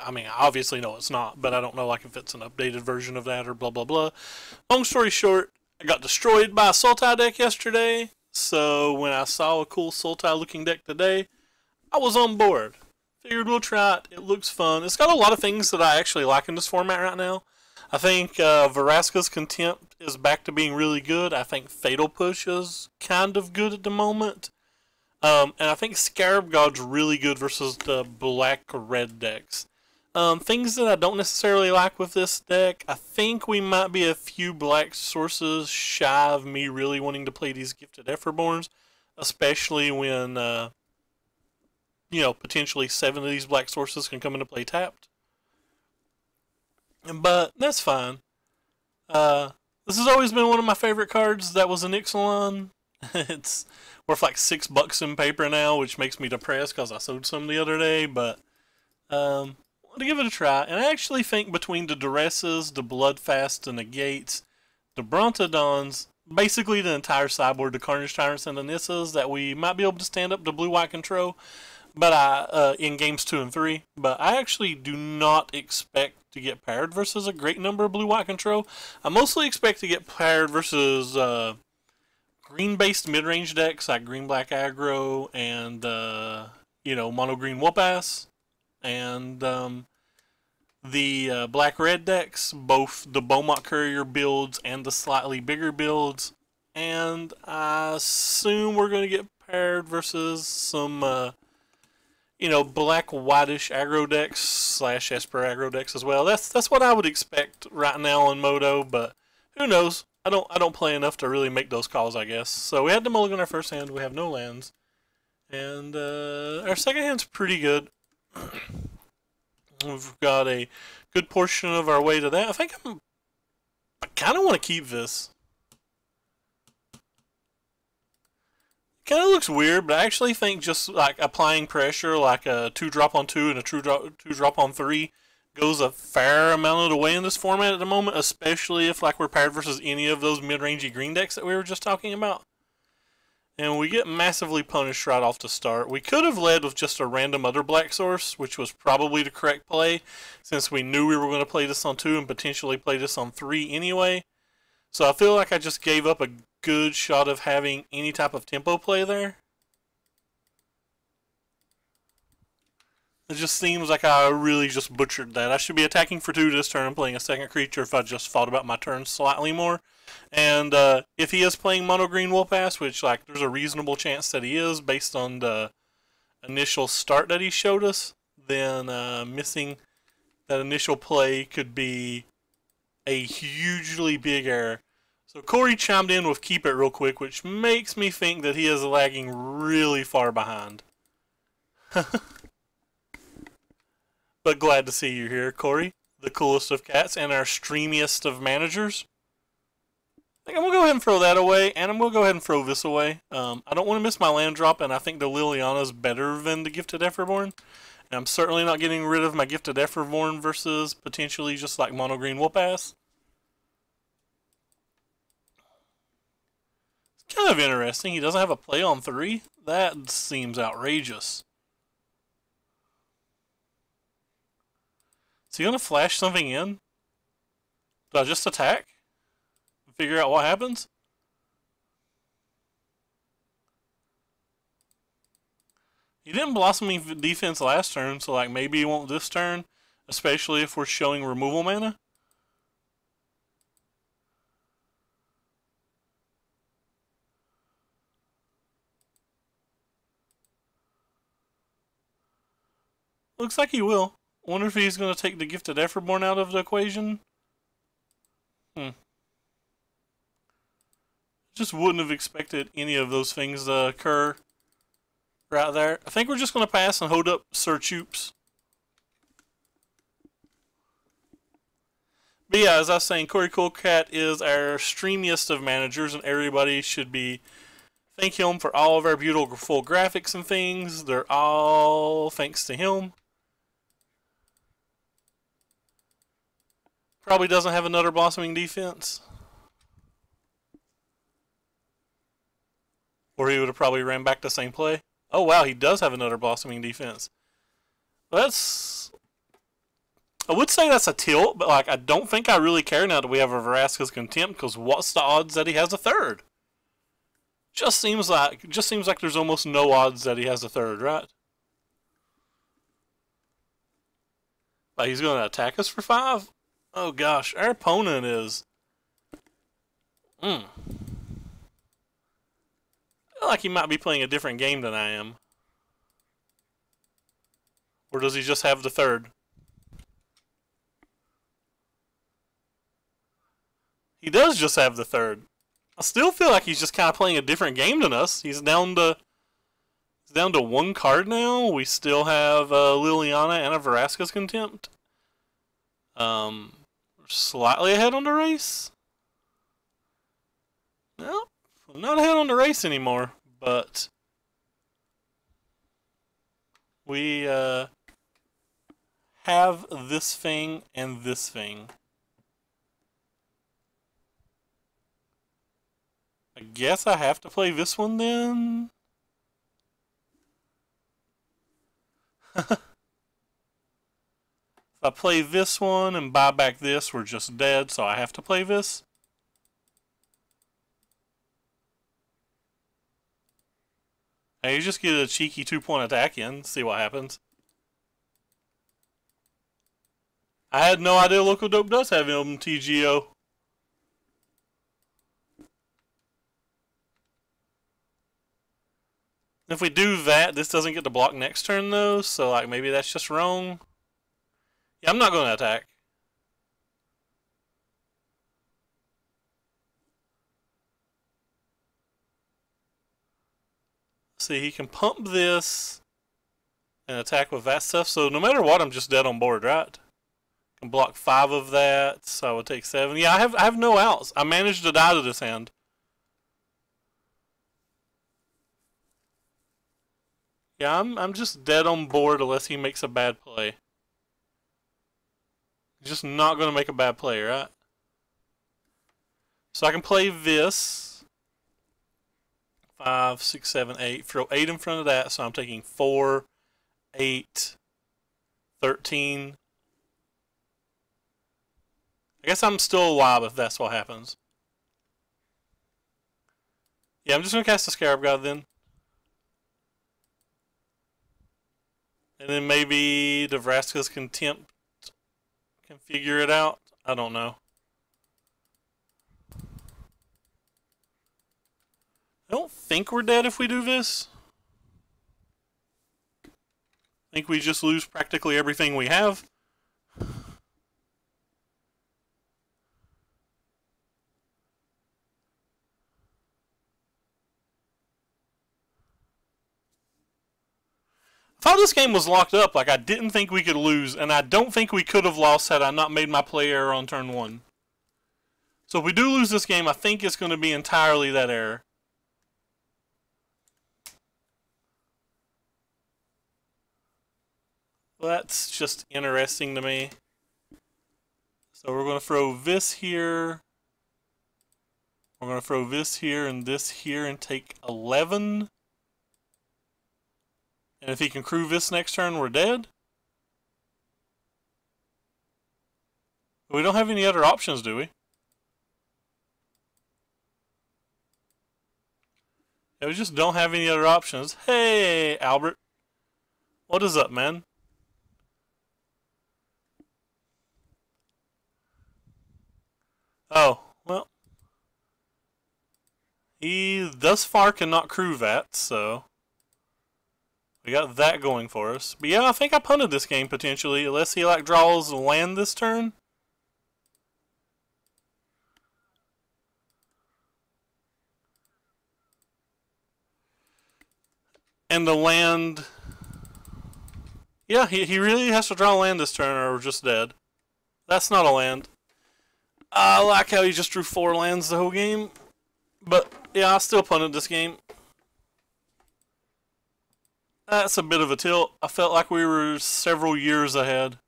I mean, I obviously know it's not, but I don't know like if it's an updated version of that or blah blah blah. Long story short, I got destroyed by a Sultai deck yesterday, so when I saw a cool Sultai looking deck today, I was on board. Figured we'll try it. It looks fun. It's got a lot of things that I actually like in this format right now. I think Vraska's Contempt is back to being really good. I think Fatal Push is kind of good at the moment. And I think Scarab God's really good versus the black-red decks. Things that I don't necessarily like with this deck, I think we might be a few black sources shy of me really wanting to play these Gifted Efferborns, especially when, you know, potentially 7 of these black sources can come into play tapped. But that's fine. This has always been one of my favorite cards. That was an Ixalan. It's worth like $6 in paper now, which makes me depressed because I sold some the other day. But to give it a try, and I actually think between the Duresses, the Bloodfast, the Negates, the Brontodons, basically the entire sideboard, the Carnage Tyrants and the Nissas, that we might be able to stand up to blue-white control. But in games 2 and 3. But I actually do not expect to get paired versus a great number of blue-white control. I mostly expect to get paired versus green-based mid-range decks like green-black aggro and you know, mono-green whoop-ass, and the black-red decks, both the Beaumont Courier builds and the slightly bigger builds. And I assume we're going to get paired versus some you know, black whitish aggro decks slash Esper aggro decks as well. That's what I would expect right now on Moto, but who knows? I don't play enough to really make those calls, I guess. So we had to mulligan our first hand. We have no lands, and our second hand's pretty good. We've got a good portion of our way to that. I kind of want to keep this. Kind of looks weird, but I actually think just like applying pressure, like a 2-drop on 2 and a 2-drop on 3, goes a fair amount of the way in this format at the moment, especially if like we're paired versus any of those mid-rangey green decks that we were just talking about. And we get massively punished right off the start. We could have led with just a random other black source, which was probably the correct play, since we knew we were going to play this on 2 and potentially play this on 3 anyway. So I feel like I just gave up a good shot of having any type of tempo play there. It just seems like I really just butchered that. I should be attacking for 2 this turn, playing a second creature if I just thought about my turn slightly more. And if he is playing mono green Wolf-Ass, which like there's a reasonable chance that he is based on the initial start that he showed us, then missing that initial play could be a hugely big error. So Corey chimed in with keep it real quick, which makes me think that he is lagging really far behind. But glad to see you here, Corey. The coolest of cats and our streamiest of managers. I think I'm going to go ahead and throw that away, and I'm going to go ahead and throw this away. I don't want to miss my land drop, and I think the Liliana is better than the Gifted Efferborn. And I'm certainly not getting rid of my Gifted Efferborn versus potentially just like mono green Whoop-Ass. Kind of interesting. He doesn't have a play on 3. That seems outrageous. Is he going to flash something in? Do I just attack? Figure out what happens? He didn't blossoming defense last turn, so like maybe he won't this turn, especially if we're showing removal mana. Looks like he will. Wonder if he's going to take the Gifted Efferborn out of the equation. Just wouldn't have expected any of those things to occur right there. I think we're just going to pass and hold up Sir Choops. But yeah, as I was saying, Corey Coolcat is our streamiest of managers, and everybody should be thank him for all of our beautiful graphics and things. They're all thanks to him. Probably doesn't have another blossoming defense. Or he would have probably ran back the same play. Oh wow, he does have another blossoming defense. That's I would say that's a tilt, but like I don't think I really care now that we have a Vraska's Contempt, because what's the odds that he has a third? Just seems like there's almost no odds that he has a third, right? Like he's going to attack us for 5? Oh gosh, our opponent is. I feel like he might be playing a different game than I am. Or does he just have the third? He does just have the third. I still feel like he's just kind of playing a different game than us. He's down to 1 card now. We still have Liliana and a Vraska's Contempt. We're slightly ahead on the race. No, I'm not ahead on the race anymore, but we have this thing and this thing. I guess I have to play this one then. If I play this one and buy back this, we're just dead, so I have to play this. Hey, you just get a cheeky 2-point attack in, see what happens. I had no idea Local Dope does have MTGO. If we do that, this doesn't get to block next turn though, so like maybe that's just wrong. Yeah, I'm not going to attack. See, he can pump this and attack with that stuff, so no matter what, I'm just dead on board, right? Can block 5 of that, so I would take 7. Yeah, I have no outs. I managed to die to this hand. Yeah, I'm just dead on board unless he makes a bad play. He's just not going to make a bad play, right? So I can play this. 5, 6, 7, 8. Throw 8 in front of that, so I'm taking 4, 8, 13. I guess I'm still alive if that's what happens. Yeah, I'm just going to cast the Scarab God then. And then maybe the Vraska's Contempt can figure it out. I don't know. I don't think we're dead if we do this. I think we just lose practically everything we have. I thought this game was locked up. Like, I didn't think we could lose, and I don't think we could have lost had I not made my play error on turn 1. So if we do lose this game, I think it's going to be entirely that error. Well, that's just interesting to me. So we're going to throw this here. We're going to throw this here and this here and take 11. And if he can crew this next turn, we're dead. We don't have any other options, do we? Yeah, we just don't have any other options. Hey, Albert. What is up, man? Oh, well. He thus far cannot crew that, so we got that going for us. But yeah, I think I punted this game potentially, unless he like draws land this turn. And the land... Yeah, he really has to draw land this turn or we're just dead. That's not a land. I like how he just drew 4 lands the whole game. But, yeah, I still punted this game. That's a bit of a tilt. I felt like we were several years ahead.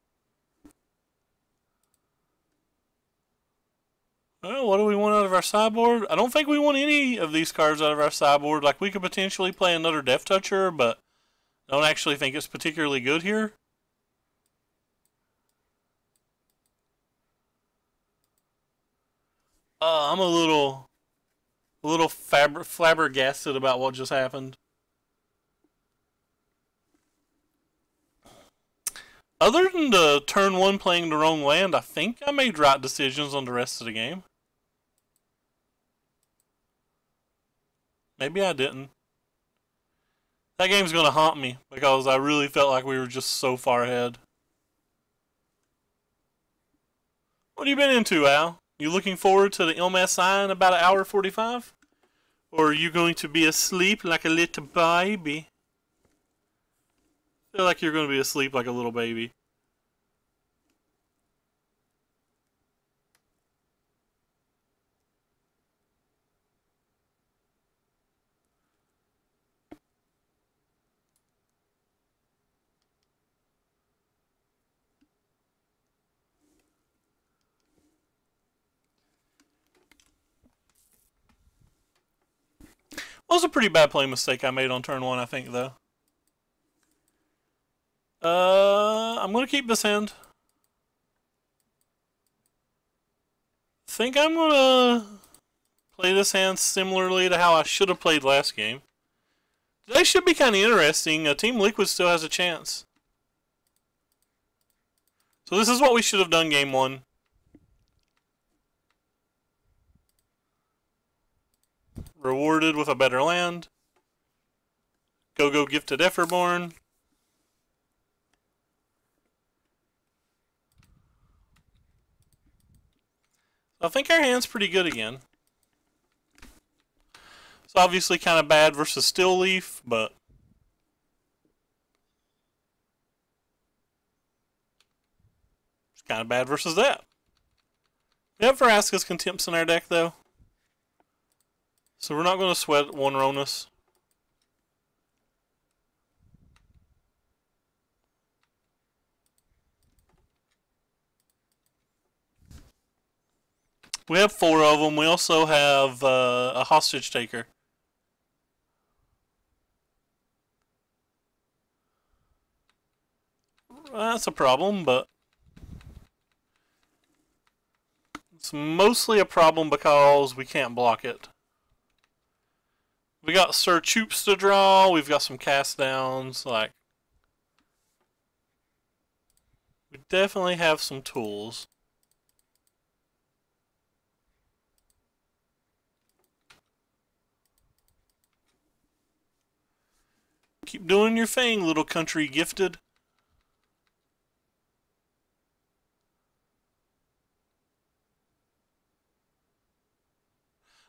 Well, what do we want out of our sideboard? I don't think we want any of these cards out of our sideboard. Like, we could potentially play another Death Toucher, but I don't actually think it's particularly good here. I'm a little flabbergasted about what just happened. Other than the turn one playing the wrong land, I think I made right decisions on the rest of the game. Maybe I didn't. That game's going to haunt me because I really felt like we were just so far ahead. What have you been into, Al? You looking forward to the MSI in about an hour 45? Or are you going to be asleep like a little baby? I feel like you're going to be asleep like a little baby. Was a pretty bad play mistake I made on turn one, I think, though. I'm going to keep this hand. I think I'm going to play this hand similarly to how I should have played last game. Today should be kind of interesting. Team Liquid still has a chance. So this is what we should have done game one. Rewarded with a better land. Go Gifted Efferborn. I think our hand's pretty good again. It's obviously kind of bad versus Still Leaf, but it's kind of bad versus that. We have Vraska's Contempts in our deck, though. So we're not going to sweat one Ronus. We have 4 of them. We also have a Hostage Taker. That's a problem, but it's mostly a problem because we can't block it. We got Sir Choops to draw. We've got some cast downs. Like, we definitely have some tools. Keep doing your thing, little country gifted.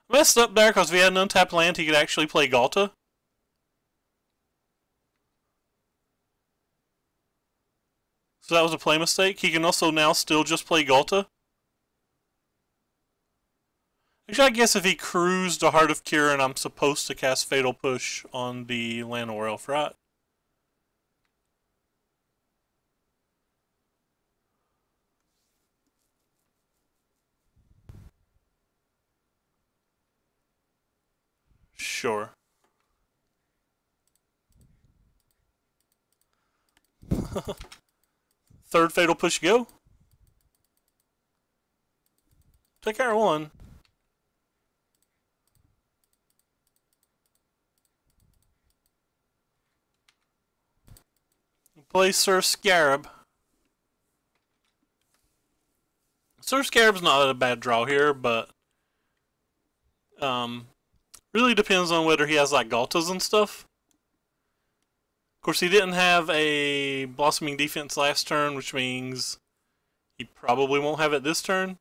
Messed up there because if he had an untapped land, he could actually play Galta. So that was a play mistake. He can also now still just play Galta. Actually, I guess if he cruised the Heart of Kirin, I'm supposed to cast Fatal Push on the Llanowar Elf, right? Sure. Third Fatal Push go. Take care of one. Play Sir Scarab. Sir Scarab's not a bad draw here, but really depends on whether he has like Galtas and stuff. Of course, he didn't have a Blossoming Defense last turn, which means he probably won't have it this turn.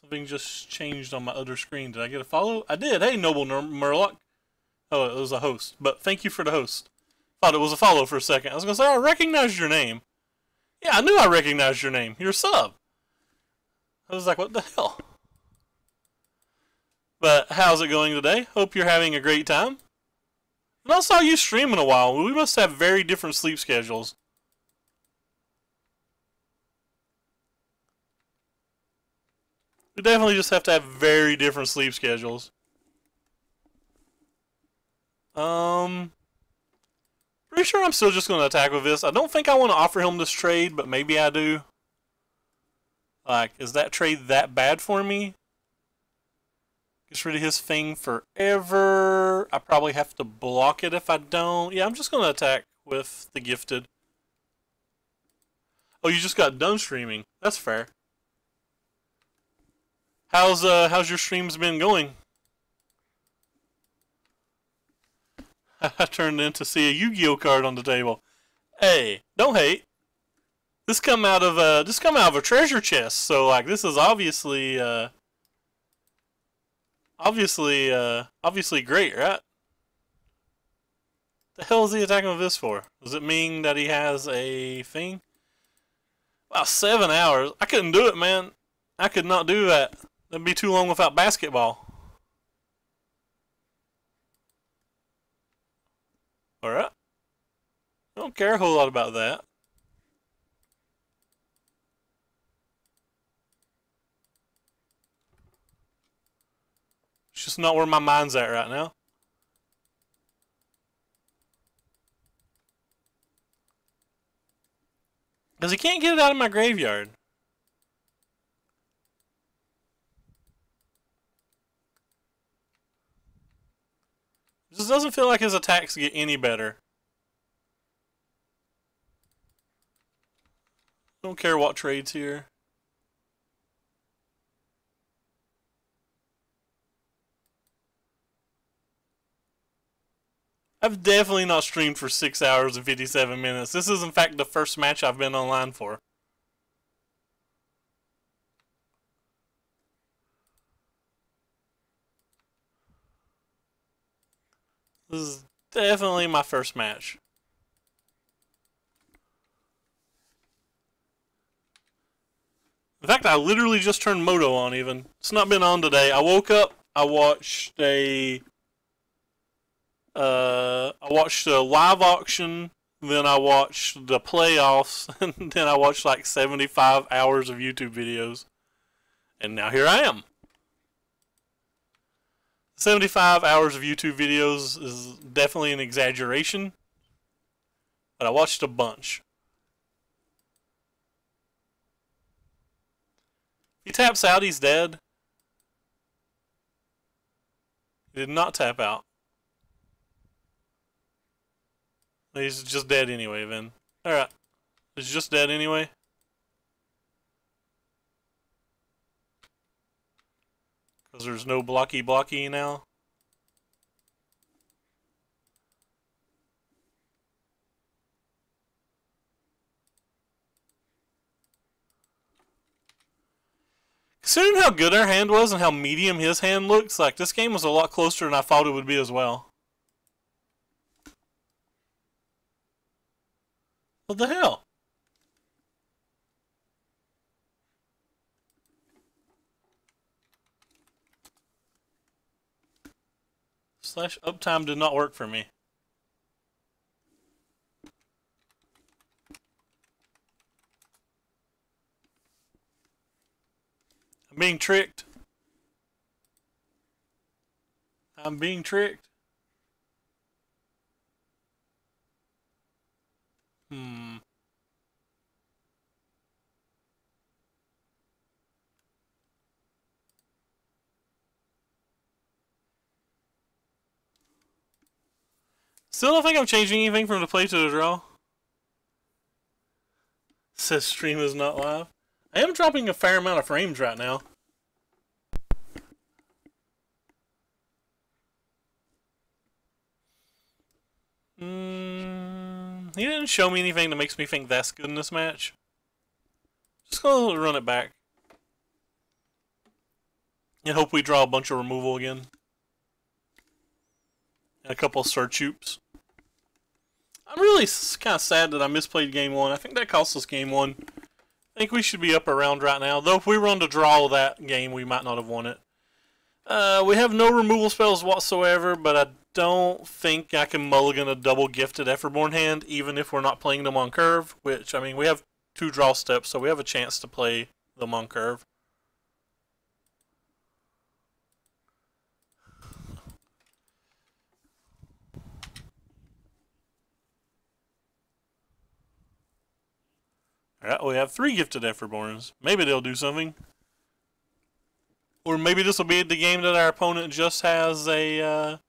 Something just changed on my other screen. Did I get a follow? I did. Hey, Noble Murloc. Oh, it was a host. But thank you for the host. Thought it was a follow for a second. I was going to say, I recognized your name. Yeah, I knew I recognized your name. You're a sub. I was like, what the hell? But how's it going today? Hope you're having a great time. And I saw you stream in a while. We must have very different sleep schedules. We definitely just have to have very different sleep schedules. Pretty sure I'm still just going to attack with this. I don't think I want to offer him this trade, but maybe I do. Like, is that trade that bad for me? Gets rid of his thing forever. I probably have to block it if I don't. Yeah, I'm just going to attack with the gifted. Oh, you just got done streaming. That's fair. How's your streams been going? I turned in to see a Yu-Gi-Oh card on the table. Hey, don't hate. This come out of a treasure chest. So like this is obviously obviously great, right? The hell is he attacking with this for? Does it mean that he has a thing? Wow, 7 hours. I couldn't do it, man. I could not do that. That'd be too long without basketball. Alright. I don't care a whole lot about that. It's just not where my mind's at right now. Because he can't get it out of my graveyard. It just doesn't feel like his attacks get any better. Don't care what trades here. I've definitely not streamed for 6 hours and 57 minutes. This is in fact the first match I've been online for. This is definitely my first match. In fact, I literally just turned Moto on even. It's not been on today. I woke up, I watched a live auction, then I watched the playoffs, and then I watched like 75 hours of YouTube videos. And now here I am. 75 hours of YouTube videos is definitely an exaggeration, but I watched a bunch. He taps out, he's dead. He did not tap out. He's just dead anyway, then. Alright. He's just dead anyway. Because there's no blocky now. Considering how good our hand was and how medium his hand looks, like this game was a lot closer than I thought it would be as well. What the hell? Slash uptime did not work for me. I'm being tricked. I'm being tricked. Still don't think I'm changing anything from the play to the draw. Says stream is not live. I am dropping a fair amount of frames right now. He didn't show me anything that makes me think that's good in this match. Just gonna run it back. And hope we draw a bunch of removal again. And a couple of search oops. I'm really kind of sad that I misplayed game one. I think that cost us game one. I think we should be up around right now. Though if we run to draw that game, we might not have won it. We have no removal spells whatsoever, but I don't think I can mulligan a double gifted Efferborn hand, even if we're not playing them on curve. Which, I mean, we have 2 draw steps, so we have a chance to play them on curve. Alright, we have 3 gifted Efferborns. Maybe they'll do something. Or maybe this will be the game that our opponent just has a,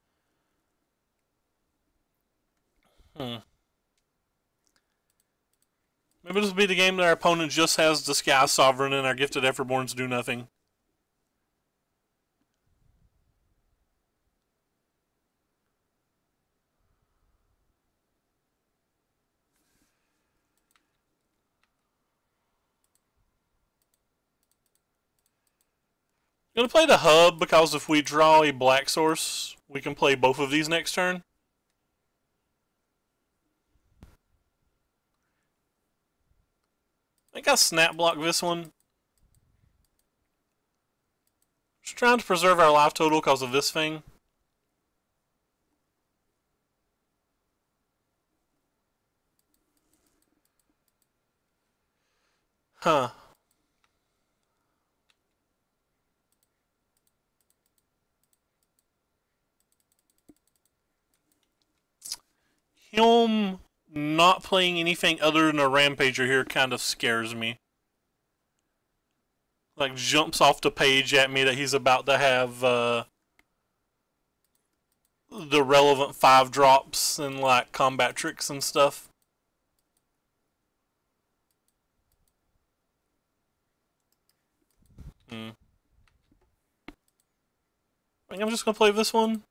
Maybe this will be the game that our opponent just has the Sky Sovereign and our gifted Efferborns do nothing. I'm going to play the hub because if we draw a black source, we can play both of these next turn. I think I snap block this one. Just trying to preserve our life total because of this thing. Huh. Him not playing anything other than a Rampager here kind of scares me. Like, jumps off the page at me that he's about to have the relevant 5 drops and, like, combat tricks and stuff. I think I'm just going to play this one.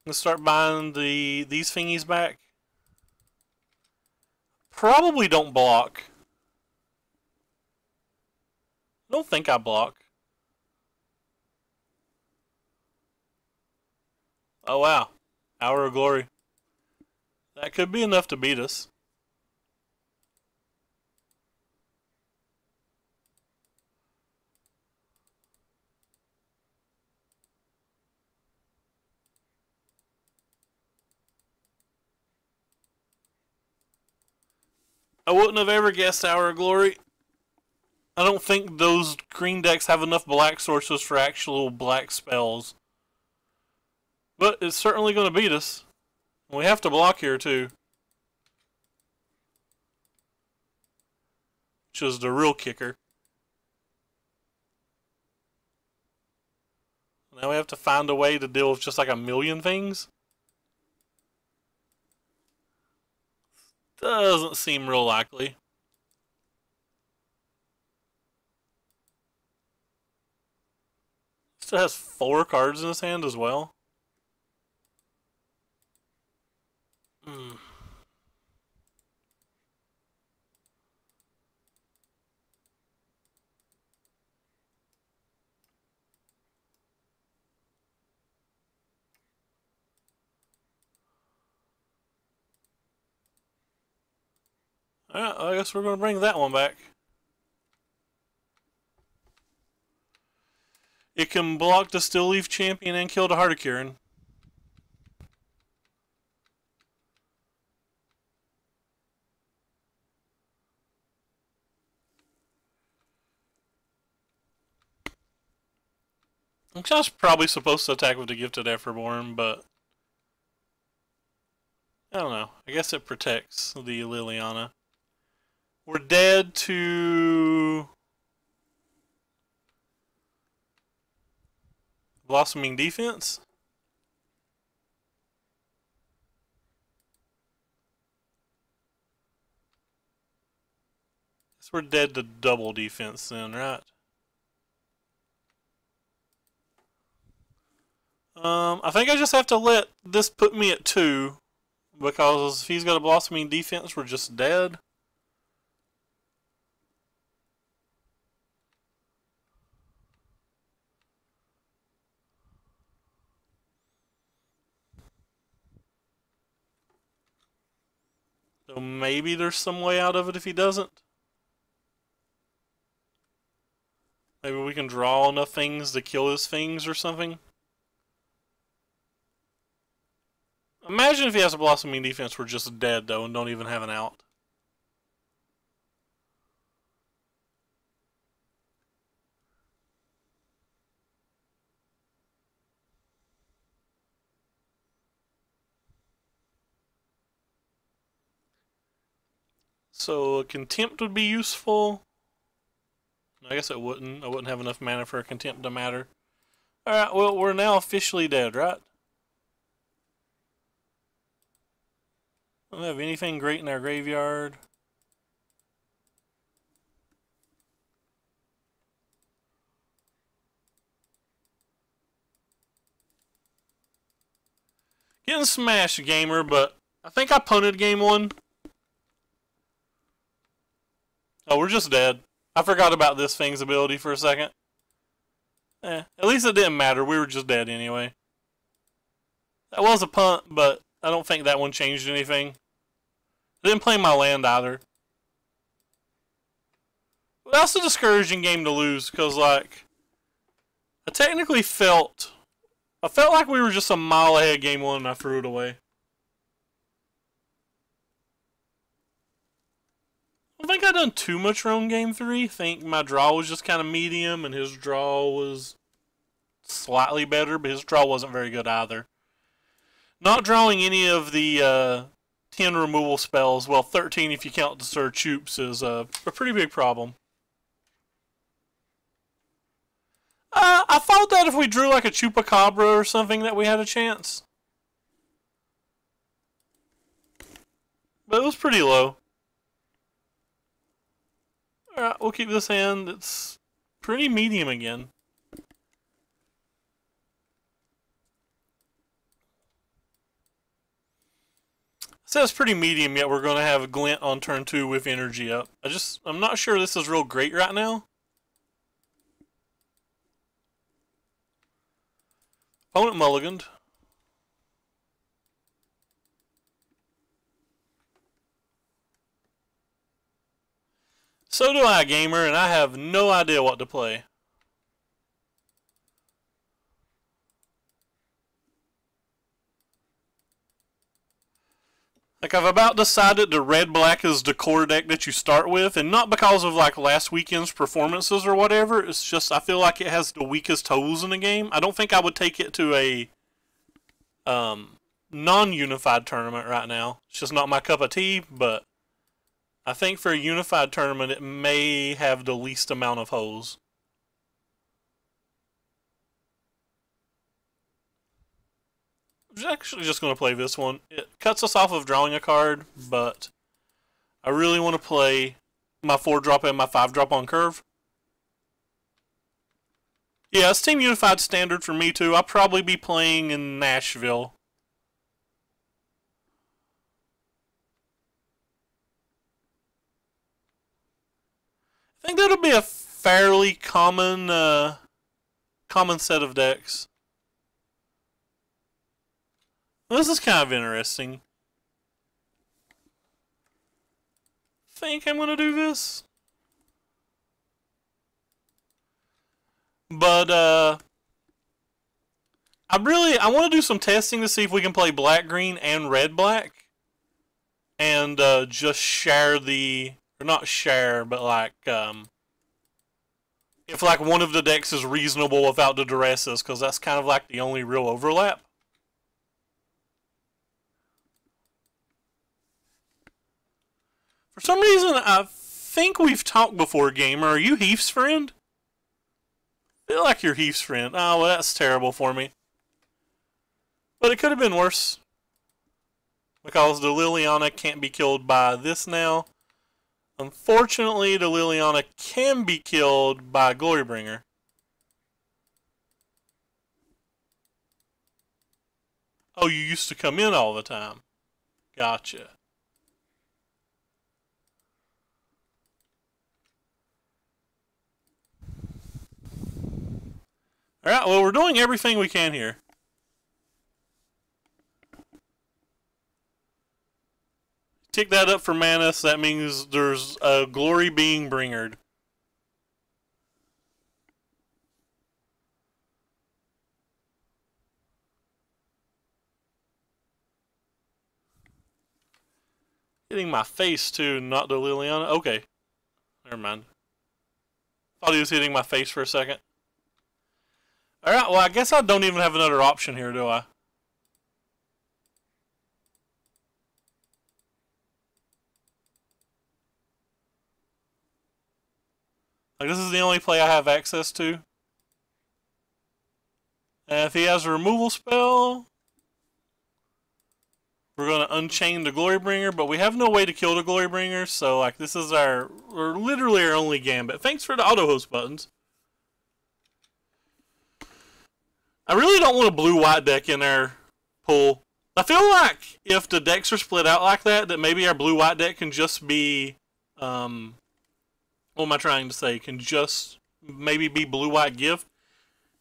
Let's start buying these thingies back. Probably don't block. I don't think I block. Oh wow. Hour of Glory. That could be enough to beat us. I wouldn't have ever guessed Hour of Glory. I don't think those green decks have enough black sources for actual black spells. But it's certainly going to beat us. We have to block here too. Which is the real kicker. Now we have to find a way to deal with just like a million things. Doesn't seem real likely. Still has 4 cards in his hand as well. Alright, I guess we're going to bring that one back. It can block the Still Leaf Champion and kill the Heart of Kieran. I'm just probably supposed to attack with the Gifted Efferborn, but I don't know. I guess it protects the Liliana. We're dead to Blossoming Defense. Guess we're dead to double defense then, right? I think I just have to let this put me at 2, because if he's got a Blossoming Defense, we're just dead. So maybe there's some way out of it if he doesn't. Maybe we can draw enough things to kill his things or something. Imagine if he has a Blossoming Defense, we're just dead though and don't even have an out. So a contempt would be useful. I guess it wouldn't. I wouldn't have enough mana for a contempt to matter. Alright, well, we're now officially dead, right? I don't have anything great in our graveyard. Getting smashed, gamer, but I think I punted game one. Oh, we're just dead. I forgot about this thing's ability for a second. At least it didn't matter. We were just dead anyway. That was a punt, but I don't think that one changed anything. I didn't play my land either. Well, that's a discouraging game to lose, because, like, I technically felt like we were just a mile ahead game one and I threw it away. I don't think I done too much wrong game three. I think my draw was just kind of medium and his draw was slightly better, but his draw wasn't very good either. Not drawing any of the 10 removal spells, well 13 if you count the Sir Choops, is a pretty big problem. I thought that if we drew like a Chupacabra or something that we had a chance. But it was pretty low. Alright, we'll keep this hand. It's pretty medium again. It says pretty medium, yet we're going to have a glint on turn 2 with energy up. I'm not sure this is real great right now. Opponent mulliganed. So do I, gamer, and I have no idea what to play. Like, I've about decided the red-black is the core deck that you start with, and not because of, like, last weekend's performances or whatever. It's just, I feel like it has the weakest holes in the game. I don't think I would take it to a non-unified tournament right now. It's just not my cup of tea, but I think for a unified tournament, it may have the least amount of holes. I'm actually just going to play this one. It cuts us off of drawing a card, but I really want to play my 4-drop and my 5-drop on curve. Yeah, it's Team Unified standard for me too. I'll probably be playing in Nashville. I think that'll be a fairly common set of decks. This is kind of interesting. Think I'm gonna do this, but I want to do some testing to see if we can play black green and red black, and just share the, or not share, but like if like one of the decks is reasonable without the duresses, because that's kind of like the only real overlap. For some reason, I think we've talked before, gamer. Are you Heath's friend? I feel like you're Heath's friend. Oh, well, that's terrible for me. But it could have been worse. Because the Liliana can't be killed by this now. Unfortunately, the Liliana can be killed by Glorybringer. Oh, you used to come in all the time. Gotcha. Alright, well, we're doing everything we can here. Tick that up for mana, so that means there's a glory being bringered. Hitting my face too, not the Liliana. Okay. Never mind. Thought he was hitting my face for a second. Alright, well I guess I don't even have another option here, do I? Like, this is the only play I have access to. And if he has a removal spell, we're going to unchain the Glorybringer, but we have no way to kill the Glorybringer, so like this is literally our only gambit. Thanks for the auto host buttons. I really don't want a blue-white deck in our pool. I feel like if the decks are split out like that, that maybe our blue-white deck can just be, what am I trying to say? Can just maybe be blue-white gift.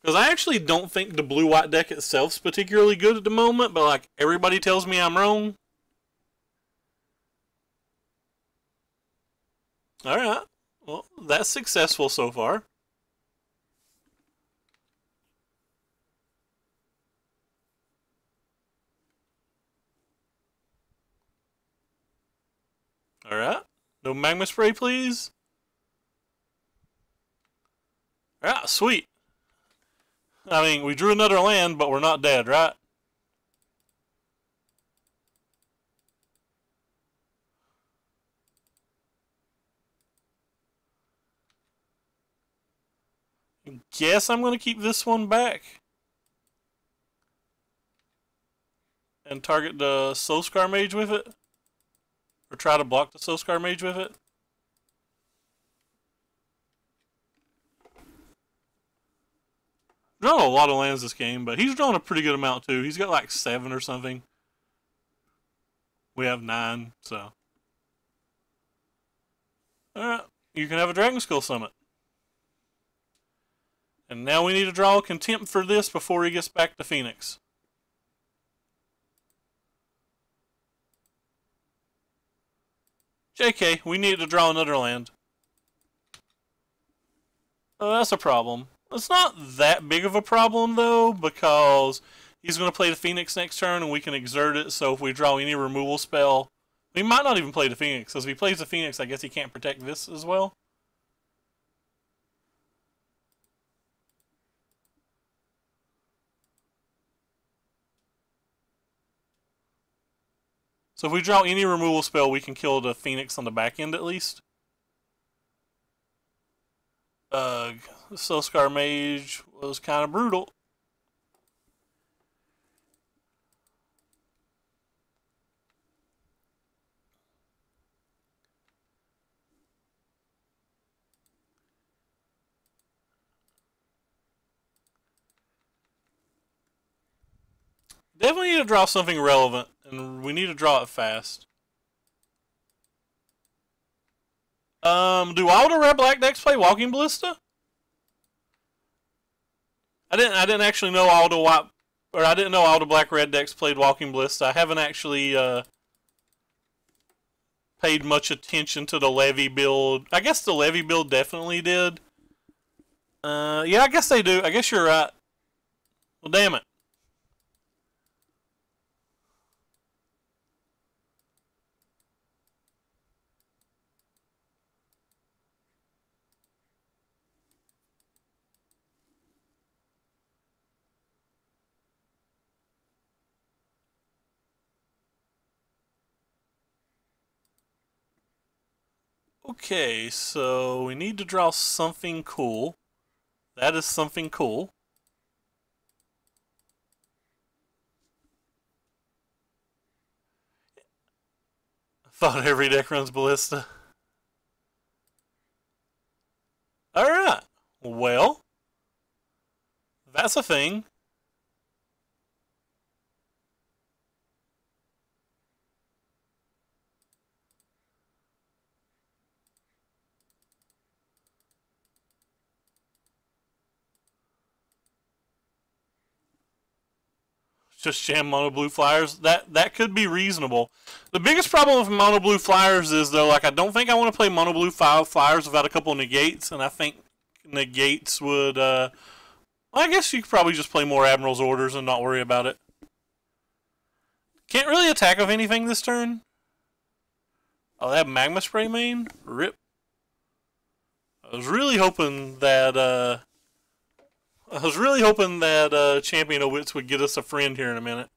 Because I actually don't think the blue-white deck itself is particularly good at the moment, but like everybody tells me I'm wrong. Alright, well, that's successful so far. Alright, no magma spray, please. Alright, sweet. I mean, we drew another land, but we're not dead, right? Guess I'm going to keep this one back. And target the Soulscar Mage with it. Or try to block the Soulscar Mage with it. Drawn a lot of lands this game, but he's drawn a pretty good amount too. He's got like 7 or something. We have 9, so. Alright, you can have a Dragon Skull Summit. And now we need to draw a Contempt for this before he gets back to Phoenix. JK, we need to draw another land. Oh, that's a problem. It's not that big of a problem, though, because he's going to play the Phoenix next turn, and we can exert it, so if we draw any removal spell... We might not even play the Phoenix, because if he plays the Phoenix, I guess he can't protect this as well. So if we draw any removal spell, we can kill the Phoenix on the back end at least. Soulscar Mage was kind of brutal. Definitely need to draw something relevant, and we need to draw it fast. Do all the red black decks play Walking Ballista? I didn't actually know all the white, or I didn't know all the black red decks played Walking Ballista. I haven't actually paid much attention to the Levy build. I guess the Levy build definitely did. Yeah, I guess they do. I guess you're right. Well, damn it. Okay, so we need to draw something cool. That is something cool. I thought every deck runs Ballista. Alright, well, that's a thing. Just jam mono blue flyers. That could be reasonable. The biggest problem with mono blue flyers is though, like I don't think I want to play mono blue flyers without a couple of negates, and I think negates would. Well, I guess you could probably just play more Admiral's Orders and not worry about it. Can't really attack with anything this turn. Oh, they have Magma Spray main? Rip. I was really hoping that. Champion of Wits would get us a friend here in a minute.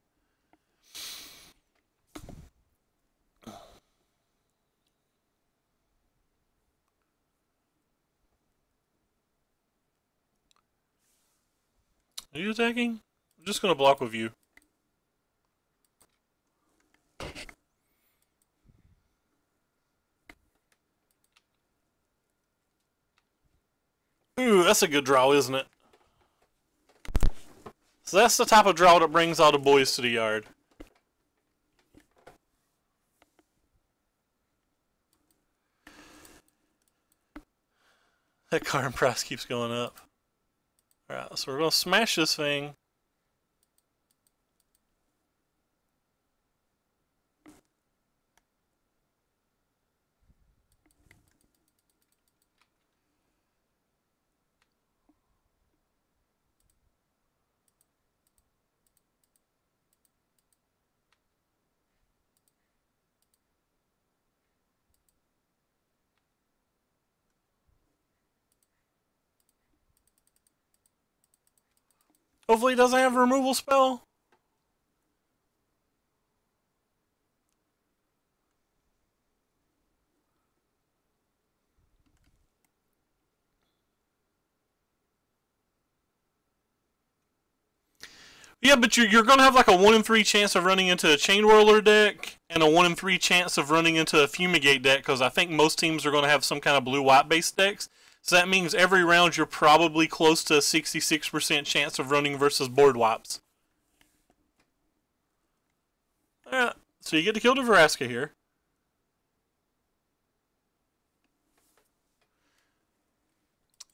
Are you attacking? I'm just gonna block with you. Ooh, that's a good draw, isn't it? So that's the type of draw that brings all the boys to the yard. That card price keeps going up. Alright, so we're going to smash this thing. Hopefully he doesn't have a removal spell. Yeah, but you're going to have like a 1 in 3 chance of running into a Chain Whirler deck and a 1 in 3 chance of running into a Fumigate deck, because I think most teams are going to have some kind of blue-white based decks. So that means every round you're probably close to a 66% chance of running versus board wipes. Alright, so you get to kill the Vraska here.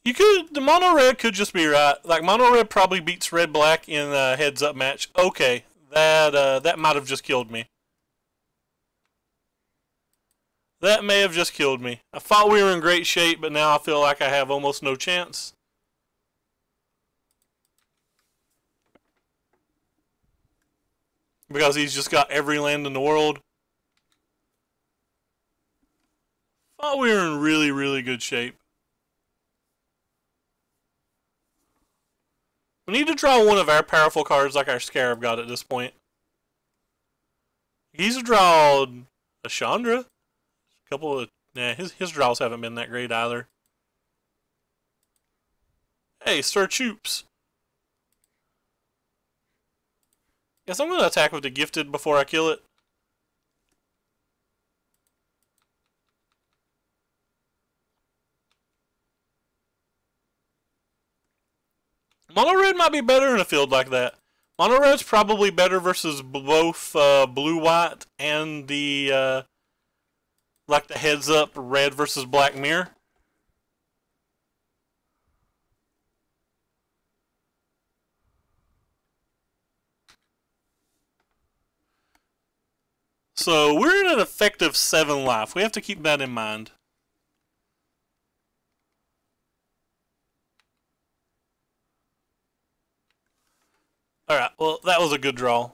You could, the mono red could just be right. Like mono red probably beats red black in a heads up match. Okay, that might have just killed me. That may have just killed me. I thought we were in great shape, but now I feel like I have almost no chance. Because he's just got every land in the world. Thought we were in really, really good shape. We need to draw one of our powerful cards like our Scarab got at this point. He's drawed a Chandra. A couple of... Nah, his draws haven't been that great either. Hey, Sir Choops. Guess I'm going to attack with the Gifted before I kill it. Mono red might be better in a field like that. Mono red's probably better versus both blue white and the like the heads up red versus black mirror. So we're in an effective 7 life. We have to keep that in mind. Alright, well, that was a good draw.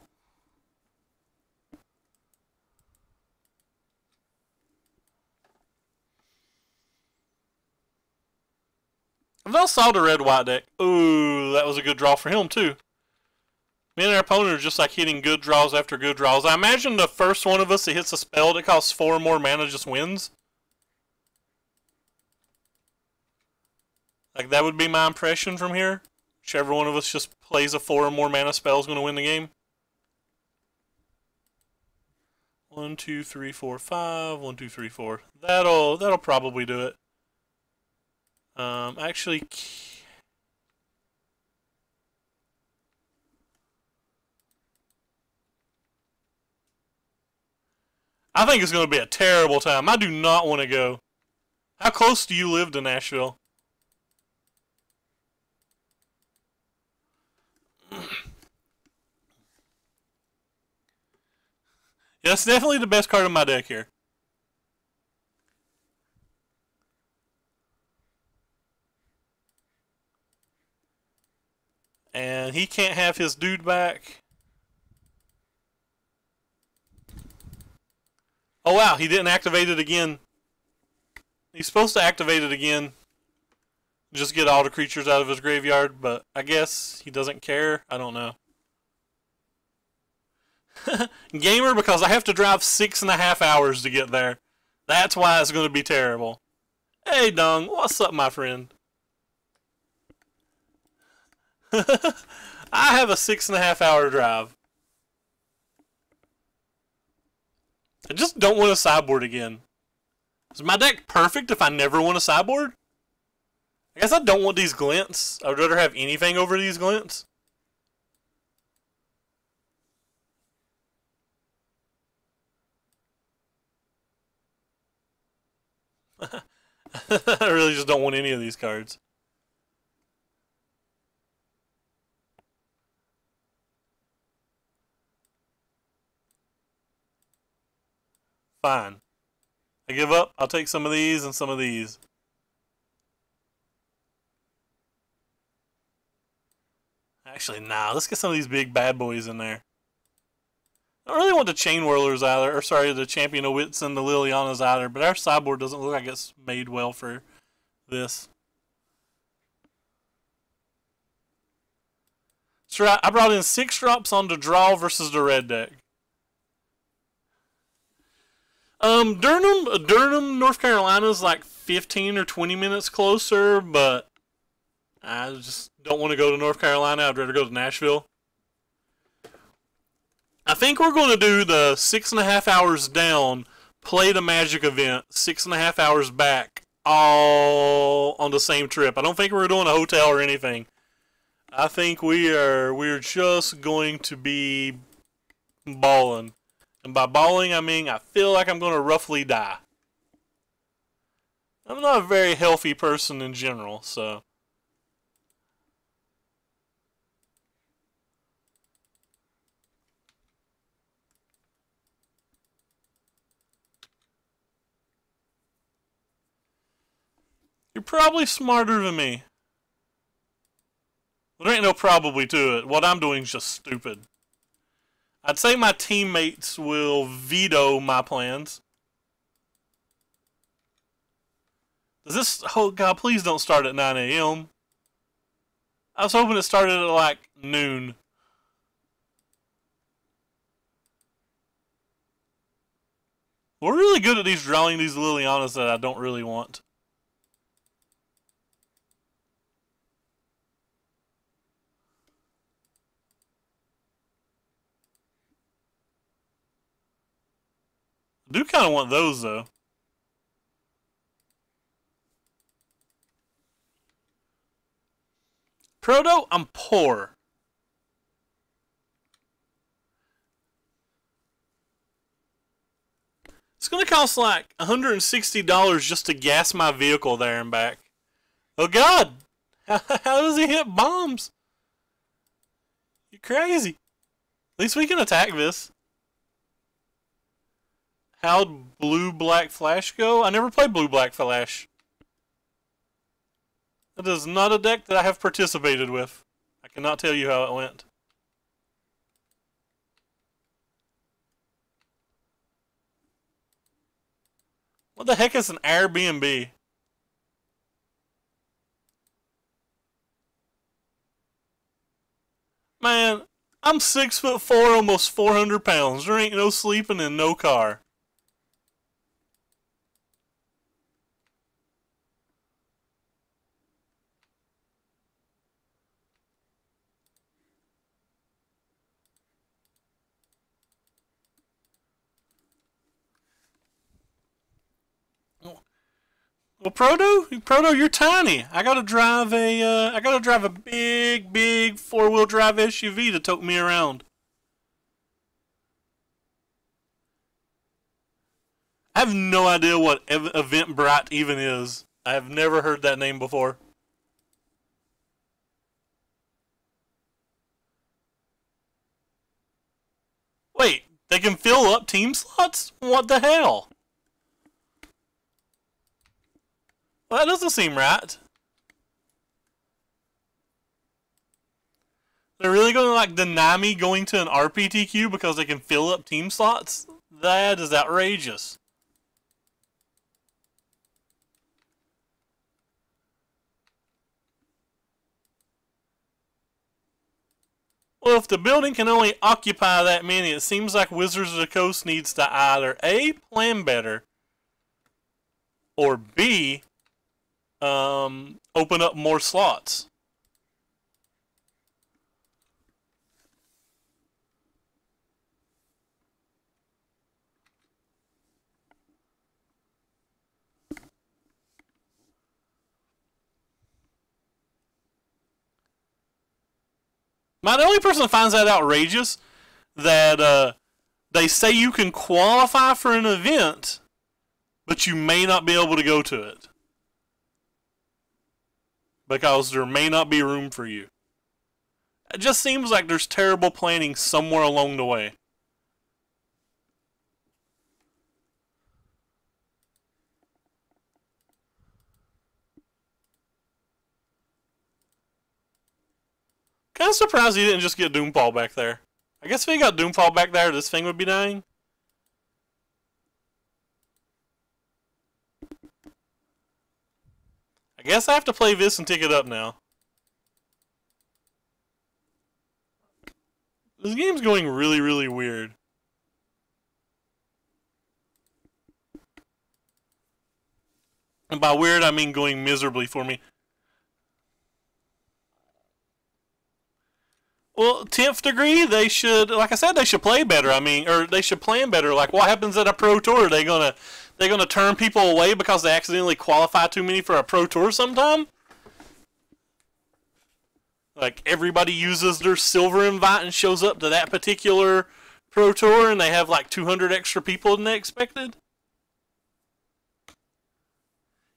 I've now saw the red-white deck. Ooh, that was a good draw for him, too. Me and our opponent are just like hitting good draws after good draws. I imagine the first one of us that hits a spell that costs 4 more mana just wins. Like, that would be my impression from here. Whichever one of us just plays a 4 or more mana spell is going to win the game. 1, 2, 3, 4, 5. 1, 2, 3, 4. That'll probably do it. Actually, I think it's going to be a terrible time. I do not want to go. How close do you live to Nashville? Yeah, that's definitely the best card in my deck here. And he can't have his dude back. Oh wow, he didn't activate it again. He's supposed to activate it again. Just get all the creatures out of his graveyard, but I guess he doesn't care. I don't know. Gamer, because I have to drive 6.5 hours to get there. That's why it's going to be terrible. Hey, Dung, what's up, my friend? I have a 6.5-hour drive. I just don't want a sideboard again. Is my deck perfect if I never want a sideboard? I guess I don't want these glints. I would rather have anything over these glints. I really just don't want any of these cards. Fine. I give up. I'll take some of these and some of these. Actually, nah. Let's get some of these big bad boys in there. I don't really want the Chain Whirlers either. Or sorry, the Champion of Wits and the Lilianas either. But our sideboard doesn't look like it's made well for this. So I brought in 6 drops on the draw versus the red deck. Durham, North Carolina is like 15 or 20 minutes closer, but I just don't want to go to North Carolina. I'd rather go to Nashville. I think we're going to do the 6.5 hours down, play the Magic event, 6.5 hours back, all on the same trip. I don't think we're doing a hotel or anything. I think we're just going to be balling. And by balling, I mean I feel like I'm going to roughly die. I'm not a very healthy person in general, so. You're probably smarter than me. There ain't no probably to it. What I'm doing is just stupid. I'd say my teammates will veto my plans. Does this... Oh, God, please don't start at 9 a.m. I was hoping it started at, like, noon. We're really good at drawing these Lilianas that I don't really want. I do kind of want those, though. Proto, I'm poor. It's going to cost like $160 just to gas my vehicle there and back. Oh, God. How does he hit bombs? You're crazy. At least we can attack this. How'd Blue-Black Flash go? I never played Blue-Black Flash. That is not a deck that I have participated with. I cannot tell you how it went. What the heck is an Airbnb? Man, I'm 6'4", almost 400 pounds. There ain't no sleeping in no car. Well, Proto, you're tiny. I gotta drive a big 4-wheel drive SUV to tote me around. I have no idea what Eventbrite even is. I have never heard that name before. Wait, they can fill up team slots? What the hell? Well, that doesn't seem right. They're really going to like deny me going to an RPTQ because they can fill up team slots? That is outrageous. Well, if the building can only occupy that many, it seems like Wizards of the Coast needs to either A, plan better, or B, open up more slots. Am I the only person that finds that outrageous? That they say you can qualify for an event, but you may not be able to go to it. Because there may not be room for you. It just seems like there's terrible planning somewhere along the way. Kind of surprised he didn't just get Doomfall back there. I guess if he got Doomfall back there, this thing would be dying. I guess I have to play this and tick it up now. This game's going really, really weird. And by weird, I mean going miserably for me. Well, 10th degree, they should, like I said, they should play better. I mean, or they should plan better. Like, what happens at a pro tour? Are they gonna turn people away because they accidentally qualify too many for a pro tour sometime? Like, everybody uses their silver invite and shows up to that particular pro tour, and they have like 200 extra people than they expected?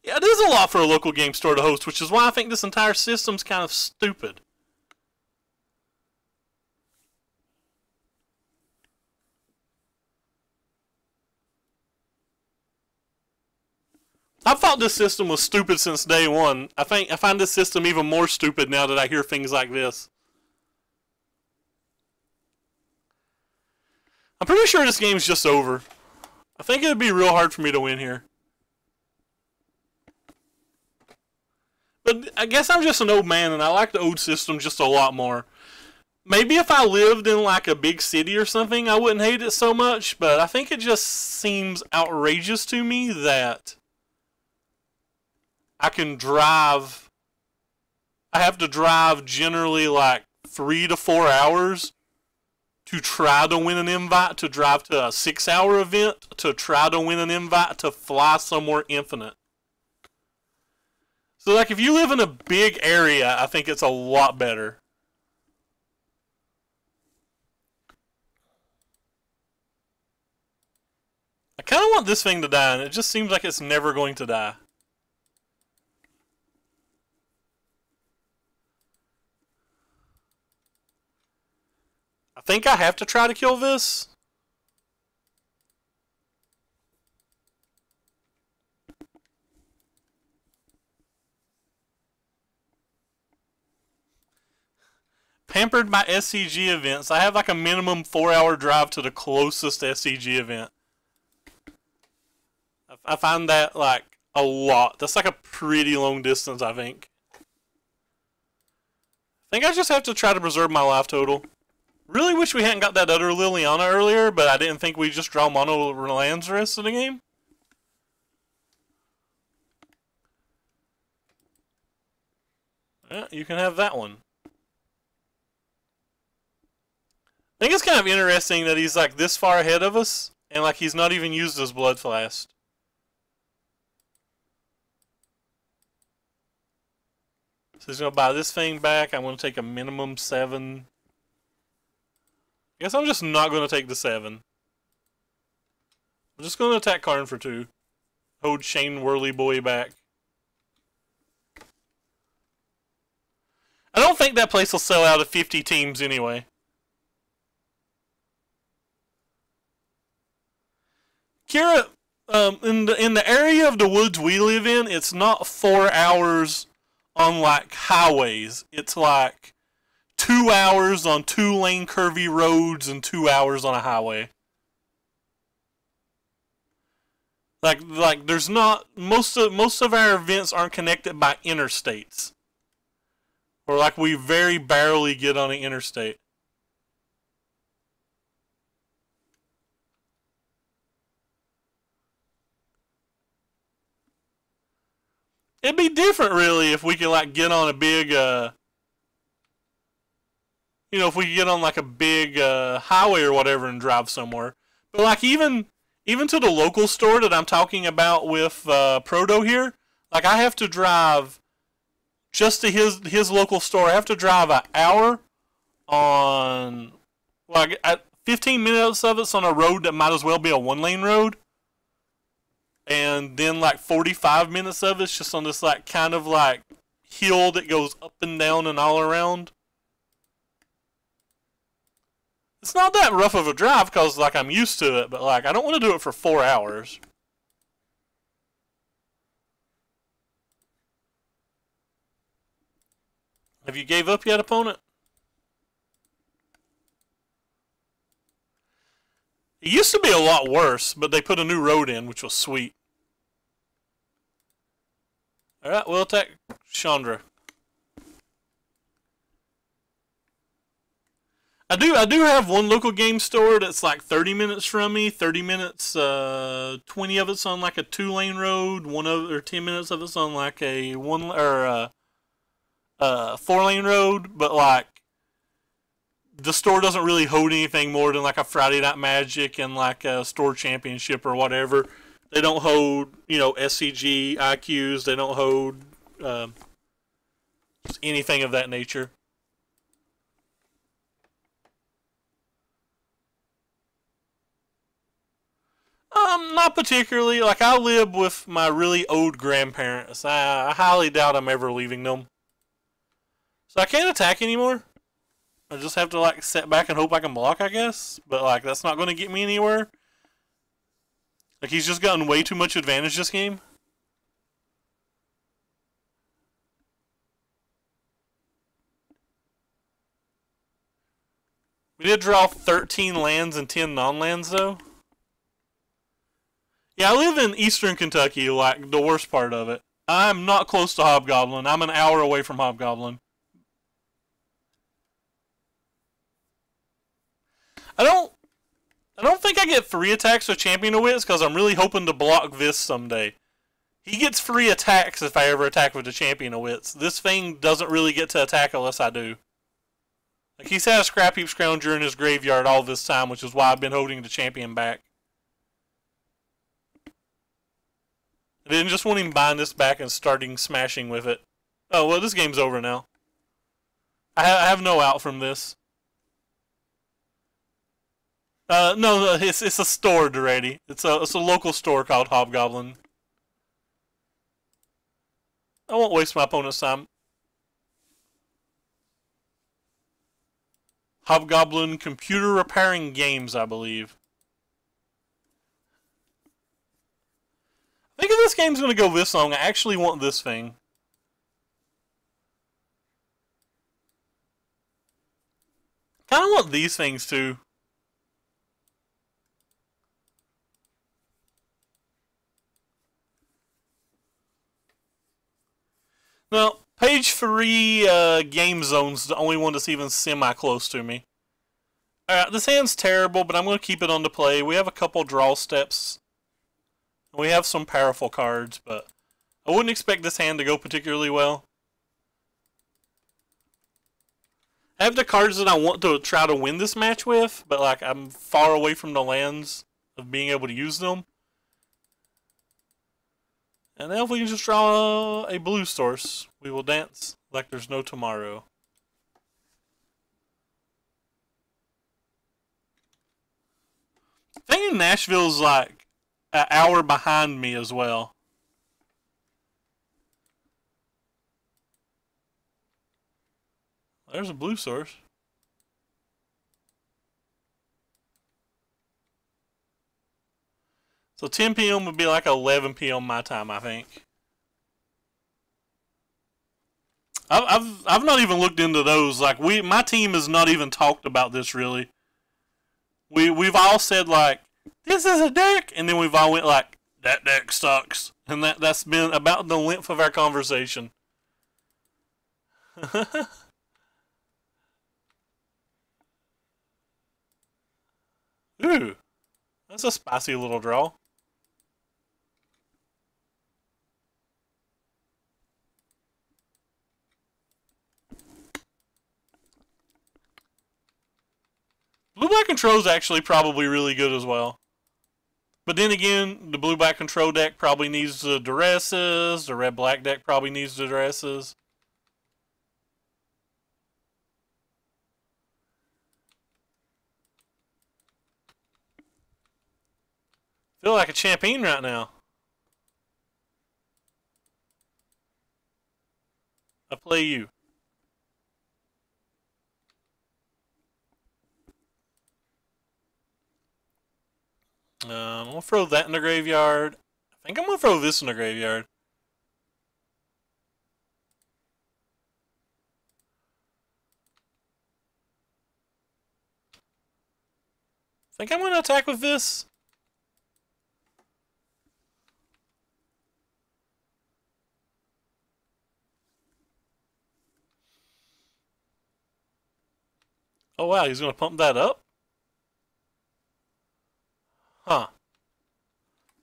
Yeah, it is a lot for a local game store to host, which is why I think this entire system's kind of stupid. I've thought this system was stupid since day one. I find this system even more stupid now that I hear things like this. I'm pretty sure this game's just over. I think it'd be real hard for me to win here. But I guess I'm just an old man and I like the old system just a lot more. Maybe if I lived in like a big city or something, I wouldn't hate it so much, but I think it just seems outrageous to me that I can drive, I have to drive generally like 3 to 4 hours to try to win an invite, to drive to a 6-hour event, to try to win an invite, to fly somewhere infinite. So like if you live in a big area, I think it's a lot better. I kind of want this thing to die, and it just seems like it's never going to die. I think I have to try to kill this. Pampered by SCG events. I have like a minimum 4-hour drive to the closest SCG event. I find that like a lot. That's like a pretty long distance, I think. I think I just have to try to preserve my life total. Really wish we hadn't got that other Liliana earlier, but I didn't think we'd just draw mono lands the rest of the game. Yeah, you can have that one. I think it's kind of interesting that he's like this far ahead of us, and like he's not even used his blood flask. So he's going to buy this thing back. I'm going to take a minimum 7. I guess I'm just not going to take the 7. I'm just going to attack Karn for 2. Hold Shane Whirly Boy back. I don't think that place will sell out of 50 teams anyway. Kira, in the area of the woods we live in, it's not 4 hours on like highways. It's like 2 hours on 2-lane curvy roads and 2 hours on a highway. Like there's not most of our events aren't connected by interstates. Or like we very barely get on an interstate. It'd be different really if we could like get on a big you know, if we could get on like a big highway or whatever and drive somewhere. But like even to the local store that I'm talking about with Proto here, like I have to drive just to his local store. I have to drive an hour on, like, 15 minutes of it's on a road that might as well be a one-lane road. And then, like, 45 minutes of it's just on this, like, kind of, like, hill that goes up and down and all around. It's not that rough of a drive because, like, I'm used to it, but, like, I don't want to do it for 4 hours. Have you gave up yet, opponent? It used to be a lot worse, but they put a new road in, which was sweet. Alright, we'll attack Chandra. I do have one local game store that's like 30 minutes from me. 30 minutes, 20 of it's on like a 2-lane road. 10 minutes of it's on like a 4-lane road. But like, the store doesn't really hold anything more than like a Friday Night Magic and like a store championship or whatever. They don't hold, you know, SCG, IQs. They don't hold anything of that nature. Not particularly. Like, I live with my really old grandparents. I highly doubt I'm ever leaving them. So I can't attack anymore. I just have to, like, sit back and hope I can block, I guess. But, like, that's not going to get me anywhere. Like, he's just gotten way too much advantage this game. We did draw 13 lands and 10 non-lands, though. Yeah, I live in eastern Kentucky, like, the worst part of it. I'm not close to Hobgoblin. I'm an hour away from Hobgoblin. I don't think I get free attacks with Champion of Wits because I'm really hoping to block this someday. He gets free attacks if I ever attack with the Champion of Wits. This thing doesn't really get to attack unless I do. Like, he's had a Scrap Heap Scrounger in his graveyard all this time, which is why I've been holding the Champion back. I didn't just want him buying this back and starting smashing with it. Oh, well, this game's over now. I have no out from this. No, it's a store already. It's a local store called Hobgoblin. I won't waste my opponent's time. Hobgoblin Computer Repairing Games, I believe. I think if this game's going to go this long, I actually want this thing. Kind of want these things too. Now, page 3 game zone's the only one that's even semi-close to me. Alright, this hand's terrible, but I'm going to keep it on the play. We have a couple draw steps. We have some powerful cards, but I wouldn't expect this hand to go particularly well. I have the cards that I want to try to win this match with, but like, I'm far away from the lands of being able to use them. And now if we can just draw a blue source, we will dance like there's no tomorrow. I think Nashville's like an hour behind me as well. There's a blue source. So 10 p.m. would be like 11 p.m. my time, I think. I've not even looked into those. Like, my team has not even talked about this really. We've all said like, this is a deck, and then we've all went like, that deck sucks, and that's been about the length of our conversation. Ooh, that's a spicy little draw. Blue-black control is actually probably really good as well. But then again, the blue-black control deck probably needs the duresses. The red-black deck probably needs the duresses. Feel like a champion right now. I play you. I'm going to throw that in the graveyard. I think I'm going to throw this in the graveyard. I think I'm going to attack with this. Oh wow, he's going to pump that up? Huh.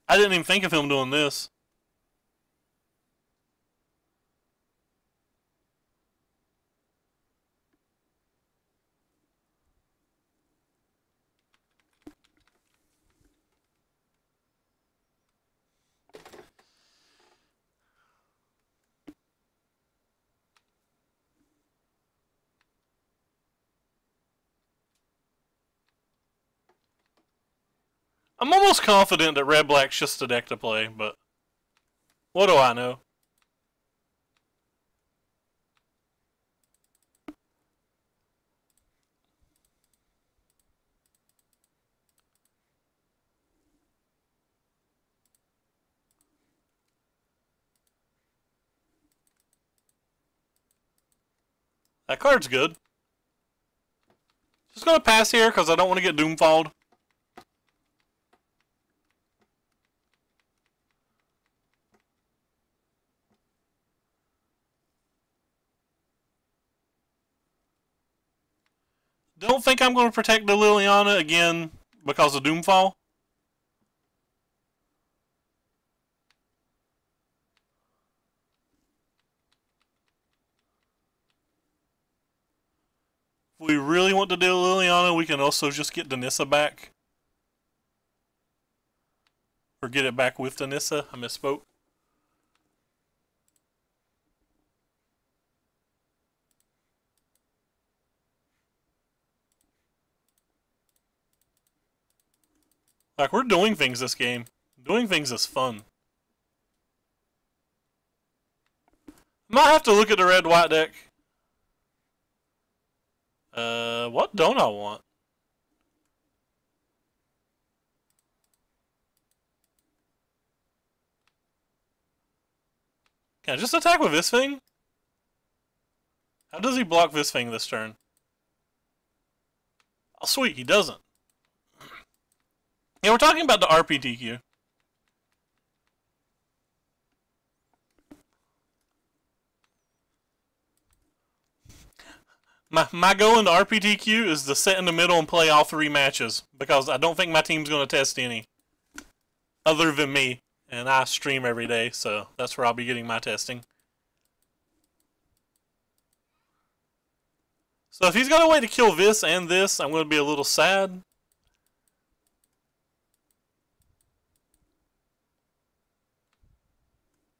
I didn't even think of him doing this. I'm almost confident that red-black's just a deck to play, but what do I know? That card's good. Just gonna pass here because I don't want to get doomfalled. Don't think I'm going to protect the Liliana again because of doomfall. If we really want to deal Liliana, we can also just get Danissa back. Or get it back with Danissa. I misspoke. Like, we're doing things this game. Doing things is fun. Might have to look at the red-white deck. What don't I want? Can I just attack with this thing? How does he block this thing this turn? Oh, sweet, he doesn't. Yeah, we're talking about the RPTQ. My goal in the RPTQ is to sit in the middle and play all 3 matches, because I don't think my team's going to test any other than me, and I stream every day, so that's where I'll be getting my testing. So if he's got a way to kill this and this, I'm going to be a little sad.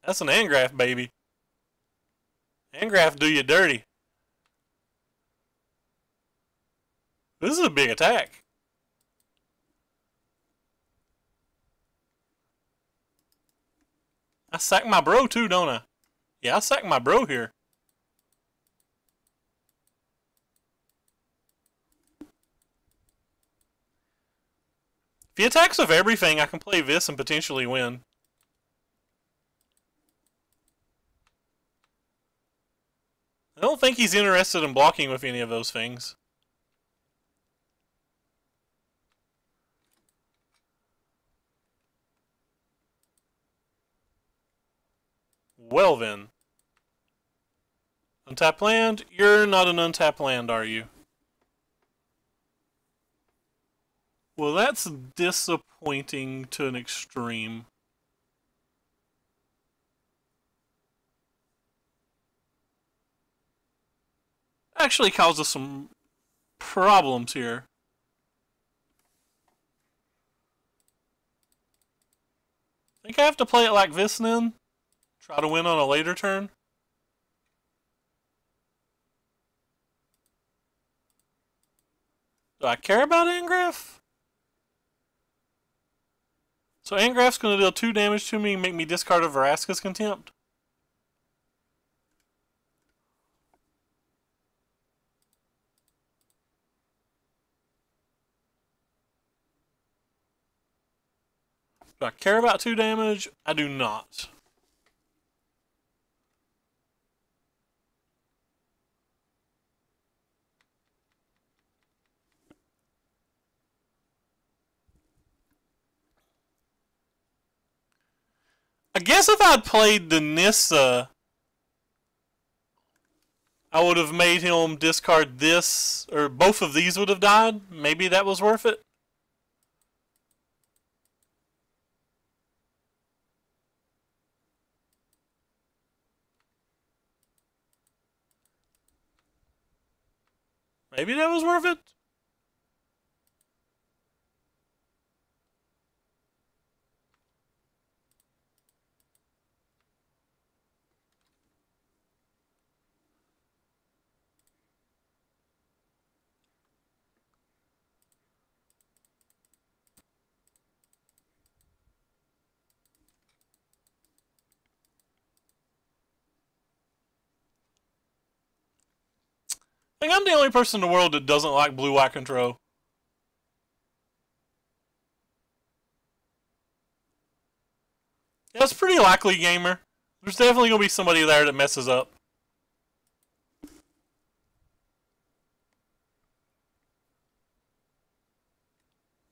That's an Angraff, baby. Angraff do you dirty. This is a big attack. I sack my bro too, don't I? Yeah, I sack my bro here. If he attacks with everything, I can play this and potentially win. I don't think he's interested in blocking with any of those things. Well then. Untapped land? You're not an untapped land, are you? Well, that's disappointing to an extreme. Actually causes some problems here. I think I have to play it like this then? Try to win on a later turn? Do I care about Angraff? So Angraph's going to deal 2 damage to me and make me discard a Vraska's Contempt. Do I care about 2 damage? I do not. I guess if I'd played the Nissa, I would have made him discard this, or both of these would have died. Maybe that was worth it. Maybe that was worth it. I think I'm the only person in the world that doesn't like blue-white control. Yeah, it's pretty likely, gamer. There's definitely going to be somebody there that messes up.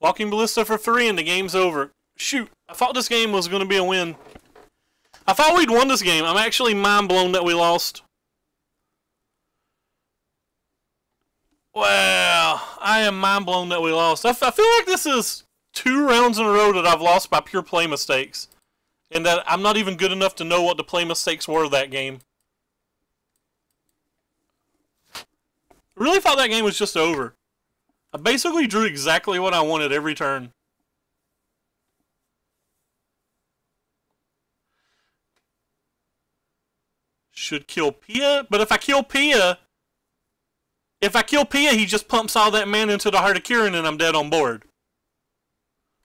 Walking Ballista for 3 and the game's over. Shoot, I thought this game was going to be a win. I thought we'd won this game. I'm actually mind blown that we lost. Well, I am mind blown that we lost. I feel like this is 2 rounds in a row that I've lost by pure play mistakes. And that I'm not even good enough to know what the play mistakes were that game. I really thought that game was just over. I basically drew exactly what I wanted every turn. Should kill Pia, but if I kill Pia, he just pumps all that mana into the Heart of Kirin and I'm dead on board.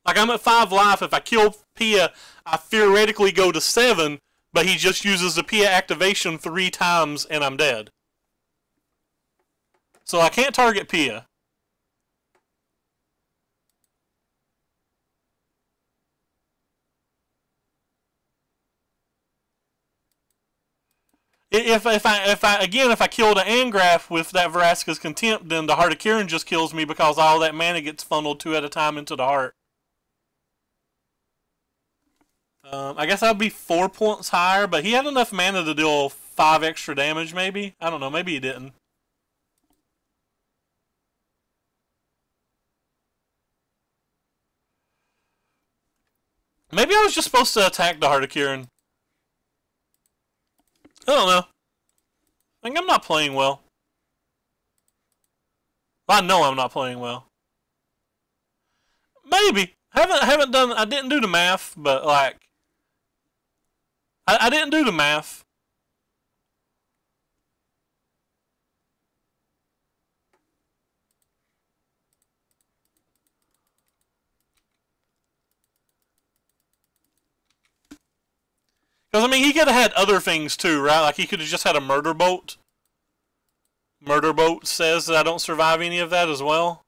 Like, I'm at 5 life. If I kill Pia, I theoretically go to 7, but he just uses the Pia activation 3 times and I'm dead. So I can't target Pia. If I kill the Angraph with that Vraska's Contempt, then the Heart of Kirin just kills me because all that mana gets funneled 2 at a time into the heart. I guess I'd be 4 points higher, but he had enough mana to deal 5 extra damage, maybe? I don't know, maybe he didn't. Maybe I was just supposed to attack the Heart of Kirin. I don't know. I think I'm not playing well. I know I'm not playing well. Maybe. I didn't do the math, but like I didn't do the math. Because, I mean, he could have had other things too, right? Like, he could have just had a Murder Bolt. Murder Bolt says that I don't survive any of that as well.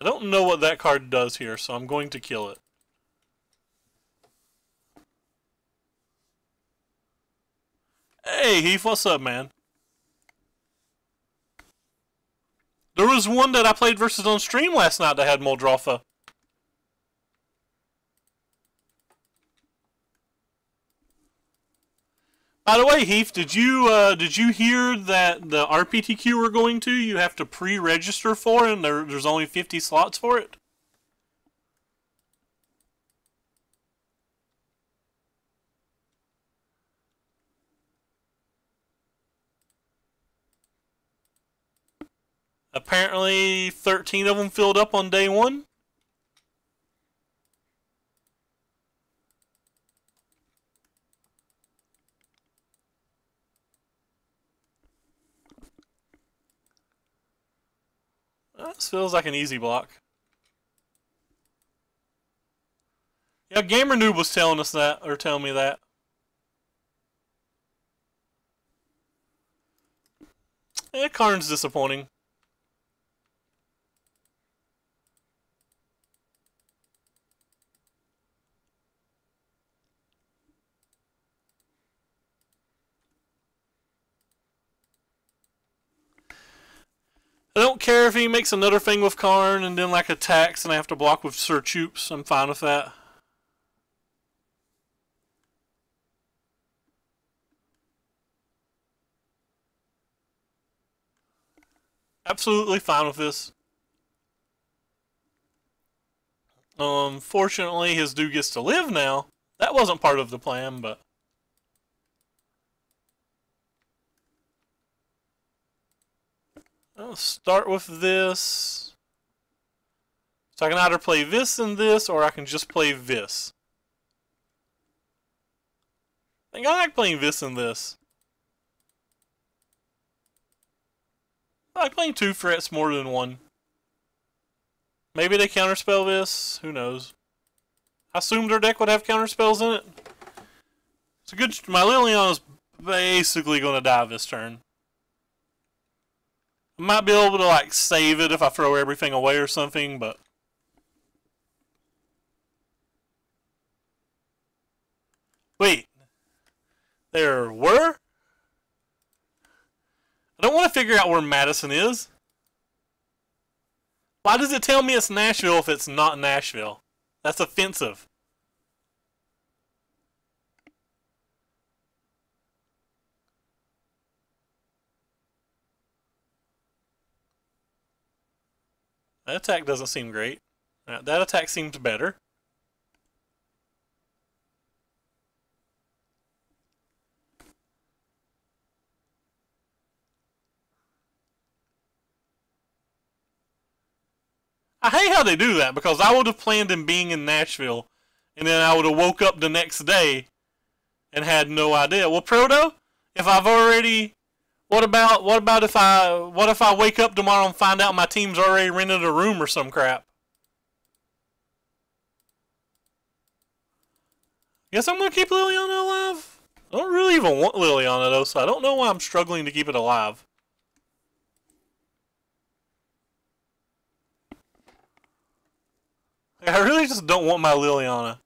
I don't know what that card does here, so I'm going to kill it. Hey, Heath, what's up, man? There was one that I played versus on stream last night that had Muldrotha. By the way, Heath, did you hear that the RPTQ we're going to, you have to pre-register for, and there's only 50 slots for it? Apparently 13 of them filled up on day 1. This feels like an easy block. Yeah, Gamer Noob was telling us that, or telling me that. Yeah, Karn's disappointing. I don't care if he makes another thing with Karn and then like attacks and I have to block with Sir Choops. I'm fine with that. Absolutely fine with this. Fortunately, his dude gets to live now. That wasn't part of the plan, but... I'll start with this. So I can either play this and this, or I can just play this. I think I like playing this and this. I like playing 2 threats more than 1. Maybe they counterspell this. Who knows? I assumed their deck would have counterspells in it. It's a good... My Liliana's basically going to die this turn. I might be able to like save it if I throw everything away or something, but... Wait. There were? I don't want to figure out where Madison is. Why does it tell me it's Nashville if it's not Nashville? That's offensive. That attack doesn't seem great. That attack seems better. I hate how they do that, because I would have planned on being in Nashville, and then I would have woke up the next day and had no idea. Well, Proto, if I've already... What about if I wake up tomorrow and find out my team's already rented a room or some crap? Guess I'm gonna keep Liliana alive. I don't really even want Liliana though, so I don't know why I'm struggling to keep it alive. I really just don't want my Liliana.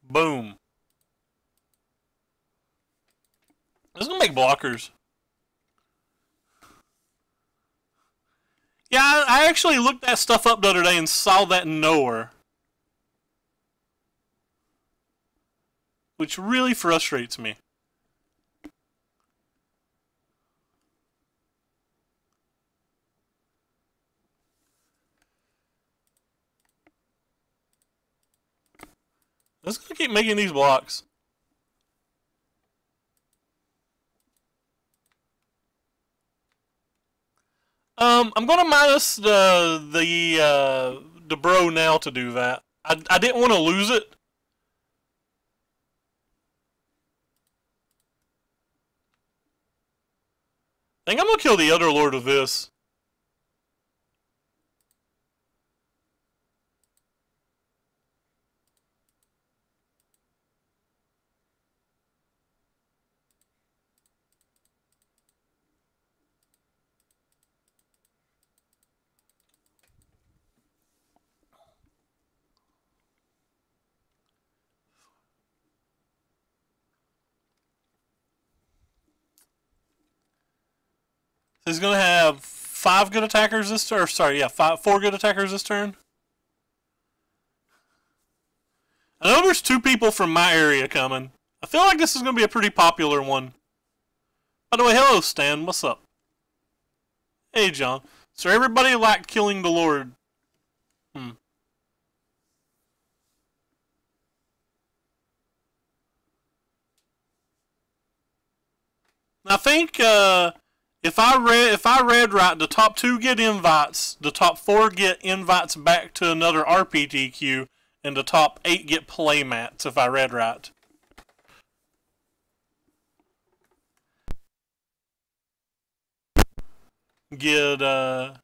Boom. This is gonna make blockers. Yeah, I actually looked that stuff up the other day and saw that nowhere. Which really frustrates me. I'm just gonna keep making these blocks. I'm gonna minus the bro now to do that. I didn't want to lose it. I think I'm gonna kill the other lord of this. He's gonna have 5 good attackers this turn. Or sorry, yeah, 4 good attackers this turn. I know there's 2 people from my area coming. I feel like this is gonna be a pretty popular one. By the way, hello Stan, what's up? Hey John. So everybody liked killing the Lord. I think If I read right, the top 2 get invites, the top 4 get invites back to another RPTQ, and the top 8 get playmats, if I read right. Get to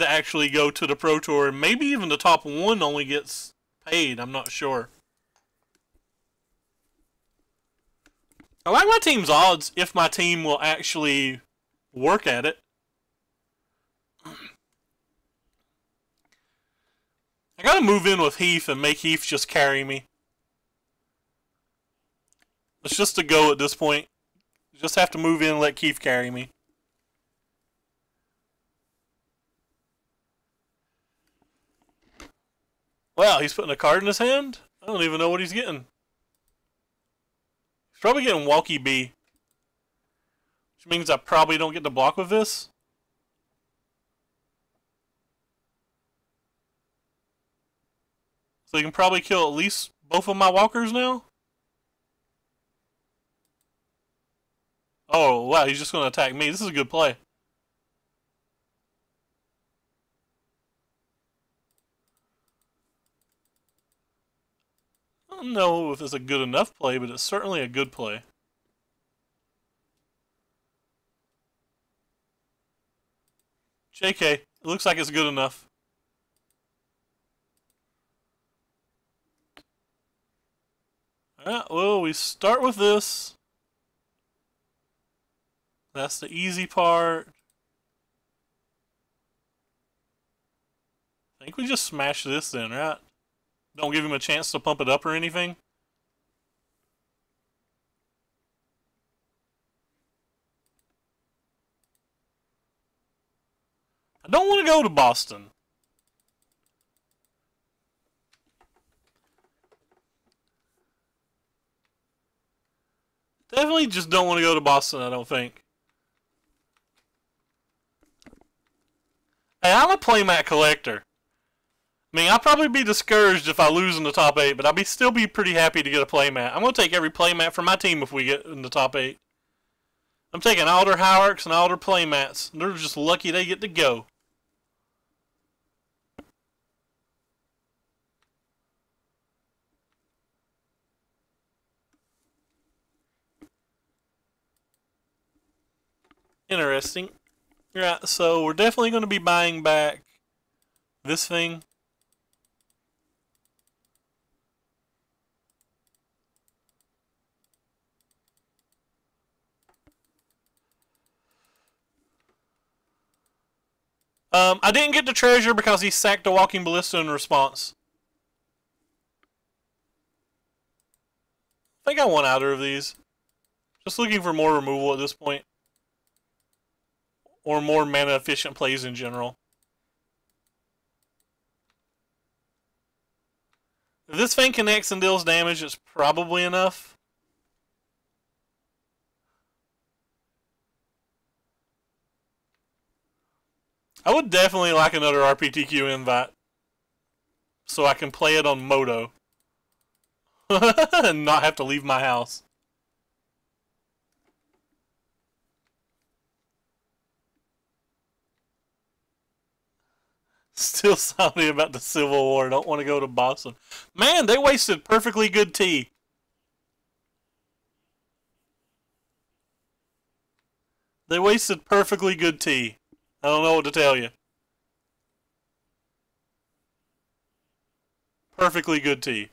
actually go to the Pro Tour, and maybe even the top 1 only gets paid, I'm not sure. I like my team's odds if my team will actually work at it. I gotta move in with Heath and make Heath just carry me. It's just a go at this point. Just have to move in and let Keith carry me. Wow, he's putting a card in his hand? I don't even know what he's getting. He's probably getting Walkie B. Which means I probably don't get to block with this. So he can probably kill at least both of my walkers now? Oh, wow, he's just going to attack me. This is a good play. I don't know if it's a good enough play, but it's certainly a good play. JK, it looks like it's good enough. Alright, well, we start with this. That's the easy part. I think we just smash this then, right? Don't give him a chance to pump it up or anything. I don't want to go to Boston. Definitely just don't want to go to Boston, I don't think. Hey, I'm a playmat collector. I mean, I'll probably be discouraged if I lose in the top 8, but I'll still be pretty happy to get a playmat. I'm going to take every playmat from my team if we get in the top 8. I'm taking all their Hierarchs and all their playmats. They're just lucky they get to go. Interesting. Right, so we're definitely going to be buying back this thing. I didn't get the treasure because he sacked a walking ballista in response. I think I want either of these. Just looking for more removal at this point. Or more mana efficient plays in general. If this thing connects and deals damage, it's probably enough. I would definitely like another RPTQ invite. So I can play it on Moto. And not have to leave my house. Still salty about the Civil War. Don't want to go to Boston. Man, they wasted perfectly good tea. They wasted perfectly good tea. I don't know what to tell you. Perfectly good tea.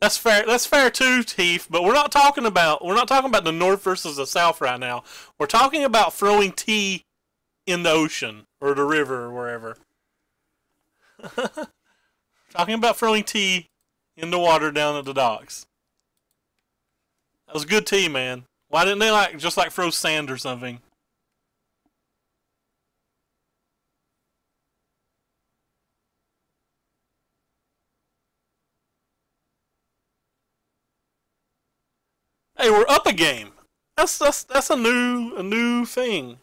That's fair. That's fair too, Heath. But we're not talking about the North versus the South right now. We're talking about throwing tea in the ocean or the river or wherever. Talking about throwing tea in the water down at the docks. That was good tea, man. Why didn't they just throw sand or something? Hey, we're up a game. That's a new thing.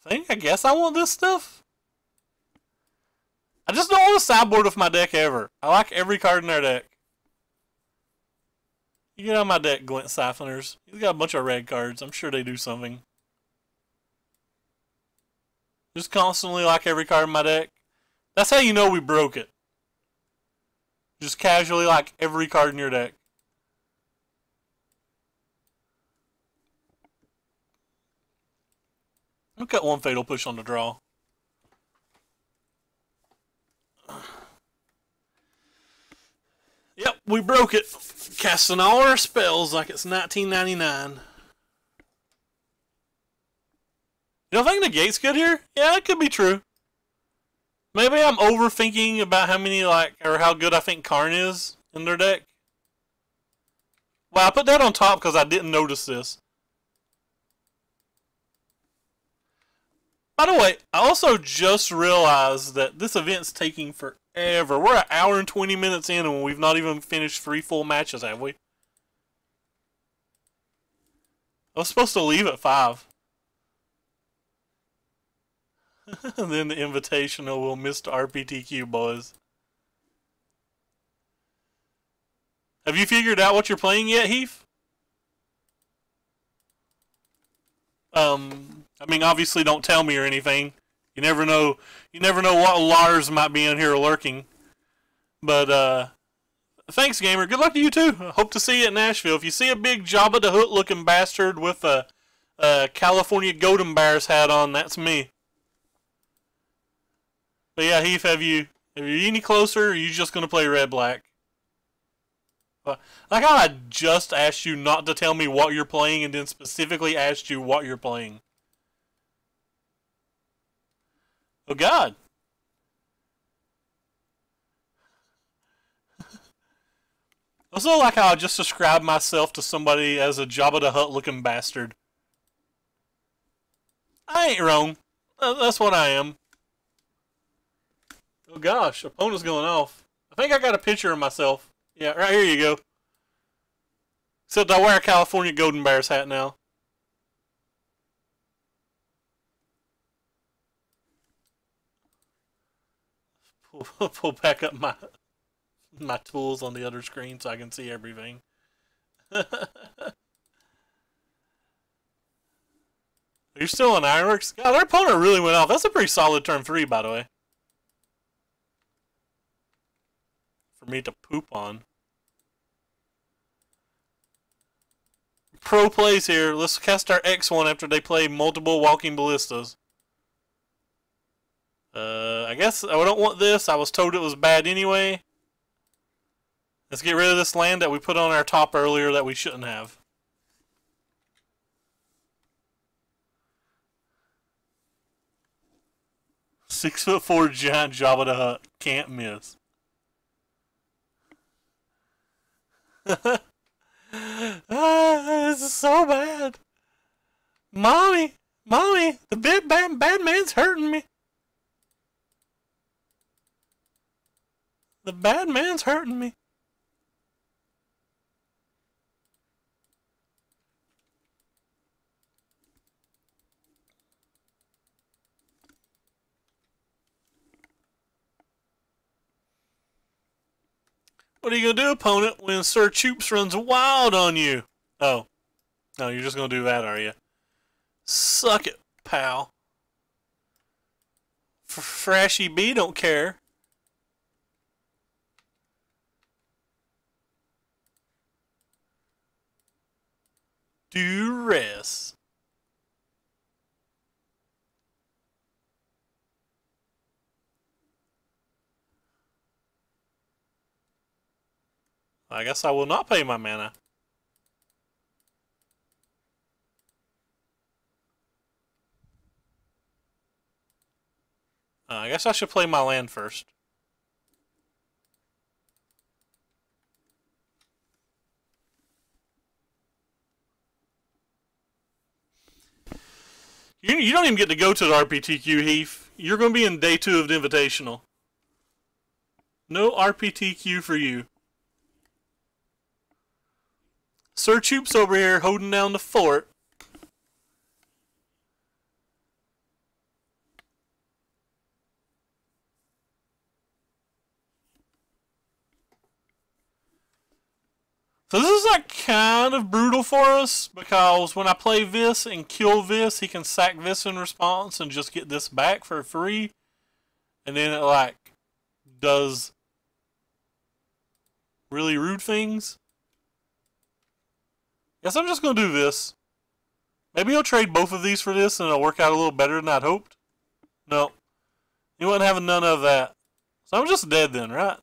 I guess I want this stuff. I just don't want to sideboard with my deck ever. I like every card in their deck. You get out of my deck, Glint Siphoners. He's got a bunch of red cards. I'm sure they do something. Just constantly like every card in my deck. That's how you know we broke it. Just casually like every card in your deck. Look at one Fatal Push on the draw. Yep, we broke it. Casting all our spells like it's 1999. You don't think the gate's good here? Yeah, that could be true. Maybe I'm overthinking about how many, or how good I think Karn is in their deck. Well, I put that on top because I didn't notice this. By the way, I also just realized that this event's taking forever. We're an hour and 20 minutes in and we've not even finished 3 full matches, have we? I was supposed to leave at 5. And then the Invitational will miss the RPTQ, boys. Have you figured out what you're playing yet, Heath? I mean, obviously don't tell me or anything. You never know what Lars might be in here lurking. But, thanks, gamer. Good luck to you, too. Hope to see you at Nashville. If you see a big Jabba the Hutt looking bastard with a California Golden Bears hat on, that's me. But yeah, Heath, have you any closer, or are you just going to play red-black? Like how I just asked you not to tell me what you're playing and then specifically asked you what you're playing. Oh, God. Also like how I just described myself to somebody as a Jabba the Hutt looking bastard. I ain't wrong. That's what I am. Oh gosh, opponent's going off. I think I got a picture of myself. Yeah, right here you go. Except I wear a California Golden Bears hat now. Pull back up my tools on the other screen so I can see everything. You're still on Ironworks? God, their opponent really went off. That's a pretty solid turn 3, by the way. For me to poop on. Pro plays here. Let's cast our X1 after they play multiple Walking Ballistas. I guess I don't want this. I was told it was bad anyway. Let's get rid of this land that we put on our top earlier that we shouldn't have. "6'4" giant Jabba the Hutt. Can't miss. This is so bad. Mommy, the bad man's hurting me. The bad man's hurting me. What are you going to do, opponent, when Sir Choops runs wild on you? Oh. No, you're just going to do that, are you? Suck it, pal. Frashy B don't care. Duress. I guess I will not pay my mana. I guess I should play my land first. You don't even get to go to the RPTQ, Heath. You're going to be in day 2 of the Invitational. No RPTQ for you. Sir Choop's over here holding down the fort. So this is like kind of brutal for us because when I play this and kill this, he can sack this in response and just get this back for free. And then it like does really rude things. Guess I'm just going to do this. Maybe I'll trade both of these for this and it'll work out a little better than I'd hoped. No. He wasn't having none of that. So I'm just dead then, right?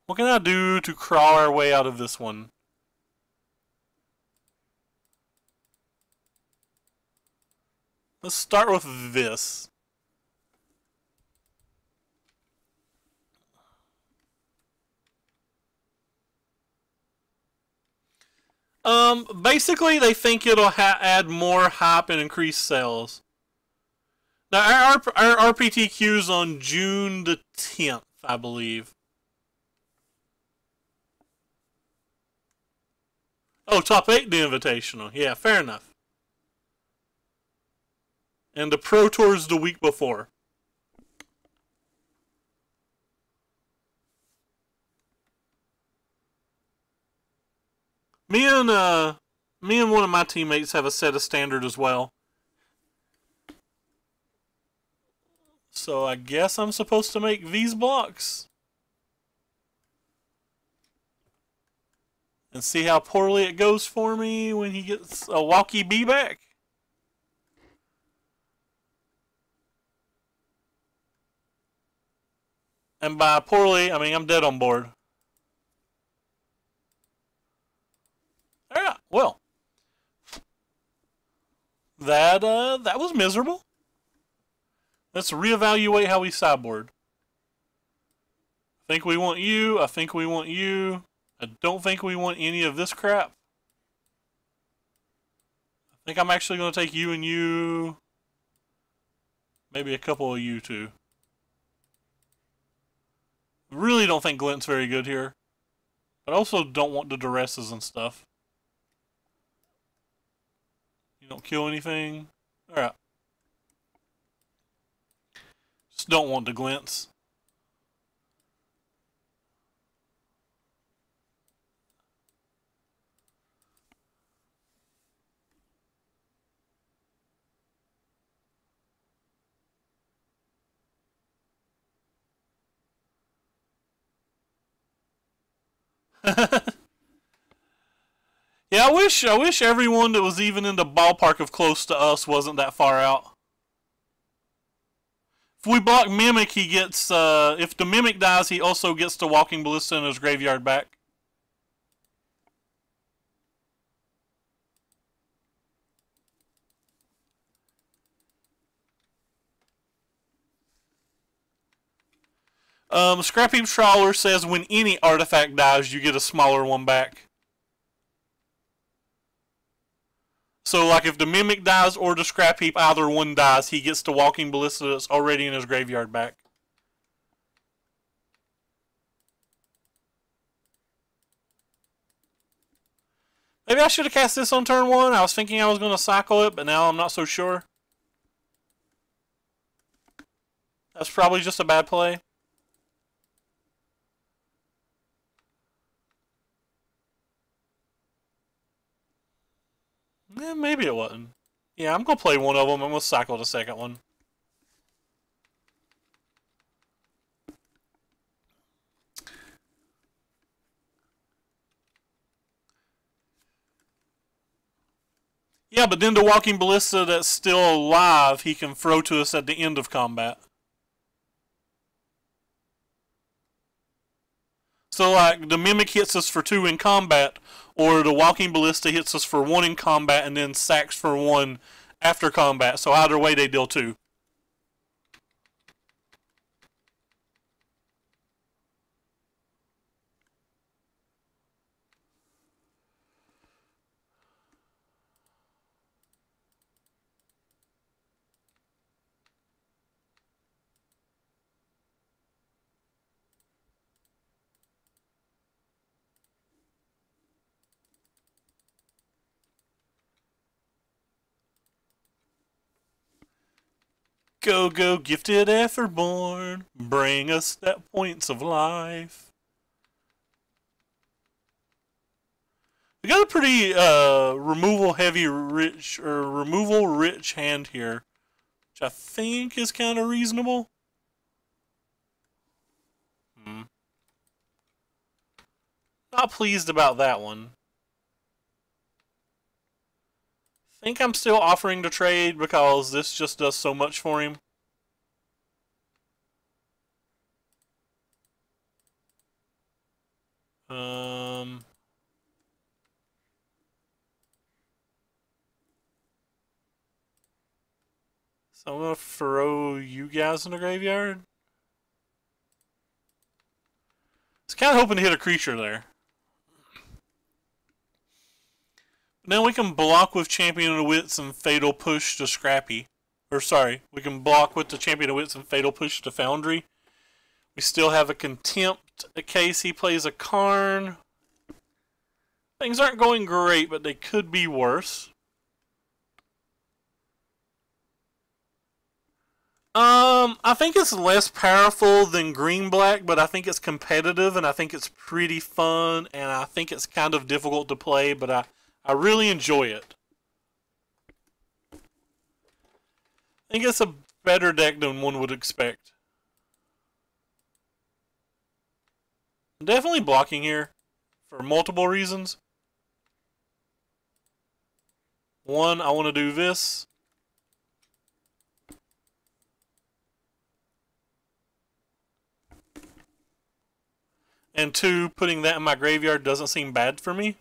What can I do to crawl our way out of this one? Let's start with this. Basically, they think it'll add more hype and increase sales. Now, our RPTQ's on June the 10th, I believe. Oh, top 8 the Invitational. Yeah, fair enough. And the Pro Tour's the week before. Me and one of my teammates have a set of standard as well. So I guess I'm supposed to make these blocks. And see how poorly it goes for me when he gets a walkie bee back. And by poorly, I mean I'm dead on board. Alright, well. That was miserable. Let's reevaluate how we sideboard. I think we want you. I think we want you. I don't think we want any of this crap. I think I'm actually going to take you and you. Maybe a couple of you too. Really don't think Glint's very good here. But I also don't want the duresses and stuff. You don't kill anything. Alright. Just don't want the Glints. Yeah, I wish everyone that was even in the ballpark of close to us wasn't that far out. If we block Mimic, he gets, if the Mimic dies, he also gets the Walking Ballista in his graveyard back. Scrap Heap Trawler says when any artifact dies, you get a smaller one back. So, like, if the Mimic dies or the Scrap Heap, either one dies, he gets the Walking Ballista that's already in his graveyard back. Maybe I should have cast this on turn 1. I was thinking I was going to cycle it, but now I'm not so sure. That's probably just a bad play. Maybe it wasn't. Yeah, I'm going to play one of them. I'm going to cycle the second one. Yeah, but then the Walking Ballista that's still alive, he can throw to us at the end of combat. So, like, the Mimic hits us for 2 in combat, or the Walking Ballista hits us for 1 in combat and then sacks for 1 after combat. So either way, they deal 2. Go, go, gifted Etherborn, bring us that points of life. We got a pretty removal heavy rich or removal rich hand here, which I think is kind of reasonable. Not pleased about that one. Think I'm still offering to trade because this just does so much for him. So I'm gonna throw you guys in the graveyard. I was kind of hoping to hit a creature there. Now we can block with Champion of Wits and Fatal Push to Scrappy. Or sorry, we can block with the Champion of Wits and Fatal Push to Foundry. We still have a Contempt in case he plays a Karn. Things aren't going great, but they could be worse. I think it's less powerful than green-black, but I think it's competitive, and I think it's pretty fun, and I think it's kind of difficult to play, but I really enjoy it. I think it's a better deck than one would expect. I'm definitely blocking here for multiple reasons. One, I want to do this. And two, putting that in my graveyard doesn't seem bad for me.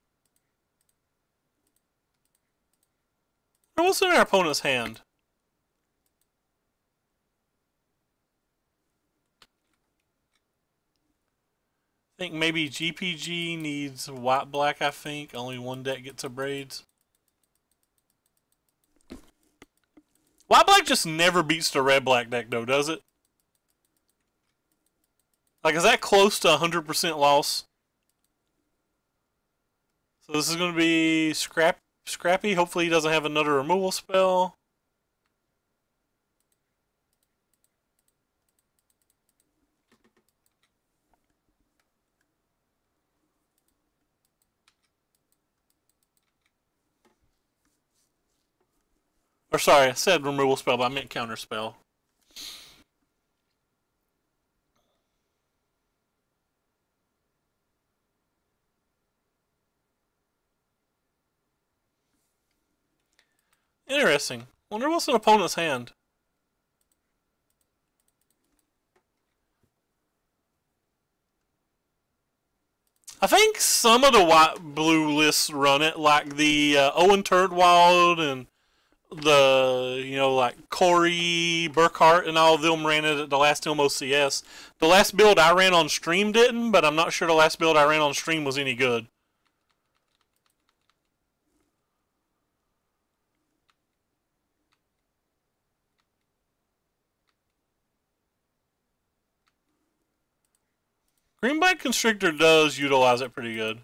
What's in our opponent's hand? I think maybe GPG needs white-black, I think. Only one deck gets a Braids. White-black just never beats the red-black deck, though, does it? Like, is that close to 100% loss? So this is going to be Scrappy. Hopefully he doesn't have another removal spell. Or sorry, I said removal spell, but I meant counter spell. Interesting. Wonder what's an opponent's hand. I think some of the white-blue lists run it, like the Owen Turdwald and the, like Corey Burkhart and all of them ran it at the last MOCS. The last build I ran on stream didn't, but I'm not sure the last build I ran on stream was any good. Green-black Constrictor does utilize it pretty good.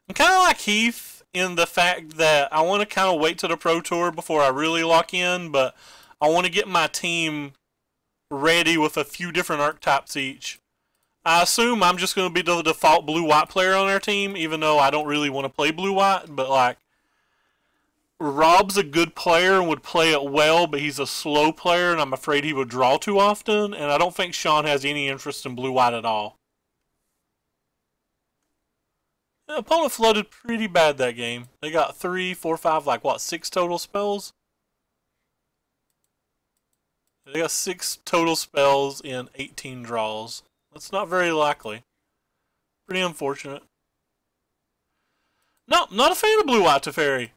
I'm kind of like Heath in the fact that I want to kind of wait till the Pro Tour before I really lock in, but I want to get my team ready with a few different archetypes each. I assume I'm just going to be the default blue-white player on our team, even though I don't really want to play blue-white, but like, Rob's a good player and would play it well, but he's a slow player, and I'm afraid he would draw too often, and I don't think Sean has any interest in blue-white at all. The opponent flooded pretty bad that game. They got 3, 4, 5, like what, 6 total spells? They got 6 total spells in 18 draws. That's not very likely. Pretty unfortunate. No, not a fan of blue-white Teferi.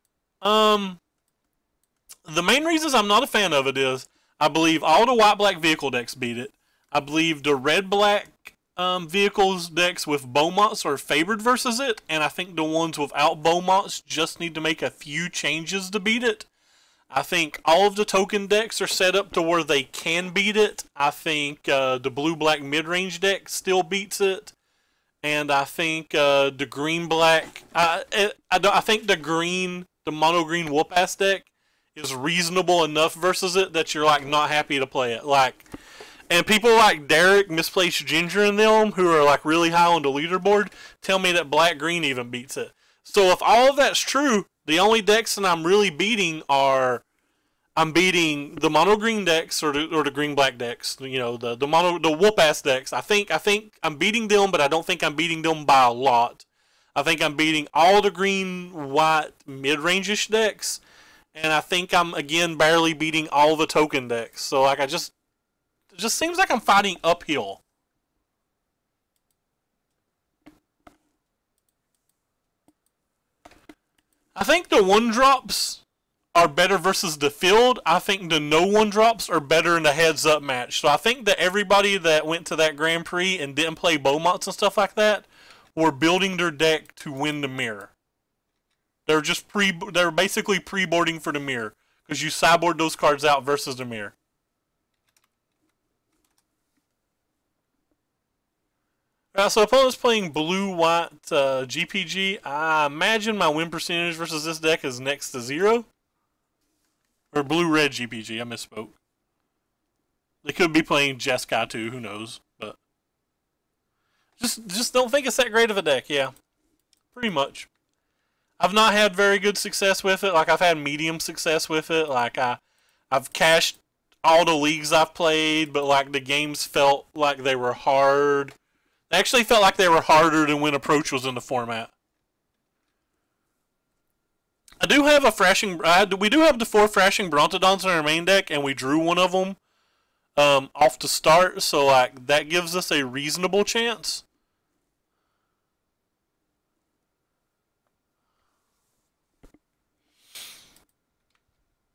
The main reasons I'm not a fan of it is I believe all the white-black vehicle decks beat it. I believe the red-black vehicles decks with Beaumonts are favored versus it, and I think the ones without Beaumonts just need to make a few changes to beat it. I think all of the token decks are set up to where they can beat it. I think the blue-black mid-range deck still beats it. And I think the green-black... I think the mono-green whoop-ass deck is reasonable enough versus it that you're like not happy to play it. Like, and people like Derek, Misplaced Ginger, and them who are like really high on the leaderboard tell me that black green even beats it. So if all of that's true, the only decks that I'm really beating are I'm beating the mono green decks or the green black decks. You know, the whoop ass decks. I think I'm beating them, but I don't think I'm beating them by a lot. I think I'm beating all the green white mid range-ish decks, and I think I'm again barely beating all the token decks. So like it just seems like I'm fighting uphill. I think the 1-drops are better versus the field. I think the no 1-drops are better in the heads-up match. So I think that everybody that went to that Grand Prix and didn't play Beaumonts and stuff like that were building their deck to win the mirror. They're basically pre-boarding for the mirror because you sideboard those cards out versus the mirror. Alright, so opponent's playing blue-white GPG. I imagine my win percentage versus this deck is next to 0. Or blue-red GPG, I misspoke. They could be playing Jeskai too, who knows. But just don't think it's that great of a deck, yeah. Pretty much. I've not had very good success with it. Like, I've had medium success with it. Like, I've cashed all the leagues I've played, but, like, the games felt like they were hard. They actually felt like they were harder than when Approach was in the format. I do have a Thrashing... we do have the 4 Thrashing Brontodons in our main deck, and we drew one of them off the start, so, like, that gives us a reasonable chance.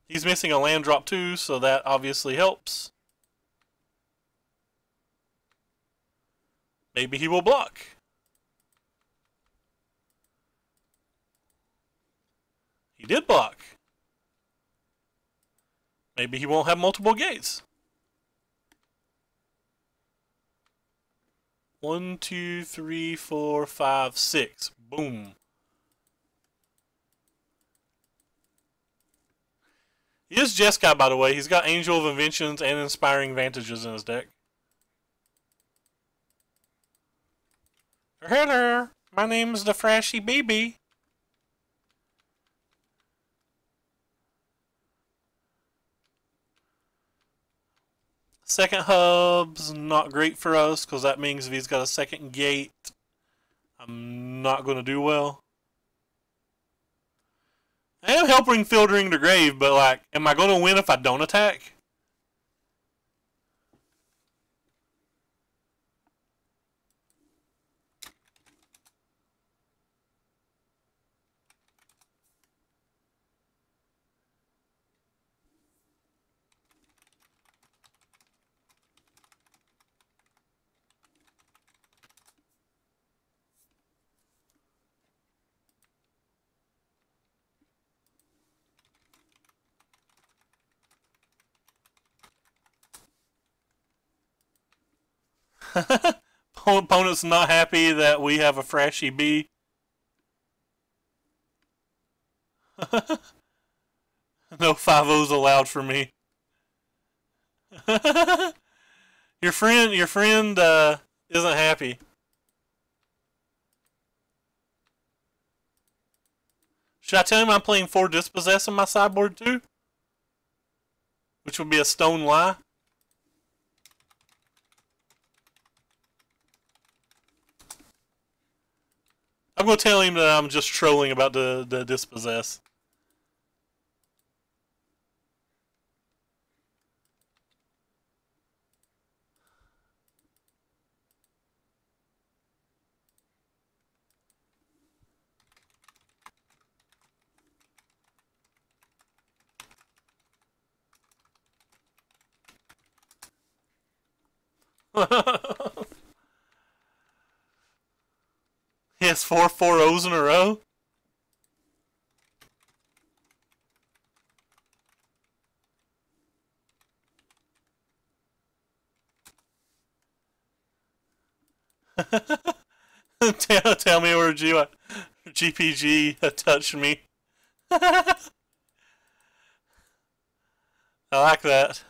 He's missing a land drop too, so that obviously helps. Maybe he will block. He did block. Maybe he won't have multiple gates. 1, 2, 3, 4, 5, 6. Boom. He is Jeskai, by the way. He's got Angel of Inventions and Inspiring Vantages in his deck. Hello, my name's the Thrashy BB. Second hub's not great for us, because that means if he's got a second gate, I'm not going to do well. I am helping filtering the grave, but, like, am I going to win if I don't attack? Opponent's not happy that we have a Thrashy B. No 5-0s allowed for me. Your friend isn't happy. Should I tell him I'm playing 4 Dispossess in my sideboard too? Which would be a stone lie. I'm going to tell him that I'm just trolling about the Dispossess. He has 4 4-0s in a row. Tell me where GPG touched me. I like that.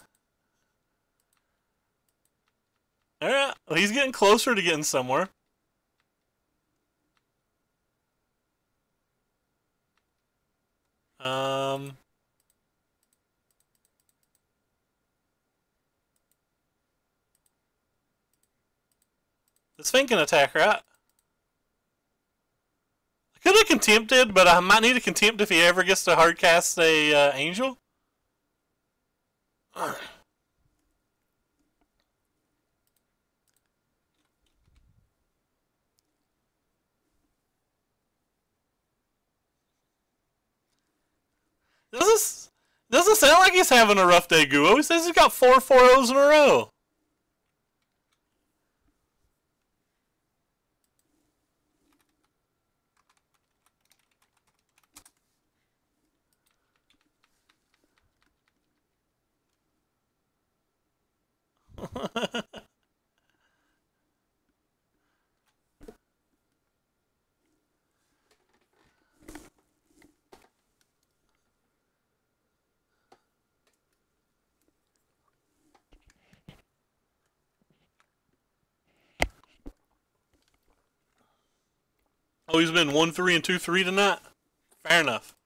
Alright, well, he's getting closer to getting somewhere. This thing can attack, right? I could have contempted, but I might need a contempt if he ever gets to hardcast a angel. Doesn't sound like he's having a rough day, Guo. He says he's got 4-4-0s in a row. Oh, he's been 1-3 and 2-3 tonight? Fair enough.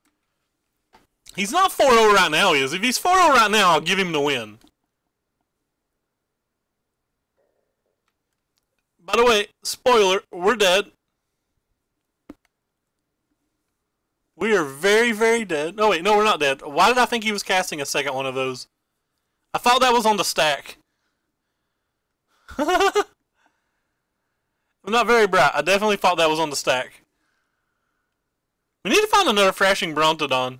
He's not 4-0 right now, he is. If he's 4-0 right now, I'll give him the win. By the way, spoiler, we're dead. We are very, very dead. No, wait, no, we're not dead. Why did I think he was casting a second one of those? I thought that was on the stack. I'm not very bright. I definitely thought that was on the stack. We need to find another Thrashing Brontodon.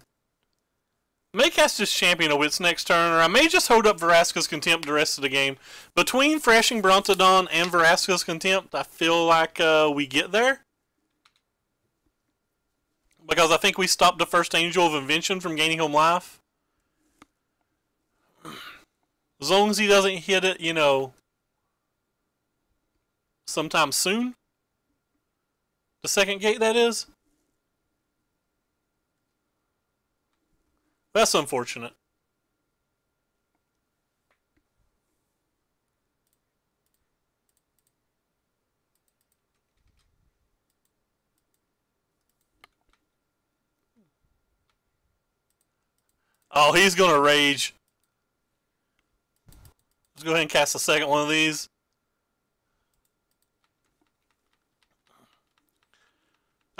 I may cast this Champion of Wits next turn, or I may just hold up Vraska's Contempt the rest of the game. Between Thrashing Brontodon and Vraska's Contempt, I feel like we get there. Because I think we stopped the first Angel of Invention from gaining home life. As long as he doesn't hit it, you know, sometime soon. The second gate, that is. That's unfortunate. Oh, he's gonna rage. Let's go ahead and cast a second one of these.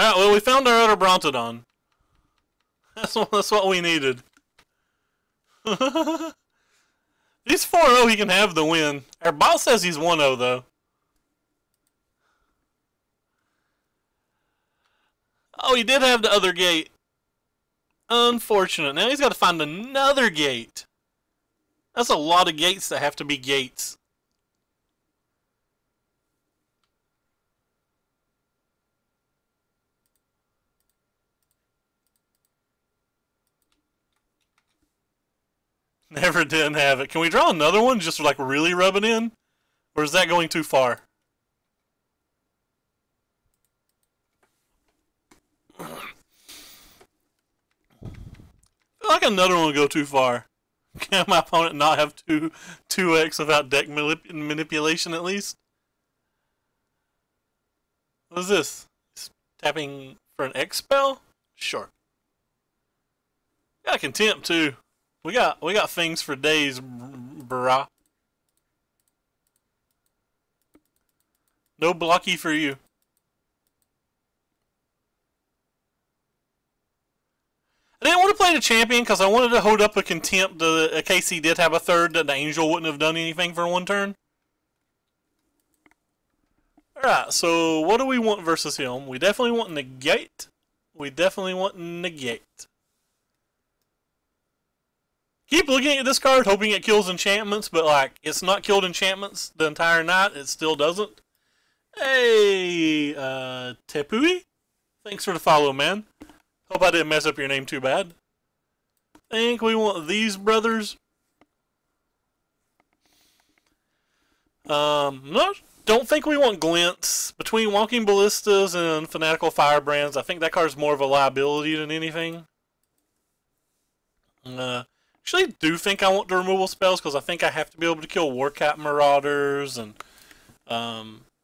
Alright, well, we found our other Brontodon. That's what we needed. He's 4-0, he can have the win. Our bot says he's 1-0, though. Oh, he did have the other gate. Unfortunate. Now he's got to find another gate. That's a lot of gates that have to be gates. Never didn't have it. Can we draw another one just like really rub it in? Or is that going too far? I feel like another one would go too far. Can my opponent not have 2x without deck manipulation at least? What is this? Just tapping for an X spell? Sure. Got a contempt too. We got things for days, brah. No blocky for you. I didn't want to play the champion because I wanted to hold up a contempt in case he did have a third that the angel wouldn't have done anything for one turn. Alright, so what do we want versus him? We definitely want negate. We definitely want negate. Keep looking at this card, hoping it kills enchantments, but like, it's not killed enchantments the entire night. It still doesn't. Hey, Tepui? Thanks for the follow, man. Hope I didn't mess up your name too bad. Think we want these brothers. No, don't think we want Glints. Between Walking Ballistas and Fanatical Firebrands, I think that card's more of a liability than anything. Actually, do think I want the removal spells because I think I have to be able to kill Warcat Marauders and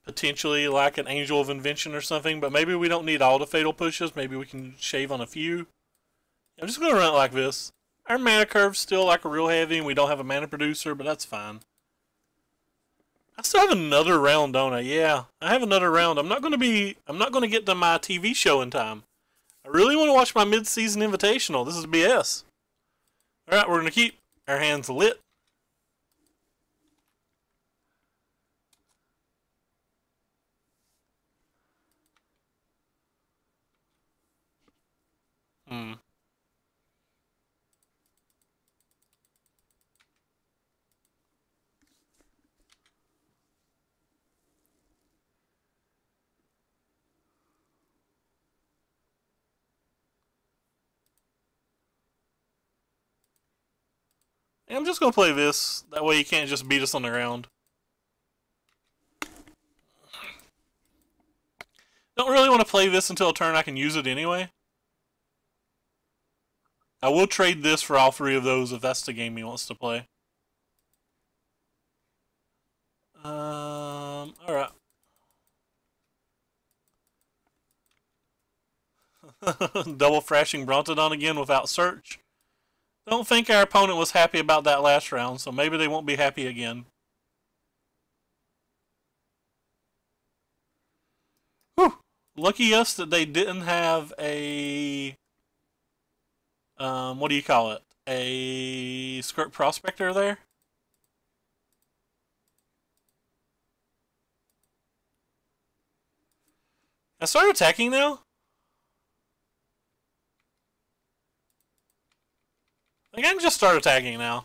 potentially like an Angel of Invention or something. But maybe we don't need all the fatal pushes. Maybe we can shave on a few. I'm just going to run it like this. Our mana curve's still like a real heavy and we don't have a mana producer, but that's fine. I still have another round, don't I? Yeah, I have another round. I'm not going to get to my TV show in time. I really want to watch my mid-season invitational. This is BS. Alright, we're going to keep our hands lit. I'm just going to play this. That way you can't just beat us on the ground. Don't really want to play this until a turn I can use it anyway. I will trade this for all three of those if that's the game he wants to play. Alright. Double Thrashing Brontodon again without search. Don't think our opponent was happy about that last round, so maybe they won't be happy again. Whew. Lucky us that they didn't have a... what do you call it? A Skirk Prospector there? I started attacking now? I think I can just start attacking now.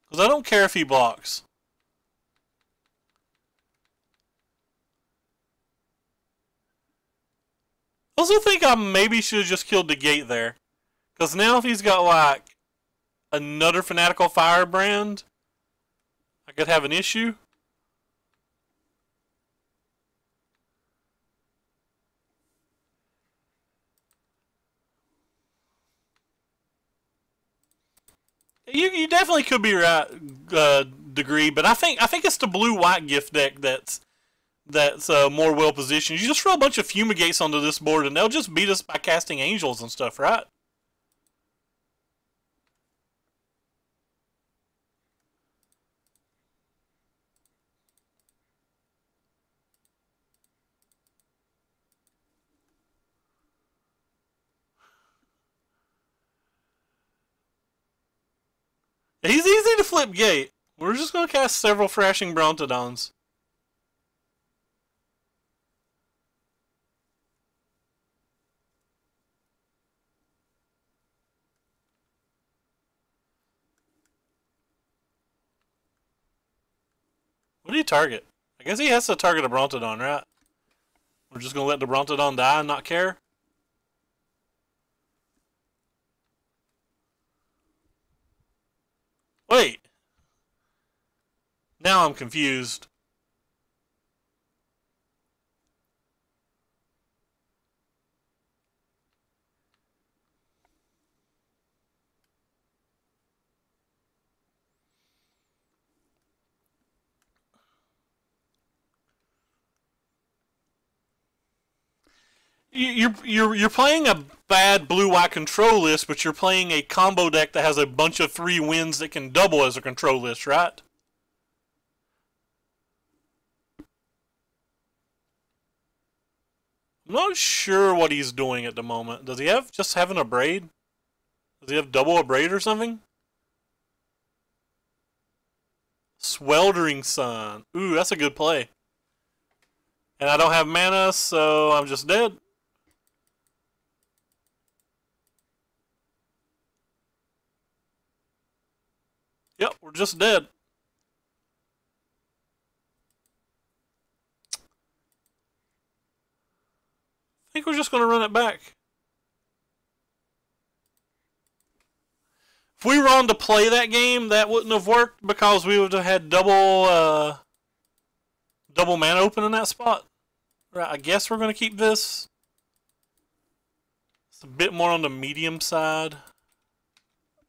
Because I don't care if he blocks. I also think I maybe should have just killed the gate there. Because now if he's got like another Fanatical Firebrand, I could have an issue. You definitely could be right, Degree, but I think it's the blue-white gift deck that's more well positioned. You just throw a bunch of Fumigates onto this board, and they'll just beat us by casting Angels and stuff, right? He's easy to flip gate. We're just going to cast several Thrashing Brontodons. What do you target? I guess he has to target a Brontodon, right? We're just going to let the Brontodon die and not care? Wait. Now I'm confused. You're playing a bad blue-white control list, but you're playing a combo deck that has a bunch of 3 wins that can double as a control list, right? I'm not sure what he's doing at the moment. Does he have just having a braid? Does he have double a braid or something? Sweltering Sun. Ooh, that's a good play. And I don't have mana, so I'm just dead. Yep, we're just dead. I think we're just going to run it back. If we were on to play that game, that wouldn't have worked because we would have had double mana open in that spot. Right, I guess we're going to keep this. It's a bit more on the medium side.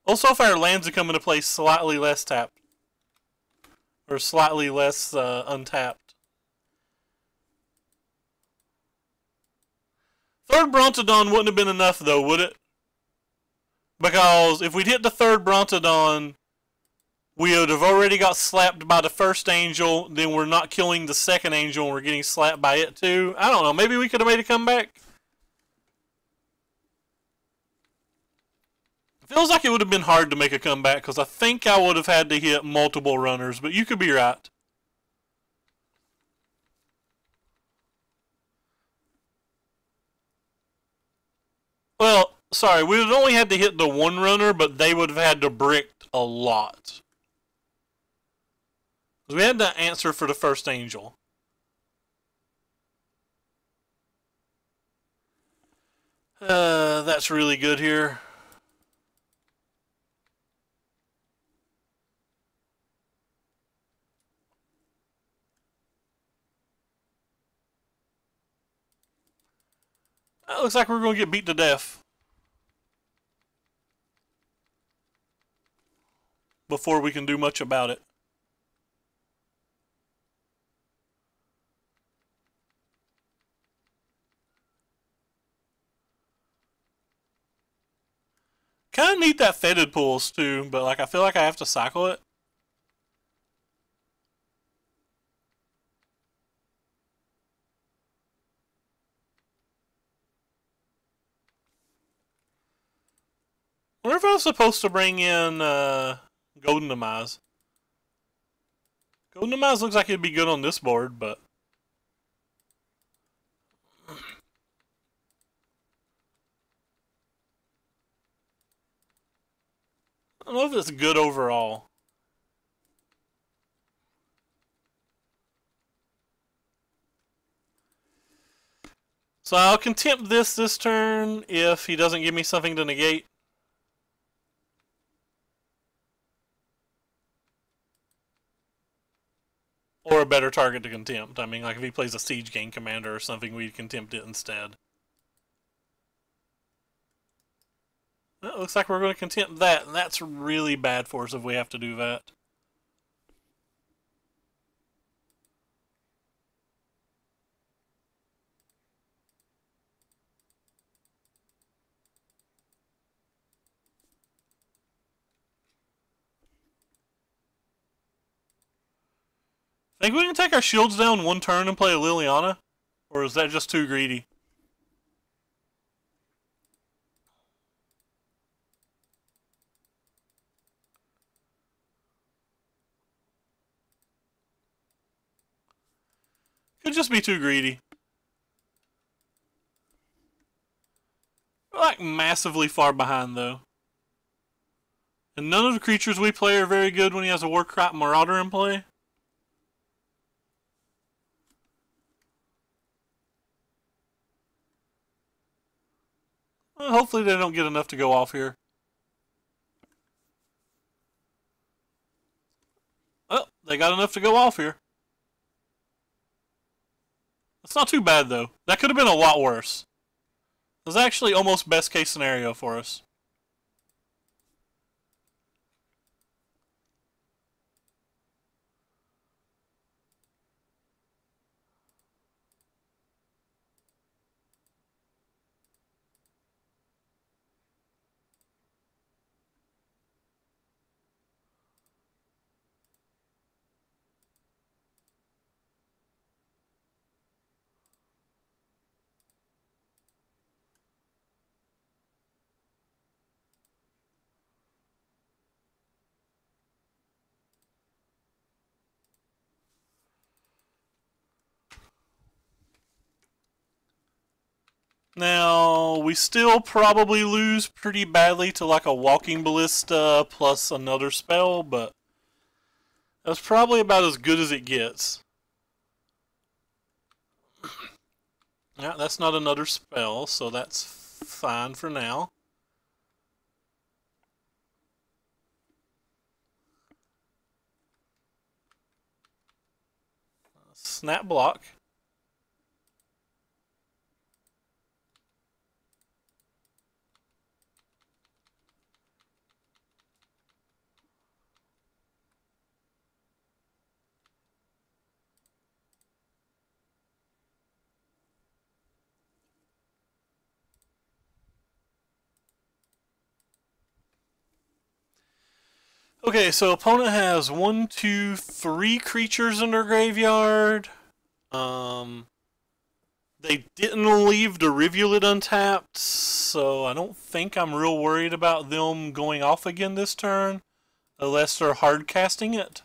Also, if our lands would come into play slightly less tapped. Or slightly less untapped. Third Brontodon wouldn't have been enough, though, would it? Because if we'd hit the third Brontodon, we would have already got slapped by the first angel, then we're not killing the second angel and we're getting slapped by it too. I don't know, maybe we could have made a comeback. Feels like it would have been hard to make a comeback because I think I would have had to hit multiple runners, but you could be right. Well, sorry, we would have only had to hit the one runner, but they would have had to brick a lot. We had to answer for the first angel. That's really good here. It looks like we're going to get beat to death before we can do much about it. Kind of need that fetid pulse too, but like I feel like I have to cycle it. I wonder if I was supposed to bring in Golden Demise. Golden Demise looks like it'd be good on this board, but I don't know if it's good overall. So I'll contempt this turn if he doesn't give me something to negate. Or a better target to contempt. I mean, like if he plays a Siege Gang Commander or something, we'd contempt it instead. Well, it looks like we're going to contempt that, and that's really bad for us if we have to do that. Think we can take our shields down one turn and play a Liliana? Or is that just too greedy? Could just be too greedy. We're like massively far behind though. And none of the creatures we play are very good when he has a Warcry Marauder in play. Well, hopefully they don't get enough to go off here. Oh, they got enough to go off here. That's not too bad, though. That could have been a lot worse. It was actually almost best case scenario for us. Now, we still probably lose pretty badly to like a Walking Ballista plus another spell, but that's probably about as good as it gets. Yeah, that's not another spell, so that's fine for now. Snap block. Okay, so opponent has 1, 2, 3 creatures in their graveyard. They didn't leave the Rivulet untapped, so I don't think I'm real worried about them going off again this turn, unless they're hard casting it.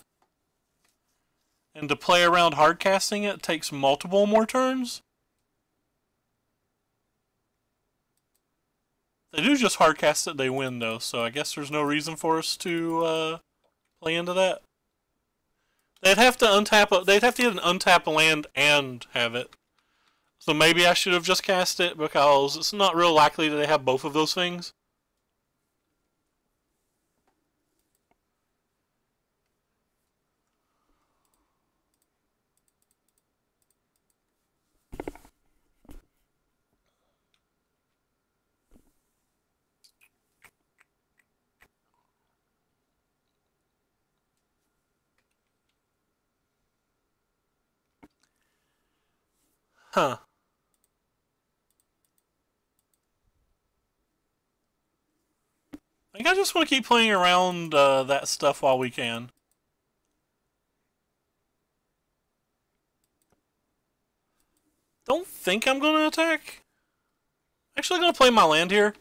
And to play around hard casting it takes multiple more turns. They do just hard cast it, they win though, so I guess there's no reason for us to play into that. They'd have to untap they'd have to get an untap land and have it. So maybe I should have just cast it because it's not real likely that they have both of those things. Huh. I think I just want to keep playing around that stuff while we can. Don't think I'm going to attack. Actually, I'm going to play my land here.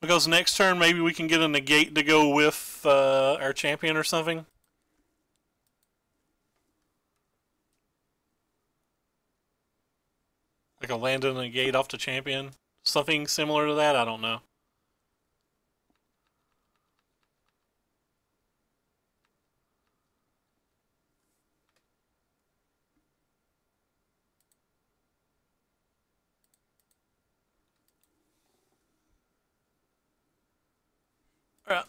Because next turn, maybe we can get a negate to go with our champion or something. Like a land and a negate off the champion. Something similar to that, I don't know. Alright.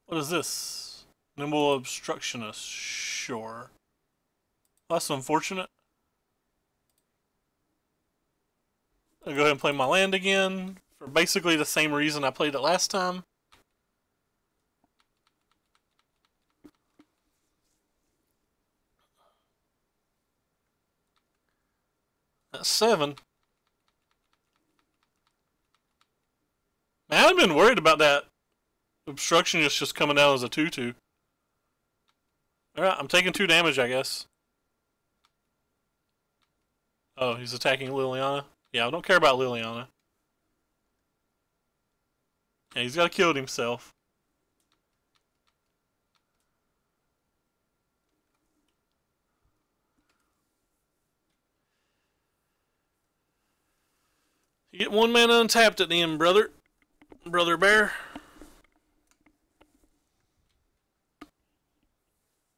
What is this? Nimble Obstructionist. Sure. That's unfortunate. I'll go ahead and play my land again for basically the same reason I played it last time. That's 7. Man, I've been worried about that Obstructionist just coming down as a 2/2. Alright, I'm taking 2 damage, I guess. Oh, he's attacking Liliana? Yeah, I don't care about Liliana. Yeah, he's got to kill himself. You get 1 mana untapped at the end, brother. Brother Bear.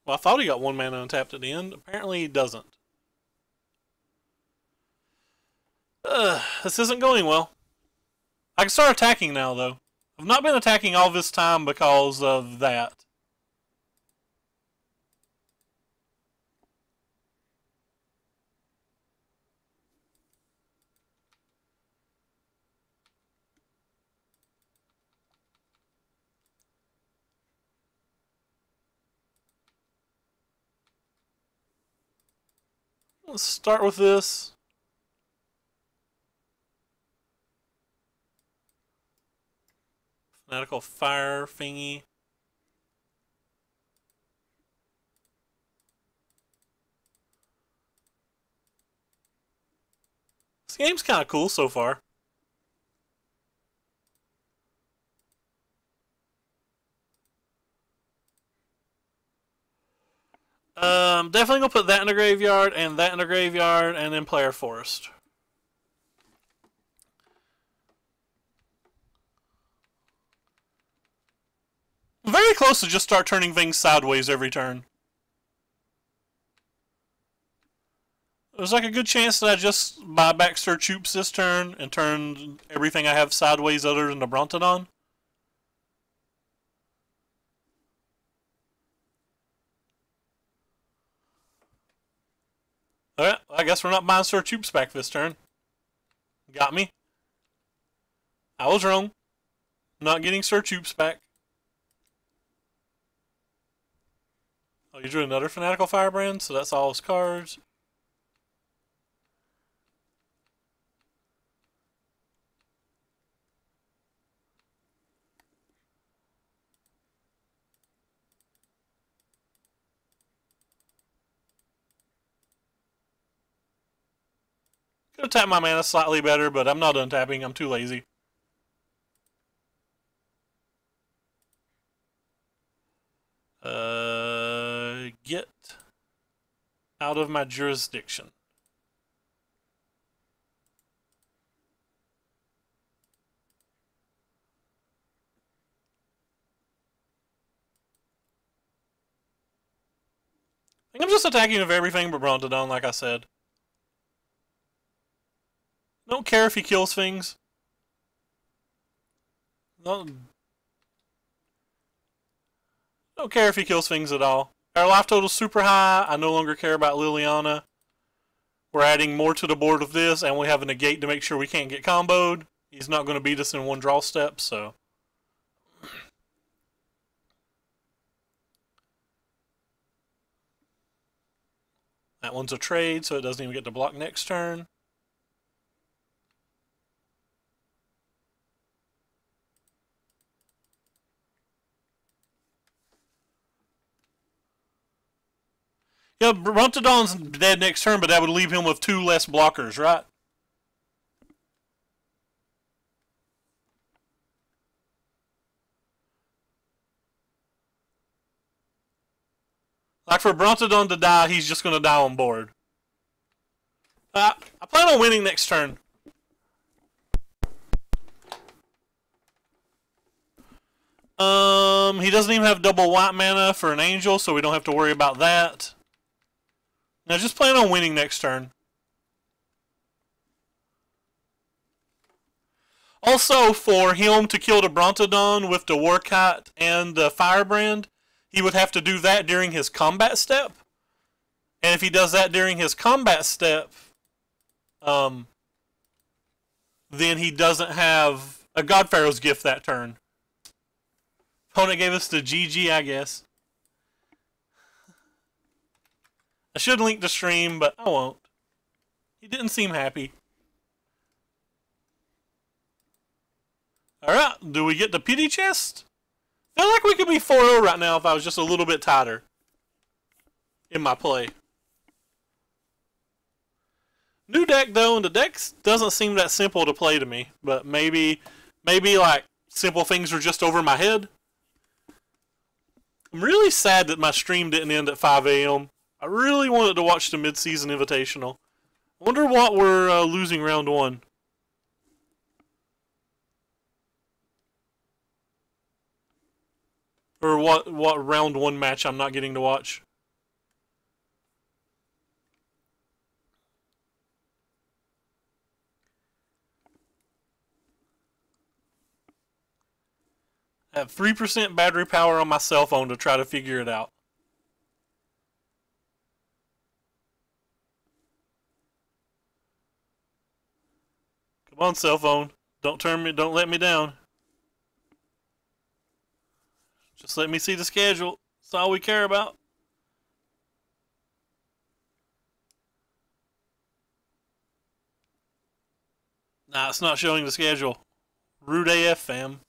Well, I thought he got 1 mana untapped at the end. Apparently he doesn't. This isn't going well. I can start attacking now, though. I've not been attacking all this time because of that. Let's start with this. Fanatical Fire thingy. This game's kind of cool so far. Definitely gonna put that in the graveyard and that in the graveyard and then play our forest. Very close to just start turning things sideways every turn. There's like a good chance that I just buy back Sir Choops this turn and turn everything I have sideways other than the Brontodon. Alright, I guess we're not buying Sir Choops back this turn. Got me. I was wrong. Not getting Sir Choops back. Oh, you drew another Fanatical Firebrand, so that's all his cards. Could have tapped my mana slightly better, but I'm not untapping. I'm too lazy. Get out of my jurisdiction. I think I'm just attacking with everything but Brontodon, like I said. Don't care if he kills things. Don't care if he kills things at all. Our life total's super high. I no longer care about Liliana. We're adding more to the board with this, and we have a negate to make sure we can't get comboed. He's not going to beat us in one draw step, so. That one's a trade, so it doesn't even get to block next turn. Yeah, Brontodon's dead next turn, but that would leave him with 2 less blockers, right? Like for Brontodon to die, he's just going to die on board. I plan on winning next turn. He doesn't even have double white mana for an angel, so we don't have to worry about that. Now just plan on winning next turn. Also, for him to kill the Brontodon with the Warcat and the Firebrand, he would have to do that during his combat step. And if he does that during his combat step, then he doesn't have a God Pharaoh's Gift that turn. Opponent gave us the GG, I guess. I should link the stream, but I won't. He didn't seem happy. Alright, do we get the pity chest? I feel like we could be 4-0 right now if I was just a little bit tighter in my play. New deck though, and the deck doesn't seem that simple to play to me. But maybe like simple things are just over my head. I'm really sad that my stream didn't end at 5 a.m. I really wanted to watch the mid-season invitational. I wonder what we're losing round 1. Or what round 1 match I'm not getting to watch. I have 3% battery power on my cell phone to try to figure it out. Come on, cell phone. Don't let me down. Just let me see the schedule. That's all we care about. Nah, it's not showing the schedule. Rude AF, fam.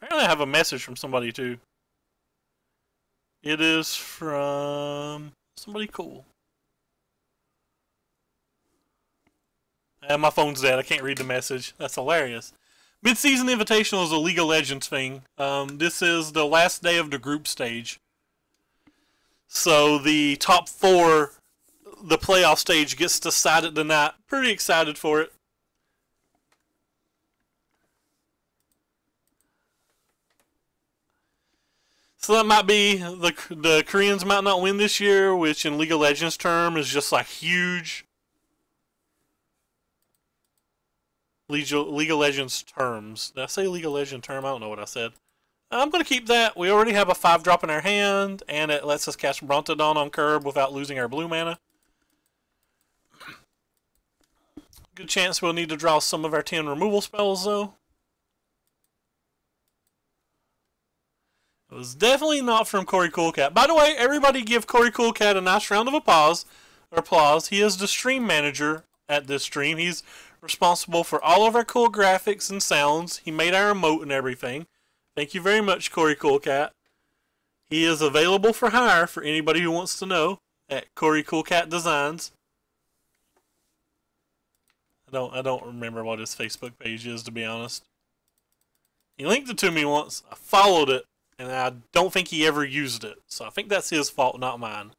Apparently I have a message from somebody, too. It is from somebody cool. My phone's dead. I can't read the message. That's hilarious. Mid-season Invitational is a League of Legends thing. This is the last day of the group stage. So the top 4, the playoff stage, gets decided tonight. Pretty excited for it. So that might be, the Koreans might not win this year, which in League of Legends term is just like huge. League of Legends terms. Did I say League of Legends term? I don't know what I said. I'm going to keep that. We already have a 5-drop in our hand, and it lets us cast Brontodon on curb without losing our blue mana. Good chance we'll need to draw some of our 10 removal spells, though. It was definitely not from Corey Coolcat. By the way, everybody give Corey Coolcat a nice round of applause. He is the stream manager at this stream. He's responsible for all of our cool graphics and sounds. He made our emote and everything. Thank you very much, Corey Coolcat. He is available for hire for anybody who wants to know at Corey Coolcat Designs. I don't remember what his Facebook page is, to be honest. He linked it to me once. I followed it, and I don't think he ever used it. So I think that's his fault, not mine.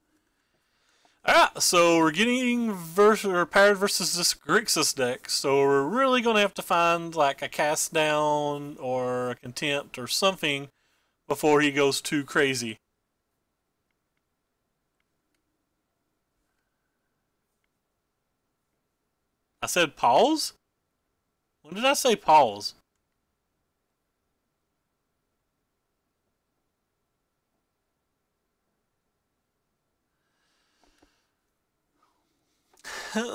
Alright, so we're getting Parrot versus this Grixis deck. So we're really going to have to find like a cast down or a contempt or something before he goes too crazy. I said pause? When did I say pause?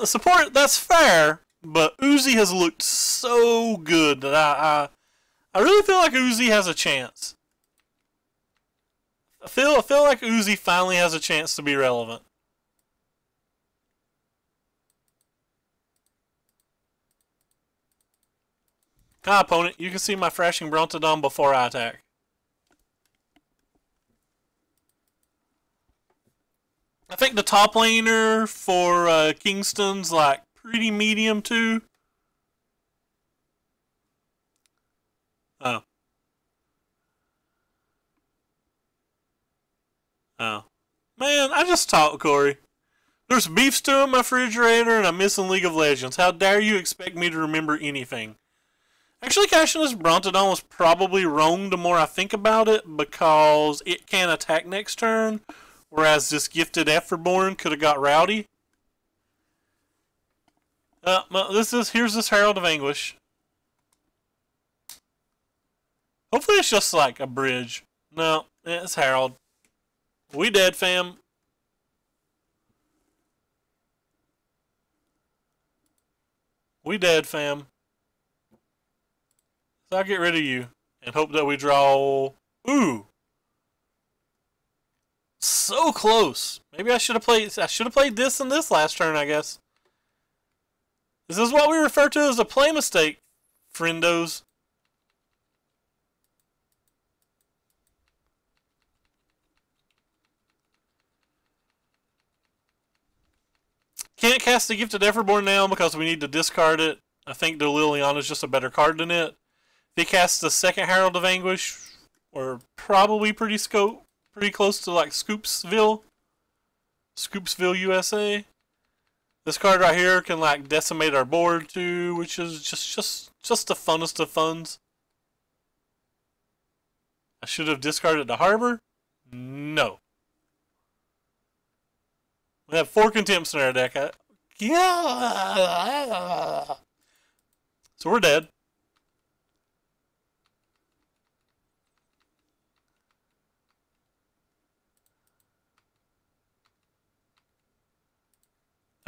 Support, that's fair, but Uzi has looked so good that I really feel like Uzi has a chance. I feel like Uzi finally has a chance to be relevant. Hi, opponent. You can see my Thrashing Brontodon before I attack. I think the top laner for Kingston's like pretty medium too. Oh. Oh. Man, I just talked, Corey. There's beef stew in my refrigerator and I'm missing League of Legends. How dare you expect me to remember anything? Actually, cashing this Brontodon was probably wrong the more I think about it, because it can attack next turn, whereas this gifted Efferborn could have got rowdy. Here's this Herald of Anguish. Hopefully it's just like a bridge. No, it's Herald. We dead, fam. We dead, fam. So I'll get rid of you and hope that we draw. Ooh, so close. Maybe I should have played. I should have played this and this last turn, I guess. This is what we refer to as a play mistake, friendos. Can't cast the Gifted Everborn now because we need to discard it. I think the Liliana's just a better card than it. If he casts the second Herald of Anguish, we're probably pretty close to like Scoopsville, USA. This card right here can like decimate our board too, which is just the funnest of funs. I should have discarded the Harbor. No. We have 4 Contempts in our deck. Yeah. So we're dead.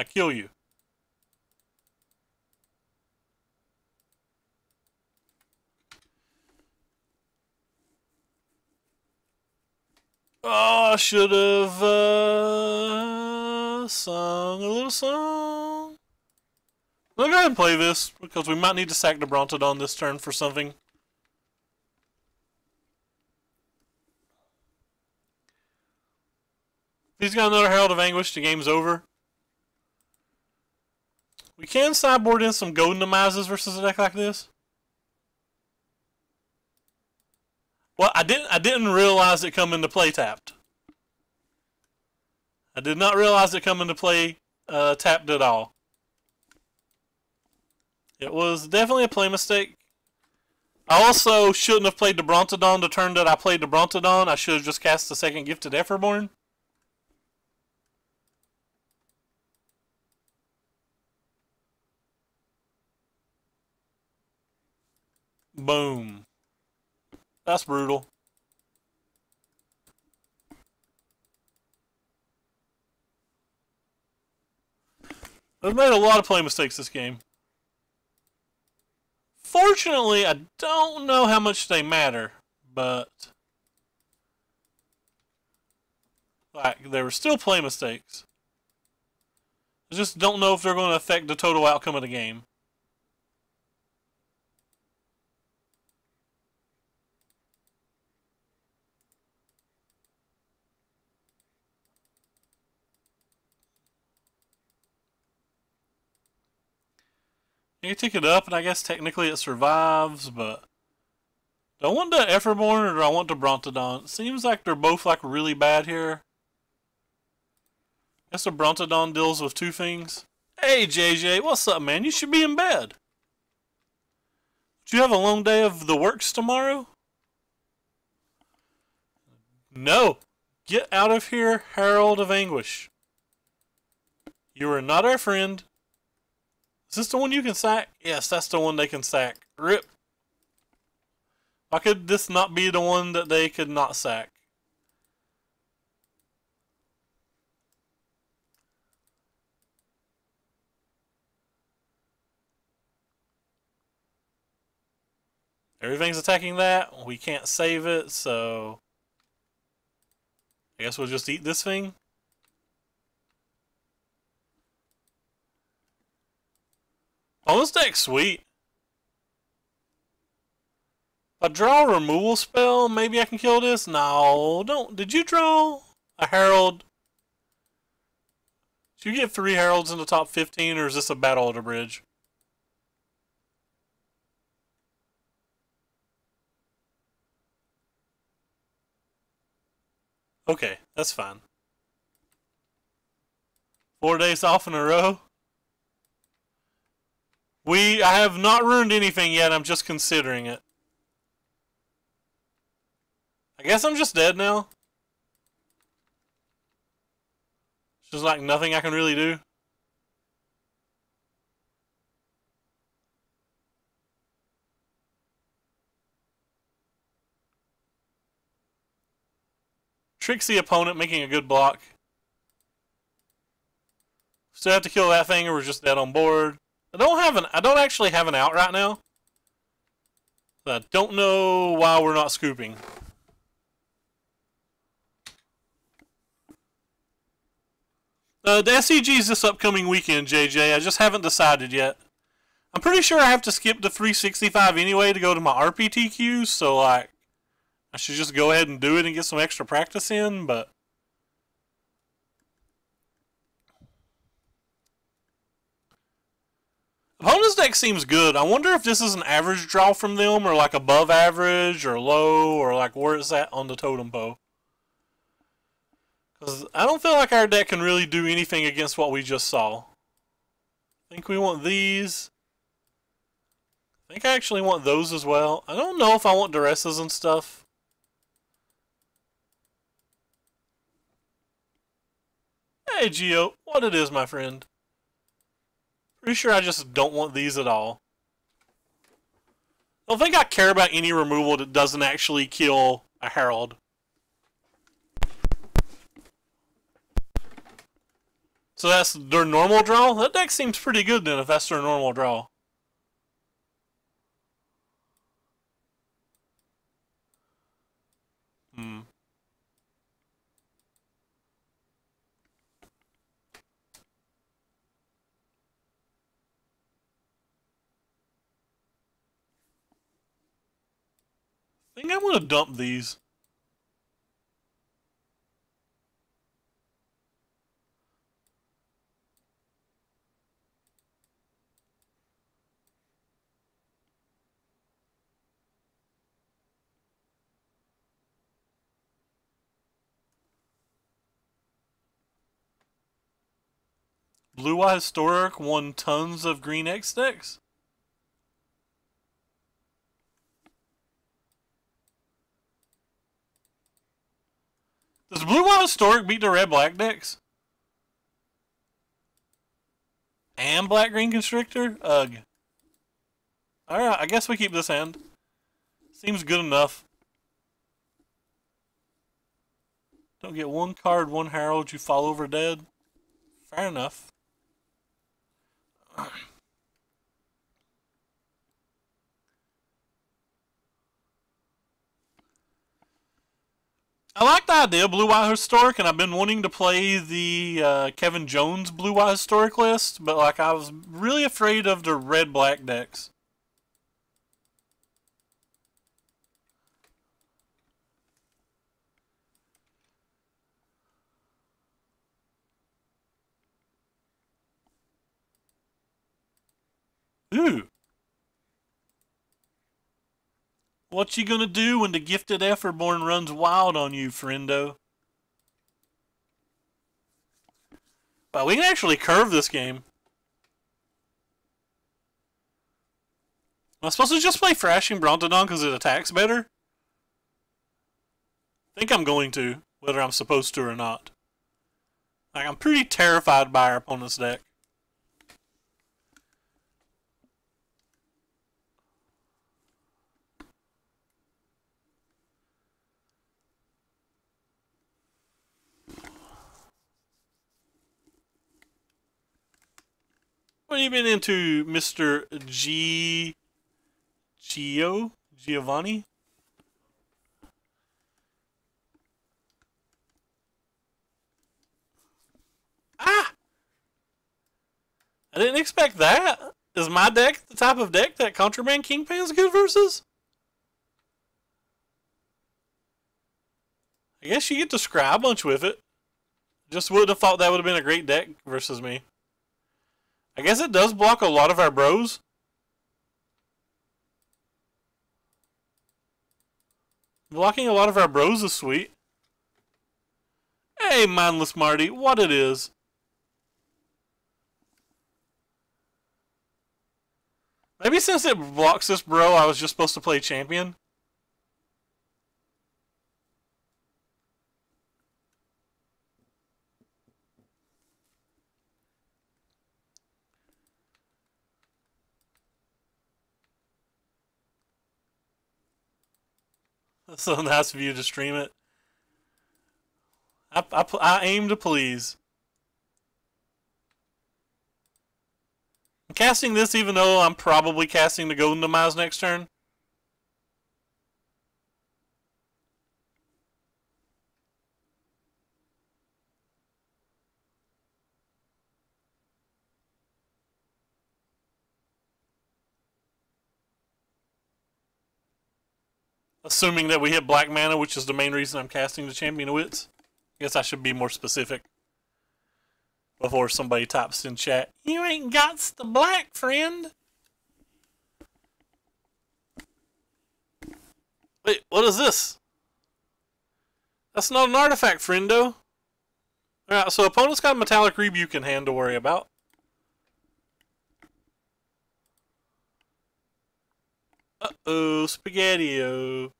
I kill you. Oh, I should have sung a little song. I'll go ahead and play this, because we might need to sack the Brontodon this turn for something. If he's got another Herald of Anguish, the game's over. We can sideboard in some Golden Demises versus a deck like this. Well, I didn't realize it come into play tapped. I did not realize it come into play tapped at all. It was definitely a play mistake. I also shouldn't have played the Brontodon the turn that I played the Brontodon. I should have just cast the second Gifted Efferborn. Boom. That's brutal. I've made a lot of play mistakes this game. Fortunately, I don't know how much they matter, but Like, there were still play mistakes. I just don't know if they're going to affect the total outcome of the game. You take it up, and I guess technically it survives, but do I want the Efferborn or do I want the Brontodon? It seems like they're both like really bad here. I guess the Brontodon deals with two things. Hey JJ, what's up, man? You should be in bed. Do you have a long day of the works tomorrow? No. Get out of here, Herald of Anguish. You are not our friend. Is this the one you can sack? Yes, that's the one they can sack. RIP. Why could this not be the one that they could not sack? Everything's attacking that. We can't save it, so I guess we'll just eat this thing. Oh, this deck's sweet. If I draw a removal spell, maybe I can kill this? No, don't. Did you draw a Herald? Did you get 3 Heralds in the top 15, or is this a battle at a bridge? Okay, that's fine. 4 days off in a row? I have not ruined anything yet, I'm just considering it. I guess I'm just dead now. It's just like nothing I can really do. Tricks the opponent, making a good block. Still have to kill that thing or we're just dead on board. I don't actually have an out right now. So I don't know why we're not scooping. The SCG is this upcoming weekend, JJ. I just haven't decided yet. I'm pretty sure I have to skip the 365 anyway to go to my RPTQ, so like I should just go ahead and do it and get some extra practice in, but opponent's deck seems good. I wonder if this is an average draw from them, or like above average, or low, or like where it's at on the totem pole. Because I don't feel like our deck can really do anything against what we just saw. I think we want these. I think I actually want those as well. I don't know if I want Duresses and stuff. Hey Geo, what it is, my friend? Pretty sure I just don't want these at all. I don't think I care about any removal that doesn't actually kill a Herald. So that's their normal draw? That deck seems pretty good then if that's their normal draw. Hmm. I think I'm going to dump these. Blue Eye Historic won tons of Green X decks. Does Blue Eye Historic beat the Red Black decks? And Black Green Constrictor? Ugh. Alright, I guess we keep this hand. Seems good enough. Don't get one card, one Herald, you fall over dead. Fair enough. I like the idea of Blue White Historic, and I've been wanting to play the Kevin Jones Blue White Historic list, but like I was really afraid of the red black decks. Ooh. What you gonna do when the gifted Efferborn runs wild on you, friendo? Well, we can actually curve this game. Am I supposed to just play Thrashing Brontodon because it attacks better? I think I'm going to, whether I'm supposed to or not. Like, I'm pretty terrified by our opponent's deck. What have you been into, Mr. Giovanni? Ah! I didn't expect that. Is my deck the type of deck that Contraband Kingpin's good versus? I guess you get to scry a bunch with it. Just would have thought that would have been a great deck versus me. I guess it does block a lot of our bros. Blocking a lot of our bros is sweet. Hey, Mindless Marty, what it is? Maybe since it blocks this bro, I was just supposed to play champion. That's so nice of you to stream it. I aim to please. I'm casting this even though I'm probably casting the Golden Demise next turn. Assuming that we hit black mana, which is the main reason I'm casting the Champion of Wits. I guess I should be more specific before somebody types in chat, "You ain't got the black, friend." Wait, what is this? That's not an artifact, friendo. Alright, so opponent's got a Metallic Rebuke in hand to worry about. Uh-oh, Spaghetti-O.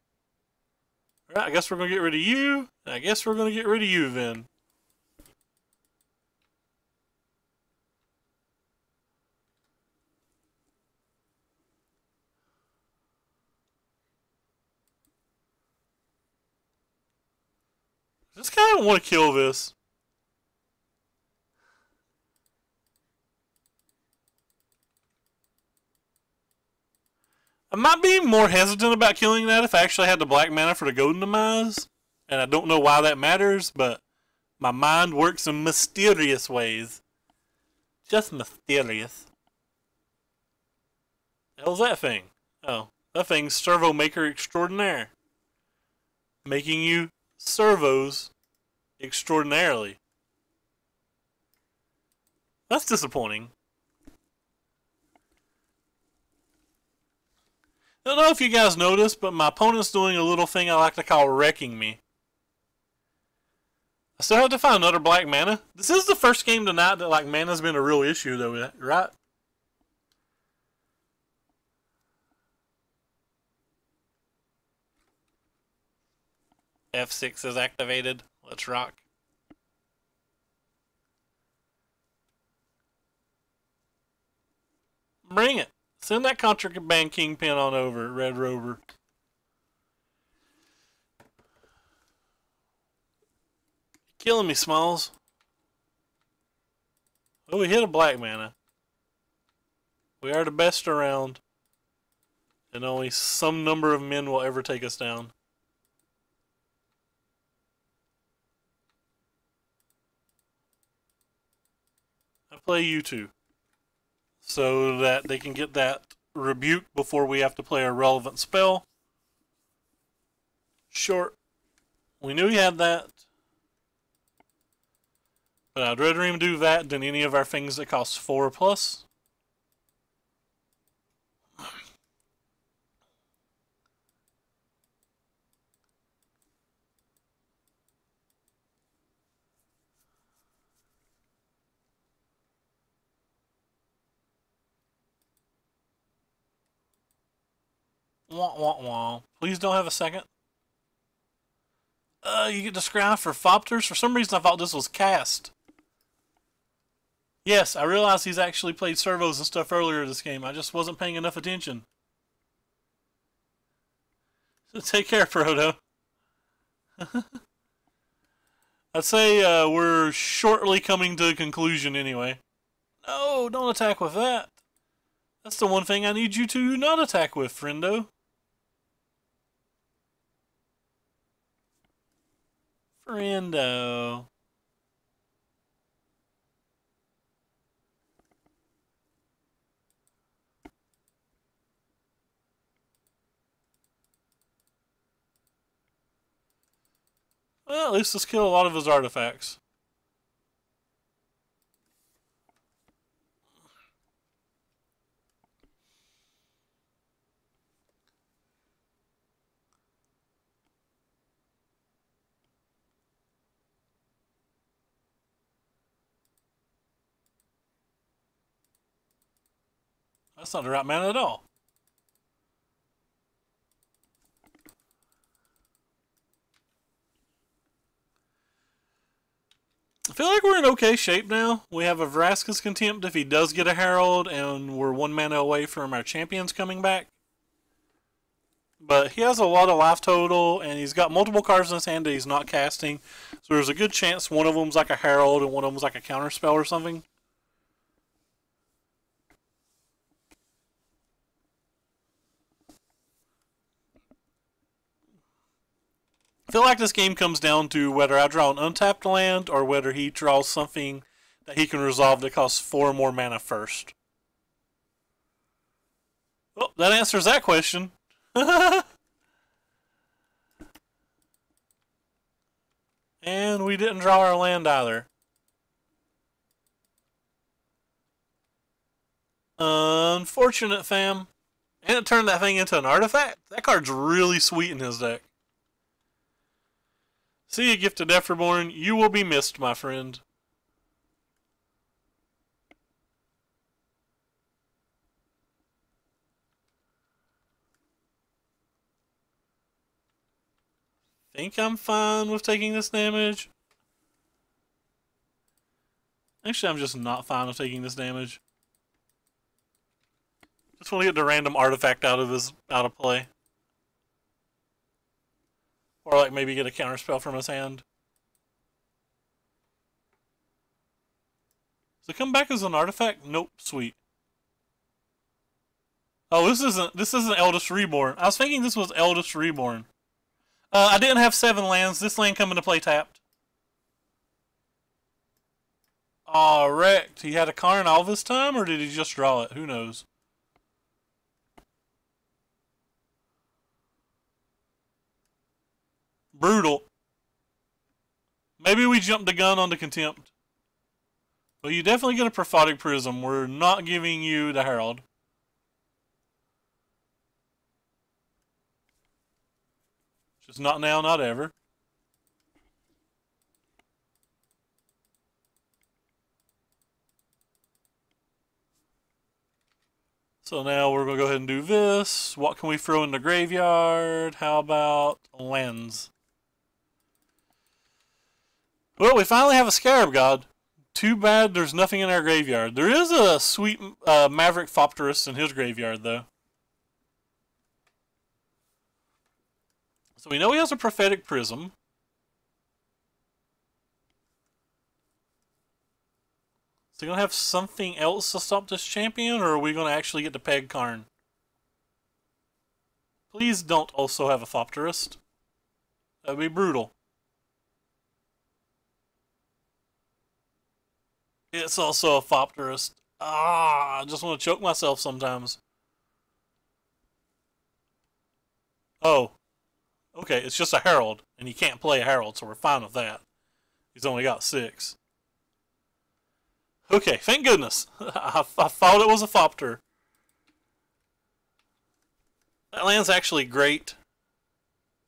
Alright, I guess we're going to get rid of you. And I guess we're going to get rid of you then. I just kind of want to kill this. I might be more hesitant about killing that if I actually had the black mana for the Golden Demise. And I don't know why that matters, but my mind works in mysterious ways. Just mysterious. The hell's that thing? Oh, that thing's Servo Maker Extraordinaire. Making you servos extraordinarily. That's disappointing. I don't know if you guys noticed, but my opponent's doing a little thing I like to call wrecking me. I still have to find another black mana. This is the first game tonight that like mana's been a real issue though, right? F6 is activated. Let's rock. Bring it. Send that Contraband Kingpin on over, Red Rover. Killing me, Smalls. Oh, we hit a black mana. We are the best around. And only some number of men will ever take us down. play you two, so that they can get that rebuke before we have to play a relevant spell. Short. We knew he had that. But I'd rather him do that than any of our things that cost 4 plus. Wah, wah, wah. Please don't have a second. You get to scry for Fopters? For some reason I thought this was cast. Yes, I realized he's actually played servos and stuff earlier this game. I just wasn't paying enough attention. So take care, Proto. I'd say we're shortly coming to a conclusion anyway. No, don't attack with that. That's the one thing I need you to not attack with, friendo. Friendo. Well, at least let's kill a lot of his artifacts. That's not the right mana at all. I feel like we're in okay shape now. We have a Vraska's Contempt if he does get a Herald, and we're 1 mana away from our champions coming back. But he has a lot of life total, and he's got multiple cards in his hand that he's not casting. So there's a good chance one of them's like a Herald and one of them's like a counterspell or something. I feel like this game comes down to whether I draw an untapped land or whether he draws something that he can resolve that costs 4 more mana first. Well, that answers that question. And we didn't draw our land either. Unfortunate, fam. And it turned that thing into an artifact. That card's really sweet in his deck. See you, Gifted Efferborn. You will be missed, my friend. Think I'm fine with taking this damage. Actually, I'm just not fine with taking this damage. Just want to get the random artifact out of play. Or like maybe get a counterspell from his hand. Does it come back as an artifact? Nope, sweet. Oh, this isn't Eldest Reborn. I was thinking this was Eldest Reborn. I didn't have 7 lands. This land come into play tapped. Aw, wrecked. He had a Karn all this time, or did he just draw it? Who knows? Brutal. Maybe we jumped the gun on the Contempt. But you definitely get a Prophetic Prism. We're not giving you the Herald. Just not now, not ever. So now we're going to go ahead and do this. What can we throw in the graveyard? How about lands? Well, we finally have a Scarab God. Too bad there's nothing in our graveyard. There is a sweet Maverick Thopterus in his graveyard, though. So we know he has a Prophetic Prism. Is he going to have something else to stop this champion, or are we going to actually get to peg Karn? Please don't also have a Thopterus. That would be brutal. It's also a Fopterist. Ah, I just want to choke myself sometimes. Oh, okay, it's just a Herald, and he can't play a Herald, so we're fine with that. He's only got 6. Okay, thank goodness. I thought it was a Fopter. That land's actually great.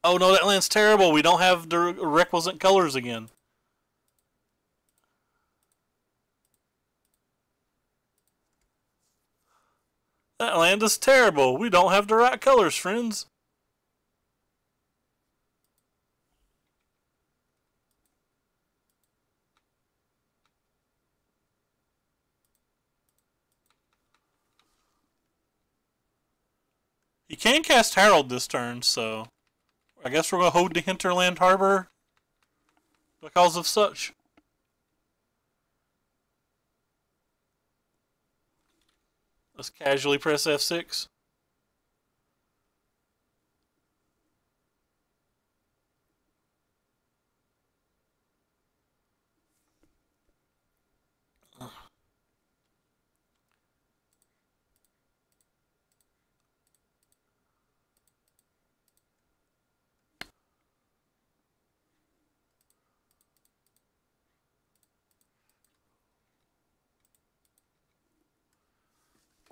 Oh no, that land's terrible. We don't have the requisite colors again. That land is terrible. We don't have the right colors, friends. He can cast Herald this turn, so I guess we're going to hold the Hinterland Harbor because of such. Let's casually press F6.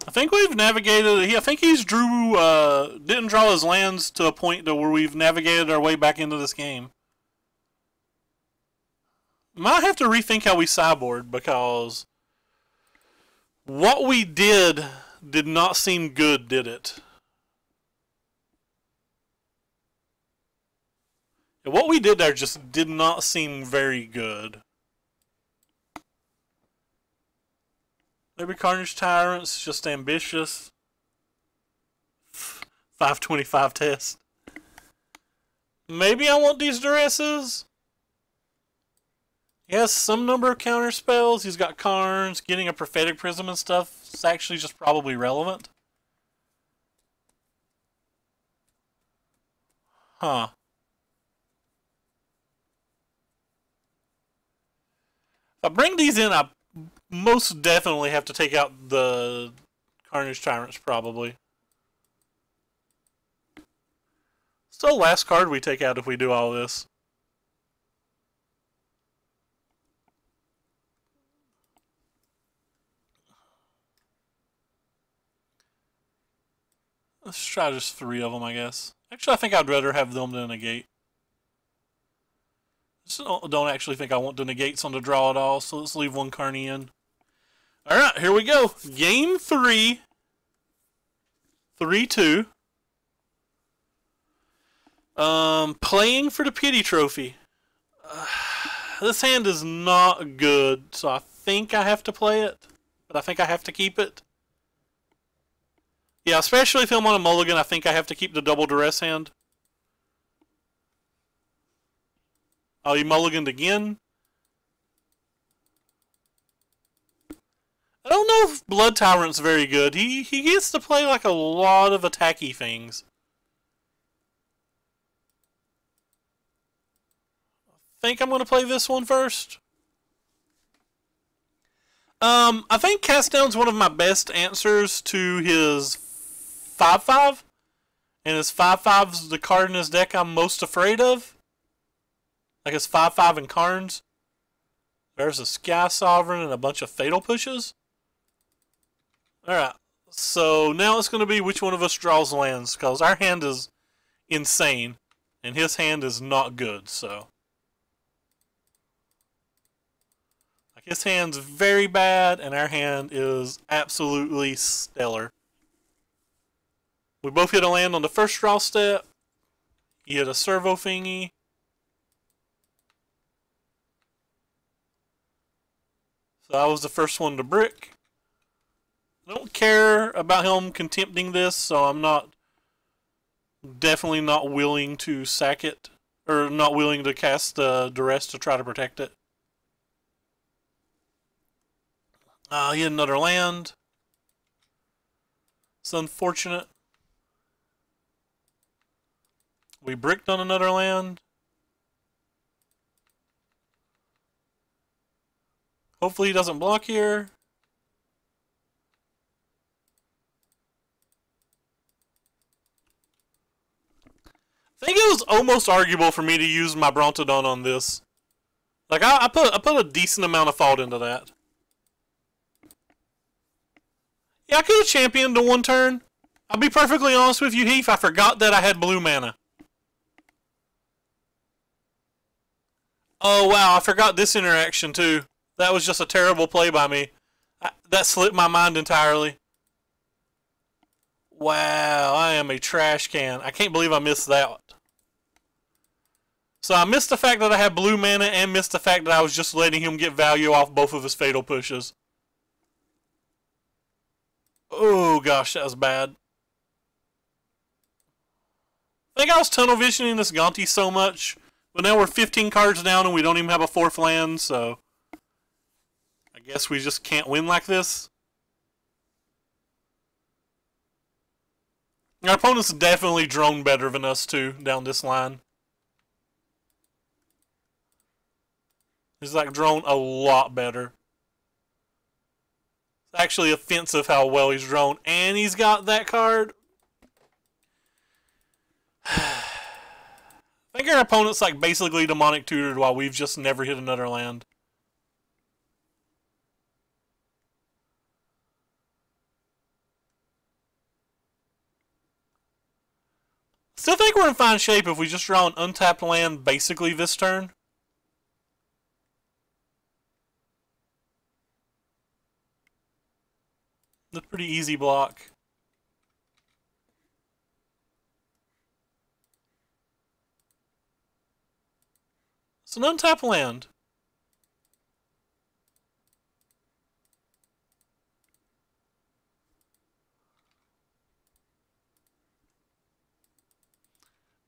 I think we've navigated. I think he's didn't draw his lands to a point to where we've navigated our way back into this game. Might have to rethink how we sideboard because what we did not seem good, did it? What we did there just did not seem very good. Maybe Carnage Tyrant's just ambitious. 525 test. Maybe I want these duresses. He has some number of counter spells. He's got Karns. Getting a Prophetic Prism and stuff is actually just probably relevant. Huh. If I bring these in, I most definitely have to take out the Carnage Tyrants, probably. Still last card we take out if we do all this. Let's try just 3 of them, I guess. Actually, I think I'd rather have them than negate. Just don't actually think I want the negates on the draw at all, so let's leave 1 Carney in. Alright, here we go. Game 3. 3-2. Playing for the Pity Trophy. This hand is not good, so I think I have to play it. But I think I have to keep it. Yeah, especially if I'm on a mulligan, I think I have to keep the double duress hand. Oh, you mulliganed again? I don't know if Blood Tyrant's very good. He gets to play like a lot of attacky things. I think I'm going to play this one first. I think Cast Down's one of my best answers to his 5/5. And his 5/5's the card in his deck I'm most afraid of. Like his 5/5 and Karns. There's a Sky Sovereign and a bunch of Fatal Pushes. Alright, so now it's going to be which one of us draws lands, because our hand is insane, and his hand is not good, so. Like, his hand's very bad, and our hand is absolutely stellar. We both hit a land on the first draw step. He hit a servo thingy. So I was the first one to brick. I don't care about him contempting this, so I'm definitely not willing to sack it, or not willing to cast the duress to try to protect it. He had another land. It's unfortunate. We bricked on another land. Hopefully he doesn't block here. I think it was almost arguable for me to use my Brontodon on this. Like, I put a decent amount of thought into that. Yeah, I could have championed to one turn. I'll be perfectly honest with you, Heath. I forgot that I had blue mana. Oh, wow. I forgot this interaction, too. That was just a terrible play by me. That slipped my mind entirely. Wow, I am a trash can. I can't believe I missed that. So I missed the fact that I had blue mana and missed the fact that I was just letting him get value off both of his fatal pushes. Oh gosh, that was bad. I think I was tunnel visioning this Gonti so much, but now we're 15 cards down and we don't even have a 4th land, so I guess we just can't win like this. Our opponent's definitely drone better than us too down this line. He's like drone a lot better. It's actually offensive how well he's drone. And he's got that card. I think our opponent's like basically demonic tutored while we've just never hit another land. Still think we're in fine shape if we just draw an untapped land basically this turn. It's a pretty easy block. It's an untapped land.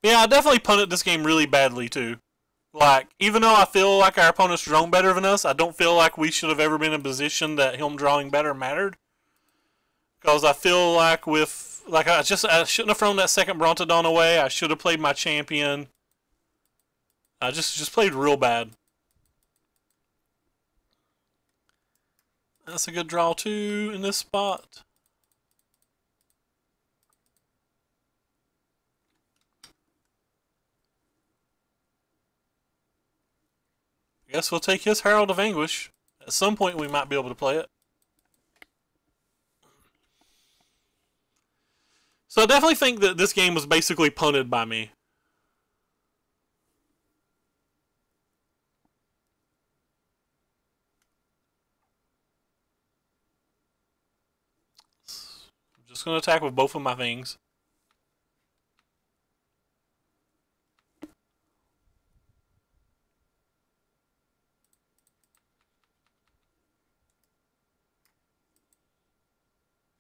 Yeah, I definitely punted this game really badly too. Like, even though I feel like our opponent's drawn better than us, I don't feel like we should have ever been in a position that him drawing better mattered. Because I feel like I shouldn't have thrown that second Brontodon away. I should have played my champion. I just played real bad. That's a good draw too in this spot. I guess we'll take his Herald of Anguish. At some point we might be able to play it. So I definitely think that this game was basically punted by me. I'm just going to attack with both of my things.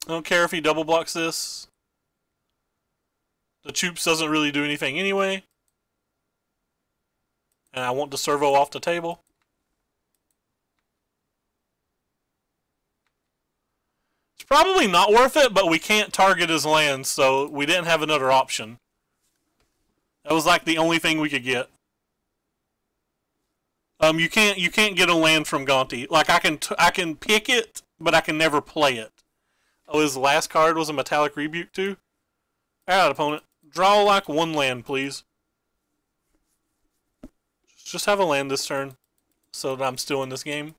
I don't care if he double blocks this. The Choops doesn't really do anything anyway. And I want the servo off the table. It's probably not worth it, but we can't target his land, so we didn't have another option. That was like the only thing we could get. You can't get a land from Gonti. Like I can pick it, but I can never play it. Oh, his last card was a Metallic Rebuke too? Alright, opponent. Draw like one land, please. Just have a land this turn, so that I'm still in this game.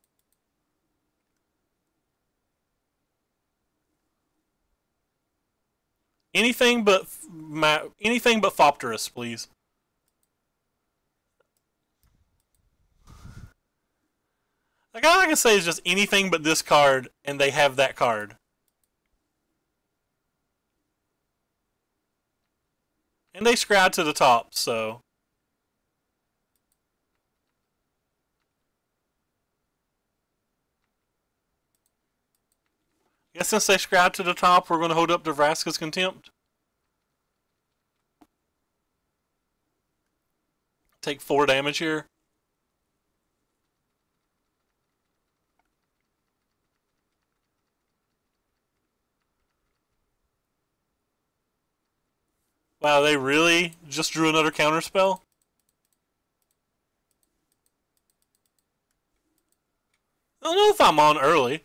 Anything but Thopterus, please. Like all I can say is just anything but this card, and they have that card. And they scry to the top, so. I guess since they scry to the top, we're going to hold up to Vraska's Contempt. Take 4 damage here. Wow, they really just drew another counterspell? don't know if I'm on early.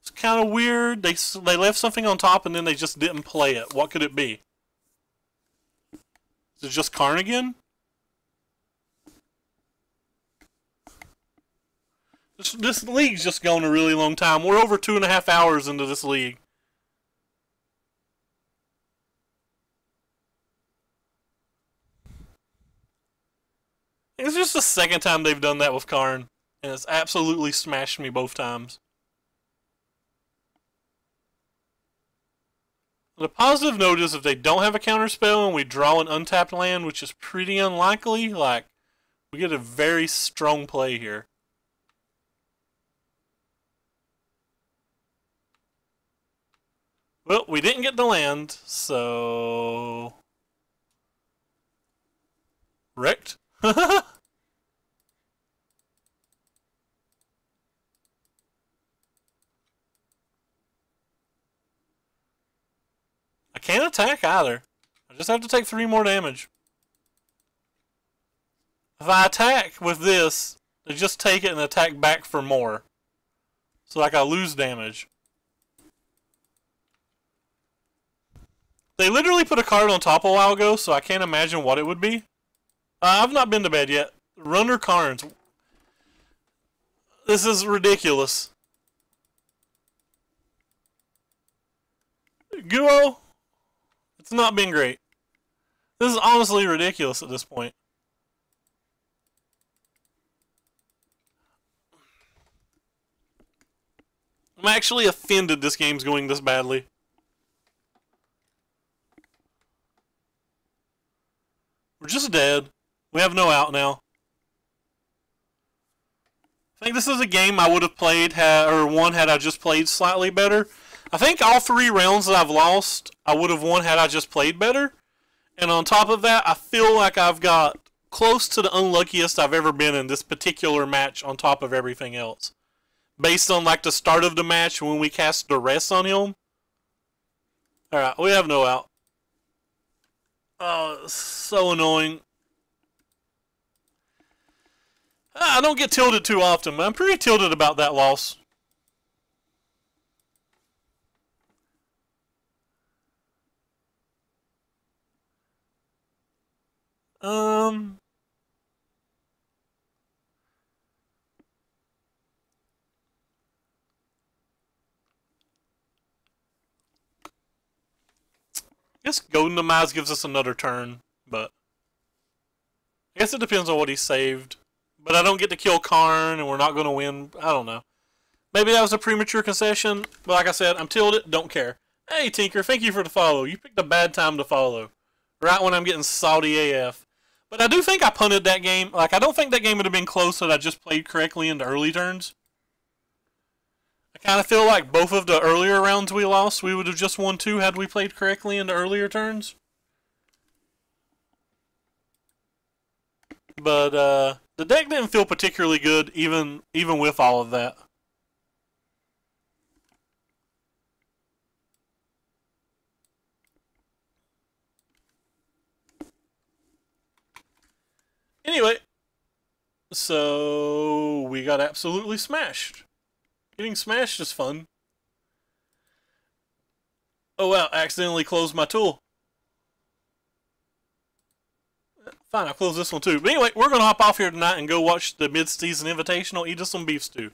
It's kind of weird. They left something on top and then they just didn't play it. What could it be? Is it just Karn again? This league's just going a really long time. We're over 2.5 hours into this league. It's just the second time they've done that with Karn, and it's absolutely smashed me both times. The positive note is if they don't have a counterspell and we draw an untapped land, which is pretty unlikely, like, we get a very strong play here. Well, we didn't get the land, so... wrecked? I can't attack either. I just have to take 3 more damage. If I attack with this, they just take it and attack back for more. So like I lose damage. They literally put a card on top a while ago, so I can't imagine what it would be. I've not been to bed yet. Runner Karns. This is ridiculous. Guo, it's not been great. This is honestly ridiculous at this point. I'm actually offended this game's going this badly. We're just dead. We have no out now. I think this is a game I would have played or won had I just played slightly better. I think all 3 rounds that I've lost, I would have won had I just played better. And on top of that, I feel like I've got close to the unluckiest I've ever been in this particular match on top of everything else. Based on like the start of the match when we cast duress on him. Alright, we have no out. Oh, it's so annoying. I don't get tilted too often, but I'm pretty tilted about that loss. I guess Golden Demise gives us another turn, but I guess it depends on what he saved. But I don't get to kill Karn, and we're not going to win. I don't know. Maybe that was a premature concession, but like I said, I'm tilted, don't care. Hey, Tinker, thank you for the follow. You picked a bad time to follow. Right when I'm getting salty AF. But I do think I punted that game. Like, I don't think that game would have been close had I just played correctly in the early turns. I kind of feel like both of the earlier rounds we lost, we would have just won 2 had we played correctly in the earlier turns. But, the deck didn't feel particularly good, even with all of that. Anyway, so we got absolutely smashed. Getting smashed is fun. Oh wow, accidentally closed my tool. Fine, I'll close this one too. But anyway, we're going to hop off here tonight and go watch the Mid-Season Invitational, eat us some beef stew.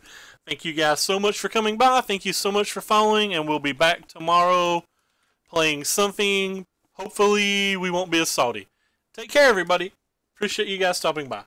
Thank you guys so much for coming by. Thank you so much for following, and we'll be back tomorrow playing something. Hopefully, we won't be as salty. Take care, everybody. Appreciate you guys stopping by.